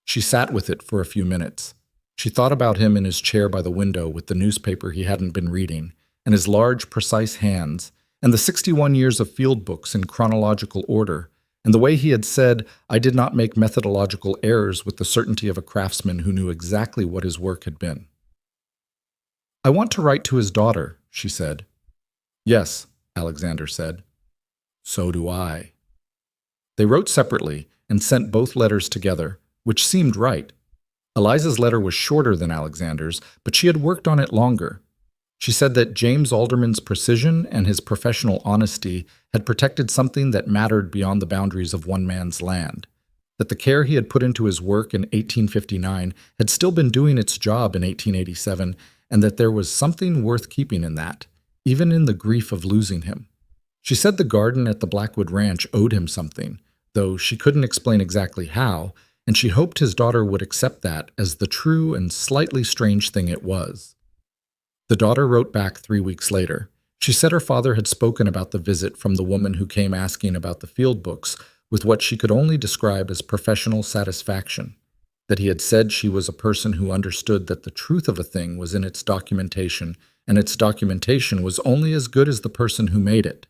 She sat with it for a few minutes. She thought about him in his chair by the window with the newspaper he hadn't been reading, and his large, precise hands, and the 61 years of field books in chronological order, and the way he had said, "I did not make methodological errors," with the certainty of a craftsman who knew exactly what his work had been. "I want to write to his daughter," she said. "Yes," Alexander said. "So do I." They wrote separately and sent both letters together, which seemed right. Eliza's letter was shorter than Alexander's, but she had worked on it longer. She said that James Alderman's precision and his professional honesty had protected something that mattered beyond the boundaries of one man's land, that the care he had put into his work in 1859 had still been doing its job in 1887, and that there was something worth keeping in that, even in the grief of losing him. She said the garden at the Blackwood Ranch owed him something, though she couldn't explain exactly how, and she hoped his daughter would accept that as the true and slightly strange thing it was. The daughter wrote back 3 weeks later. She said her father had spoken about the visit from the woman who came asking about the field books with what she could only describe as professional satisfaction, that he had said she was a person who understood that the truth of a thing was in its documentation, and its documentation was only as good as the person who made it.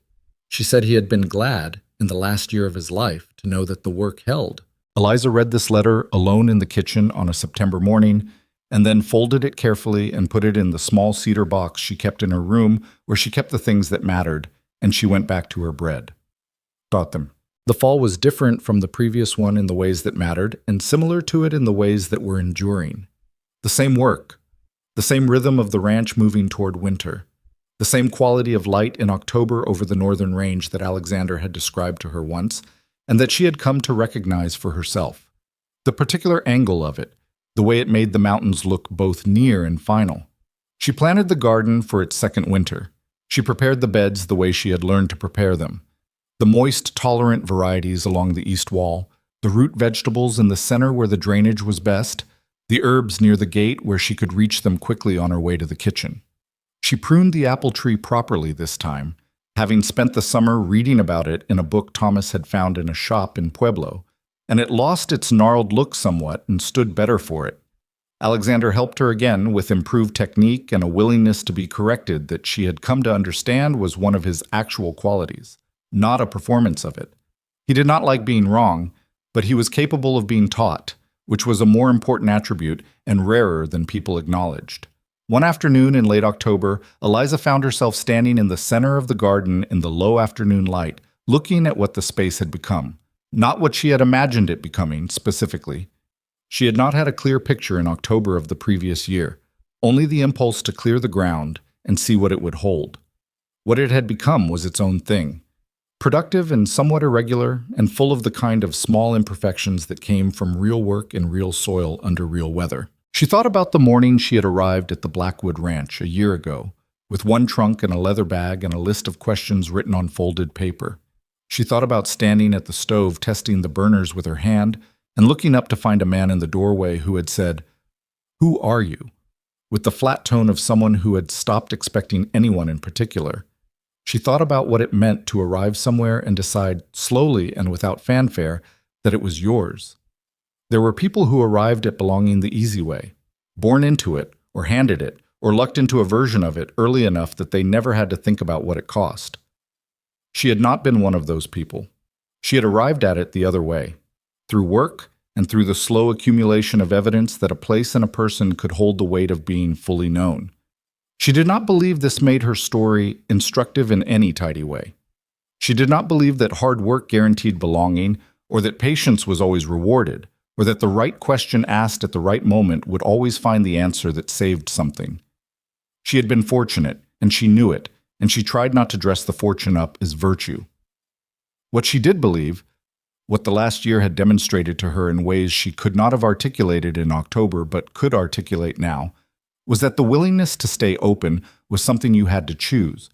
She said he had been glad, in the last year of his life, to know that the work held. Eliza read this letter alone in the kitchen on a September morning, and then folded it carefully and put it in the small cedar box she kept in her room where she kept the things that mattered, and she went back to her bread. Thought them. The fall was different from the previous one in the ways that mattered, and similar to it in the ways that were enduring. The same work, the same rhythm of the ranch moving toward winter. The same quality of light in October over the northern range that Alexander had described to her once, and that she had come to recognize for herself. The particular angle of it, the way it made the mountains look both near and final. She planted the garden for its second winter. She prepared the beds the way she had learned to prepare them. The moist-tolerant varieties along the east wall, the root vegetables in the center where the drainage was best, the herbs near the gate where she could reach them quickly on her way to the kitchen. She pruned the apple tree properly this time, having spent the summer reading about it in a book Thomas had found in a shop in Pueblo, and it lost its gnarled look somewhat and stood better for it. Alexander helped her again with improved technique and a willingness to be corrected that she had come to understand was one of his actual qualities, not a performance of it. He did not like being wrong, but he was capable of being taught, which was a more important attribute and rarer than people acknowledged. One afternoon in late October, Eliza found herself standing in the center of the garden in the low afternoon light, looking at what the space had become, not what she had imagined it becoming specifically. She had not had a clear picture in October of the previous year, only the impulse to clear the ground and see what it would hold. What it had become was its own thing, productive and somewhat irregular and full of the kind of small imperfections that came from real work in real soil under real weather. She thought about the morning she had arrived at the Blackwood Ranch a year ago, with one trunk and a leather bag and a list of questions written on folded paper. She thought about standing at the stove testing the burners with her hand and looking up to find a man in the doorway who had said, "Who are you?" with the flat tone of someone who had stopped expecting anyone in particular. She thought about what it meant to arrive somewhere and decide, slowly and without fanfare, that it was yours. There were people who arrived at belonging the easy way, born into it, or handed it, or lucked into a version of it early enough that they never had to think about what it cost. She had not been one of those people. She had arrived at it the other way, through work and through the slow accumulation of evidence that a place and a person could hold the weight of being fully known. She did not believe this made her story instructive in any tidy way. She did not believe that hard work guaranteed belonging, or that patience was always rewarded, or that the right question asked at the right moment would always find the answer that saved something. She had been fortunate, and she knew it, and she tried not to dress the fortune up as virtue. What she did believe, what the last year had demonstrated to her in ways she could not have articulated in October but could articulate now, was that the willingness to stay open was something you had to choose,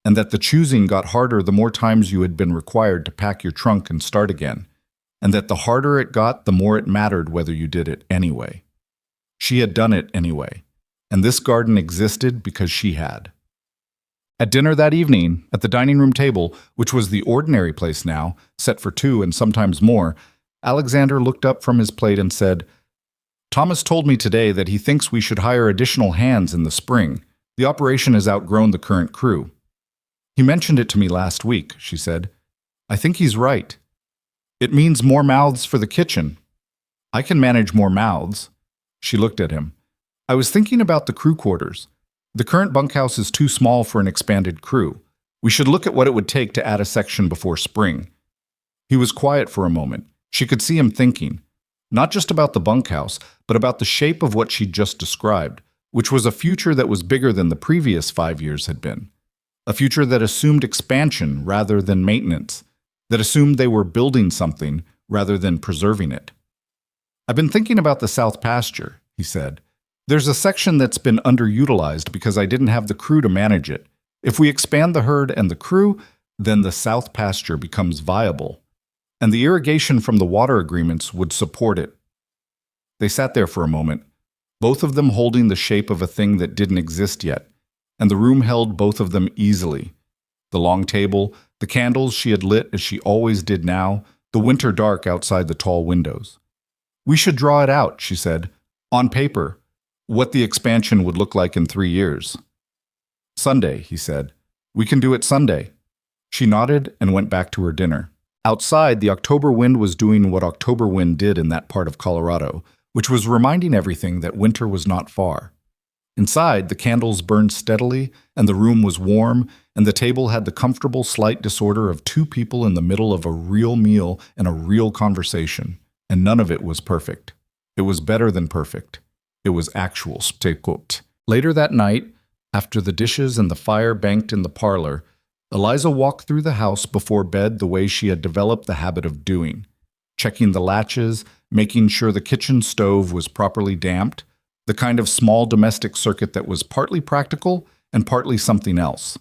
and that the choosing got harder the more times you had been required to pack your trunk and start again, and that the harder it got, the more it mattered whether you did it anyway. She had done it anyway, and this garden existed because she had. At dinner that evening, at the dining room table, which was the ordinary place now, set for two and sometimes more, Alexander looked up from his plate and said, "Thomas told me today that he thinks we should hire additional hands in the spring. The operation has outgrown the current crew." "He mentioned it to me last week," she said. "I think he's right. It means more mouths for the kitchen." "I can manage more mouths." She looked at him. "I was thinking about the crew quarters. The current bunkhouse is too small for an expanded crew. We should look at what it would take to add a section before spring." He was quiet for a moment. She could see him thinking, not just about the bunkhouse, but about the shape of what she'd just described, which was a future that was bigger than the previous 5 years had been. A future that assumed expansion rather than maintenance, that assumed they were building something rather than preserving it. "I've been thinking about the south pasture," he said. "There's a section that's been underutilized because I didn't have the crew to manage it. If we expand the herd and the crew, then the south pasture becomes viable, and the irrigation from the water agreements would support it." They sat there for a moment, both of them holding the shape of a thing that didn't exist yet, and the room held both of them easily. The long table, the candles she had lit as she always did now, the winter dark outside the tall windows. "We should draw it out," she said, "on paper, what the expansion would look like in 3 years. "Sunday," he said. "We can do it Sunday." She nodded and went back to her dinner. Outside, the October wind was doing what October wind did in that part of Colorado, which was reminding everything that winter was not far. Inside, the candles burned steadily, and the room was warm, and the table had the comfortable slight disorder of two people in the middle of a real meal and a real conversation, and none of it was perfect. It was better than perfect. It was actual. Later that night, After the dishes and the fire banked in the parlor, Eliza walked through the house before bed the way she had developed the habit of doing, checking the latches, making sure the kitchen stove was properly damped, the kind of small domestic circuit that was partly practical and partly something else.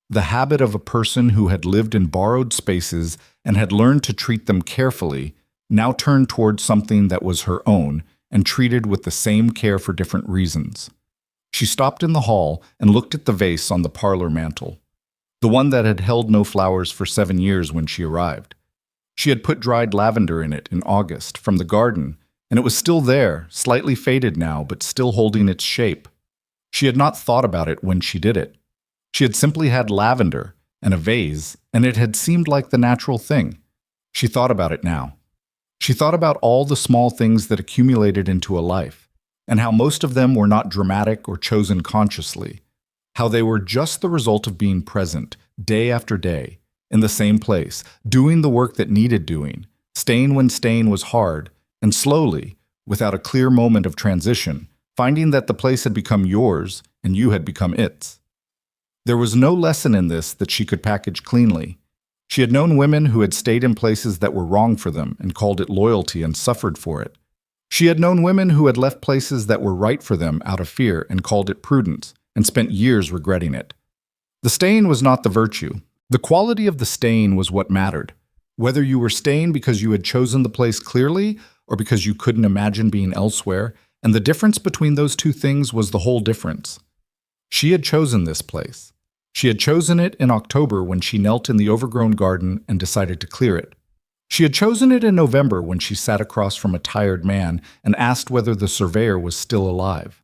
The habit of a person who had lived in borrowed spaces and had learned to treat them carefully now turned towards something that was her own and treated with the same care for different reasons. She stopped in the hall and looked at the vase on the parlor mantel, the one that had held no flowers for 7 years when she arrived. She had put dried lavender in it in August from the garden, and it was still there, slightly faded now, but still holding its shape. She had not thought about it when she did it. She had simply had lavender and a vase, and it had seemed like the natural thing. She thought about it now. She thought about all the small things that accumulated into a life, and how most of them were not dramatic or chosen consciously, how they were just the result of being present, day after day, in the same place, doing the work that needed doing, staying when staying was hard, and slowly, without a clear moment of transition, finding that the place had become yours and you had become its. There was no lesson in this that she could package cleanly. She had known women who had stayed in places that were wrong for them and called it loyalty and suffered for it. She had known women who had left places that were right for them out of fear and called it prudence and spent years regretting it. The staying was not the virtue. The quality of the staying was what mattered. Whether you were staying because you had chosen the place clearly or because you couldn't imagine being elsewhere, and the difference between those two things was the whole difference. She had chosen this place. She had chosen it in October when she knelt in the overgrown garden and decided to clear it. She had chosen it in November when she sat across from a tired man and asked whether the surveyor was still alive.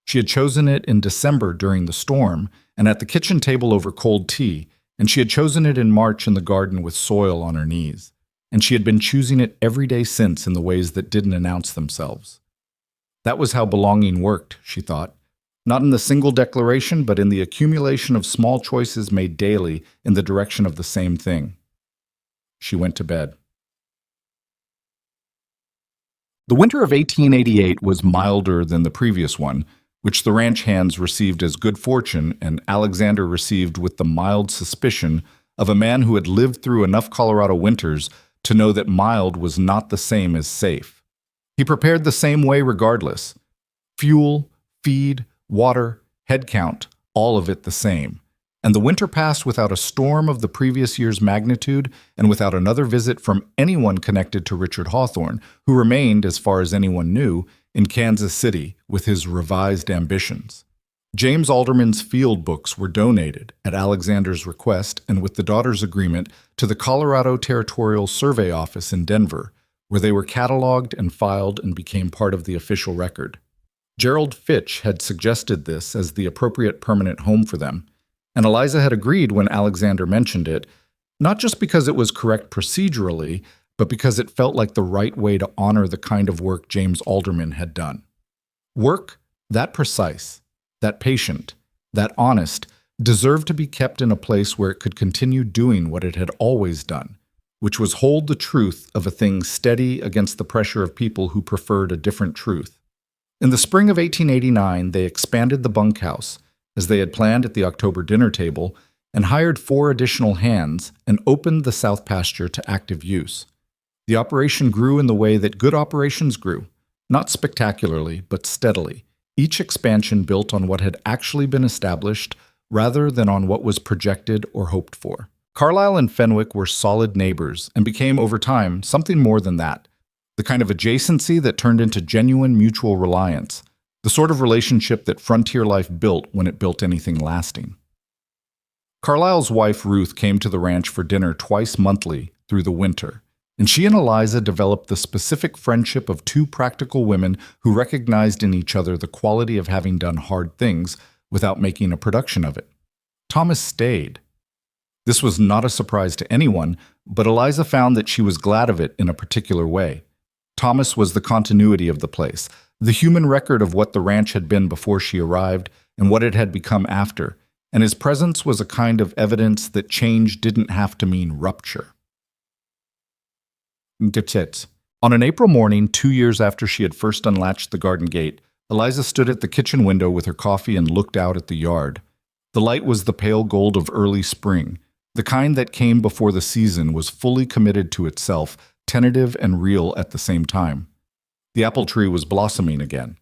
She had chosen it in December during the storm and at the kitchen table over cold tea, and she had chosen it in March in the garden with soil on her knees. And she had been choosing it every day since in the ways that didn't announce themselves. That was how belonging worked, she thought. Not in the single declaration, but in the accumulation of small choices made daily in the direction of the same thing. She went to bed. The winter of 1888 was milder than the previous one, which the ranch hands received as good fortune and Alexander received with the mild suspicion of a man who had lived through enough Colorado winters to know that mild was not the same as safe. He prepared the same way regardless. Fuel, feed, water, head count, all of it the same. And the winter passed without a storm of the previous year's magnitude and without another visit from anyone connected to Richard Hawthorne, who remained, as far as anyone knew, in Kansas City with his revised ambitions. James Alderman's field books were donated, at Alexander's request and with the daughter's agreement, to the Colorado Territorial Survey Office in Denver, where they were cataloged and filed and became part of the official record. Gerald Fitch had suggested this as the appropriate permanent home for them, and Eliza had agreed when Alexander mentioned it, not just because it was correct procedurally, but because it felt like the right way to honor the kind of work James Alderman had done. Work that precise, that patient, that honest, deserved to be kept in a place where it could continue doing what it had always done, which was hold the truth of a thing steady against the pressure of people who preferred a different truth. In the spring of 1889, they expanded the bunkhouse, as they had planned at the October dinner table, and hired 4 additional hands and opened the south pasture to active use. The operation grew in the way that good operations grew, not spectacularly, but steadily, each expansion built on what had actually been established rather than on what was projected or hoped for. Carlisle and Fenwick were solid neighbors and became, over time, something more than that. The kind of adjacency that turned into genuine mutual reliance, the sort of relationship that frontier life built when it built anything lasting. Carlisle's wife Ruth came to the ranch for dinner twice monthly through the winter, and she and Eliza developed the specific friendship of 2 practical women who recognized in each other the quality of having done hard things without making a production of it. Thomas stayed. This was not a surprise to anyone, but Eliza found that she was glad of it in a particular way. Thomas was the continuity of the place, the human record of what the ranch had been before she arrived and what it had become after, and his presence was a kind of evidence that change didn't have to mean rupture. On an April morning 2 years after she had first unlatched the garden gate, Eliza stood at the kitchen window with her coffee and looked out at the yard. The light was the pale gold of early spring. The kind that came before the season was fully committed to itself, tentative and real at the same time. The apple tree was blossoming again.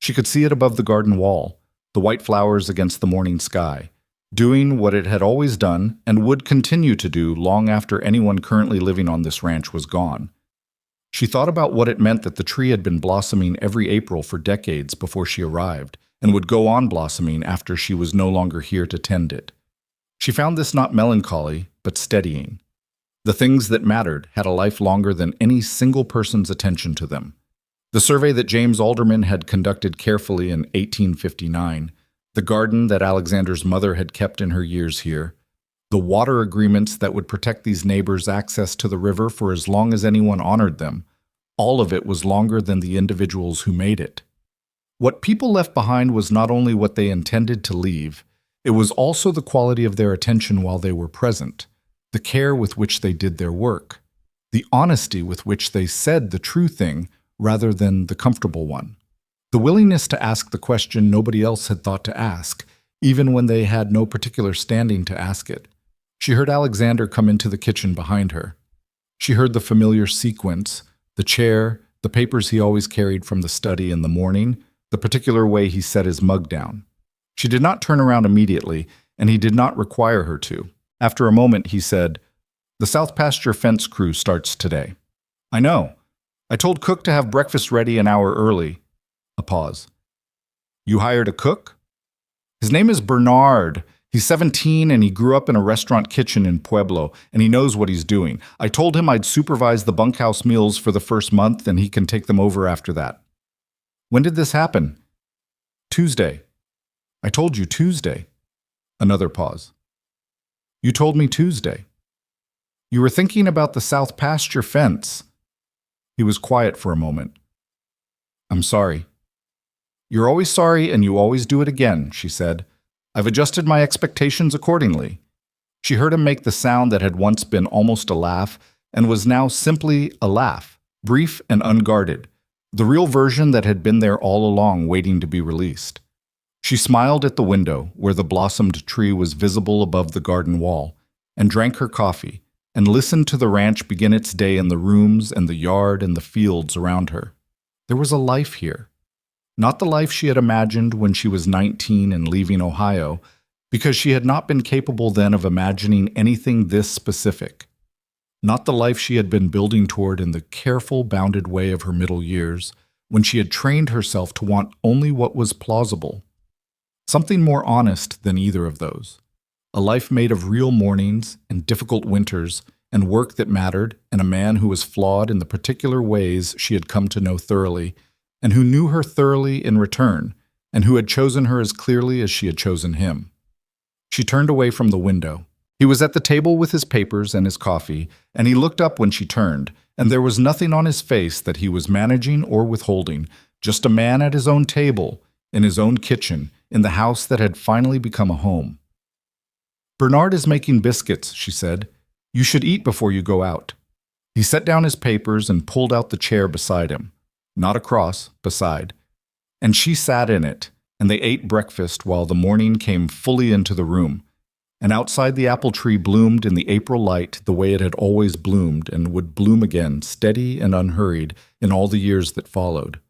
She could see it above the garden wall, the white flowers against the morning sky, doing what it had always done and would continue to do long after anyone currently living on this ranch was gone. She thought about what it meant that the tree had been blossoming every April for decades before she arrived, and would go on blossoming after she was no longer here to tend it. She found this not melancholy, but steadying. The things that mattered had a life longer than any single person's attention to them. The survey that James Alderman had conducted carefully in 1859, the garden that Alexander's mother had kept in her years here, the water agreements that would protect these neighbors' access to the river for as long as anyone honored them, all of it was longer than the individuals who made it. What people left behind was not only what they intended to leave, it was also the quality of their attention while they were present, the care with which they did their work, the honesty with which they said the true thing rather than the comfortable one, the willingness to ask the question nobody else had thought to ask, even when they had no particular standing to ask it. She heard Alexander come into the kitchen behind her. She heard the familiar sequence, the chair, the papers he always carried from the study in the morning, the particular way he set his mug down. She did not turn around immediately, and he did not require her to. After a moment, he said, "The South Pasture fence crew starts today." "I know. I told Cook to have breakfast ready an hour early." A pause. "You hired a cook?" "His name is Bernard. He's 17 and he grew up in a restaurant kitchen in Pueblo, and he knows what he's doing. I told him I'd supervise the bunkhouse meals for the first month and he can take them over after that." "When did this happen?" "Tuesday." "I told you Tuesday." Another pause. "You told me Tuesday." "You were thinking about the South Pasture fence." He was quiet for a moment. "I'm sorry." "You're always sorry and you always do it again," she said. "I've adjusted my expectations accordingly." She heard him make the sound that had once been almost a laugh and was now simply a laugh, brief and unguarded, the real version that had been there all along waiting to be released. She smiled at the window where the blossomed tree was visible above the garden wall, and drank her coffee, and listened to the ranch begin its day in the rooms and the yard and the fields around her. There was a life here. Not the life she had imagined when she was 19 and leaving Ohio, because she had not been capable then of imagining anything this specific. Not the life she had been building toward in the careful, bounded way of her middle years, when she had trained herself to want only what was plausible. Something more honest than either of those. A life made of real mornings and difficult winters and work that mattered, and a man who was flawed in the particular ways she had come to know thoroughly, and who knew her thoroughly in return, and who had chosen her as clearly as she had chosen him. She turned away from the window. He was at the table with his papers and his coffee, and he looked up when she turned, and there was nothing on his face that he was managing or withholding, just a man at his own table, in his own kitchen, in the house that had finally become a home. "Bernard is making biscuits," she said. "You should eat before you go out." He set down his papers and pulled out the chair beside him. Not across, beside. And she sat in it, and they ate breakfast while the morning came fully into the room. And outside the apple tree bloomed in the April light the way it had always bloomed and would bloom again, steady and unhurried, in all the years that followed.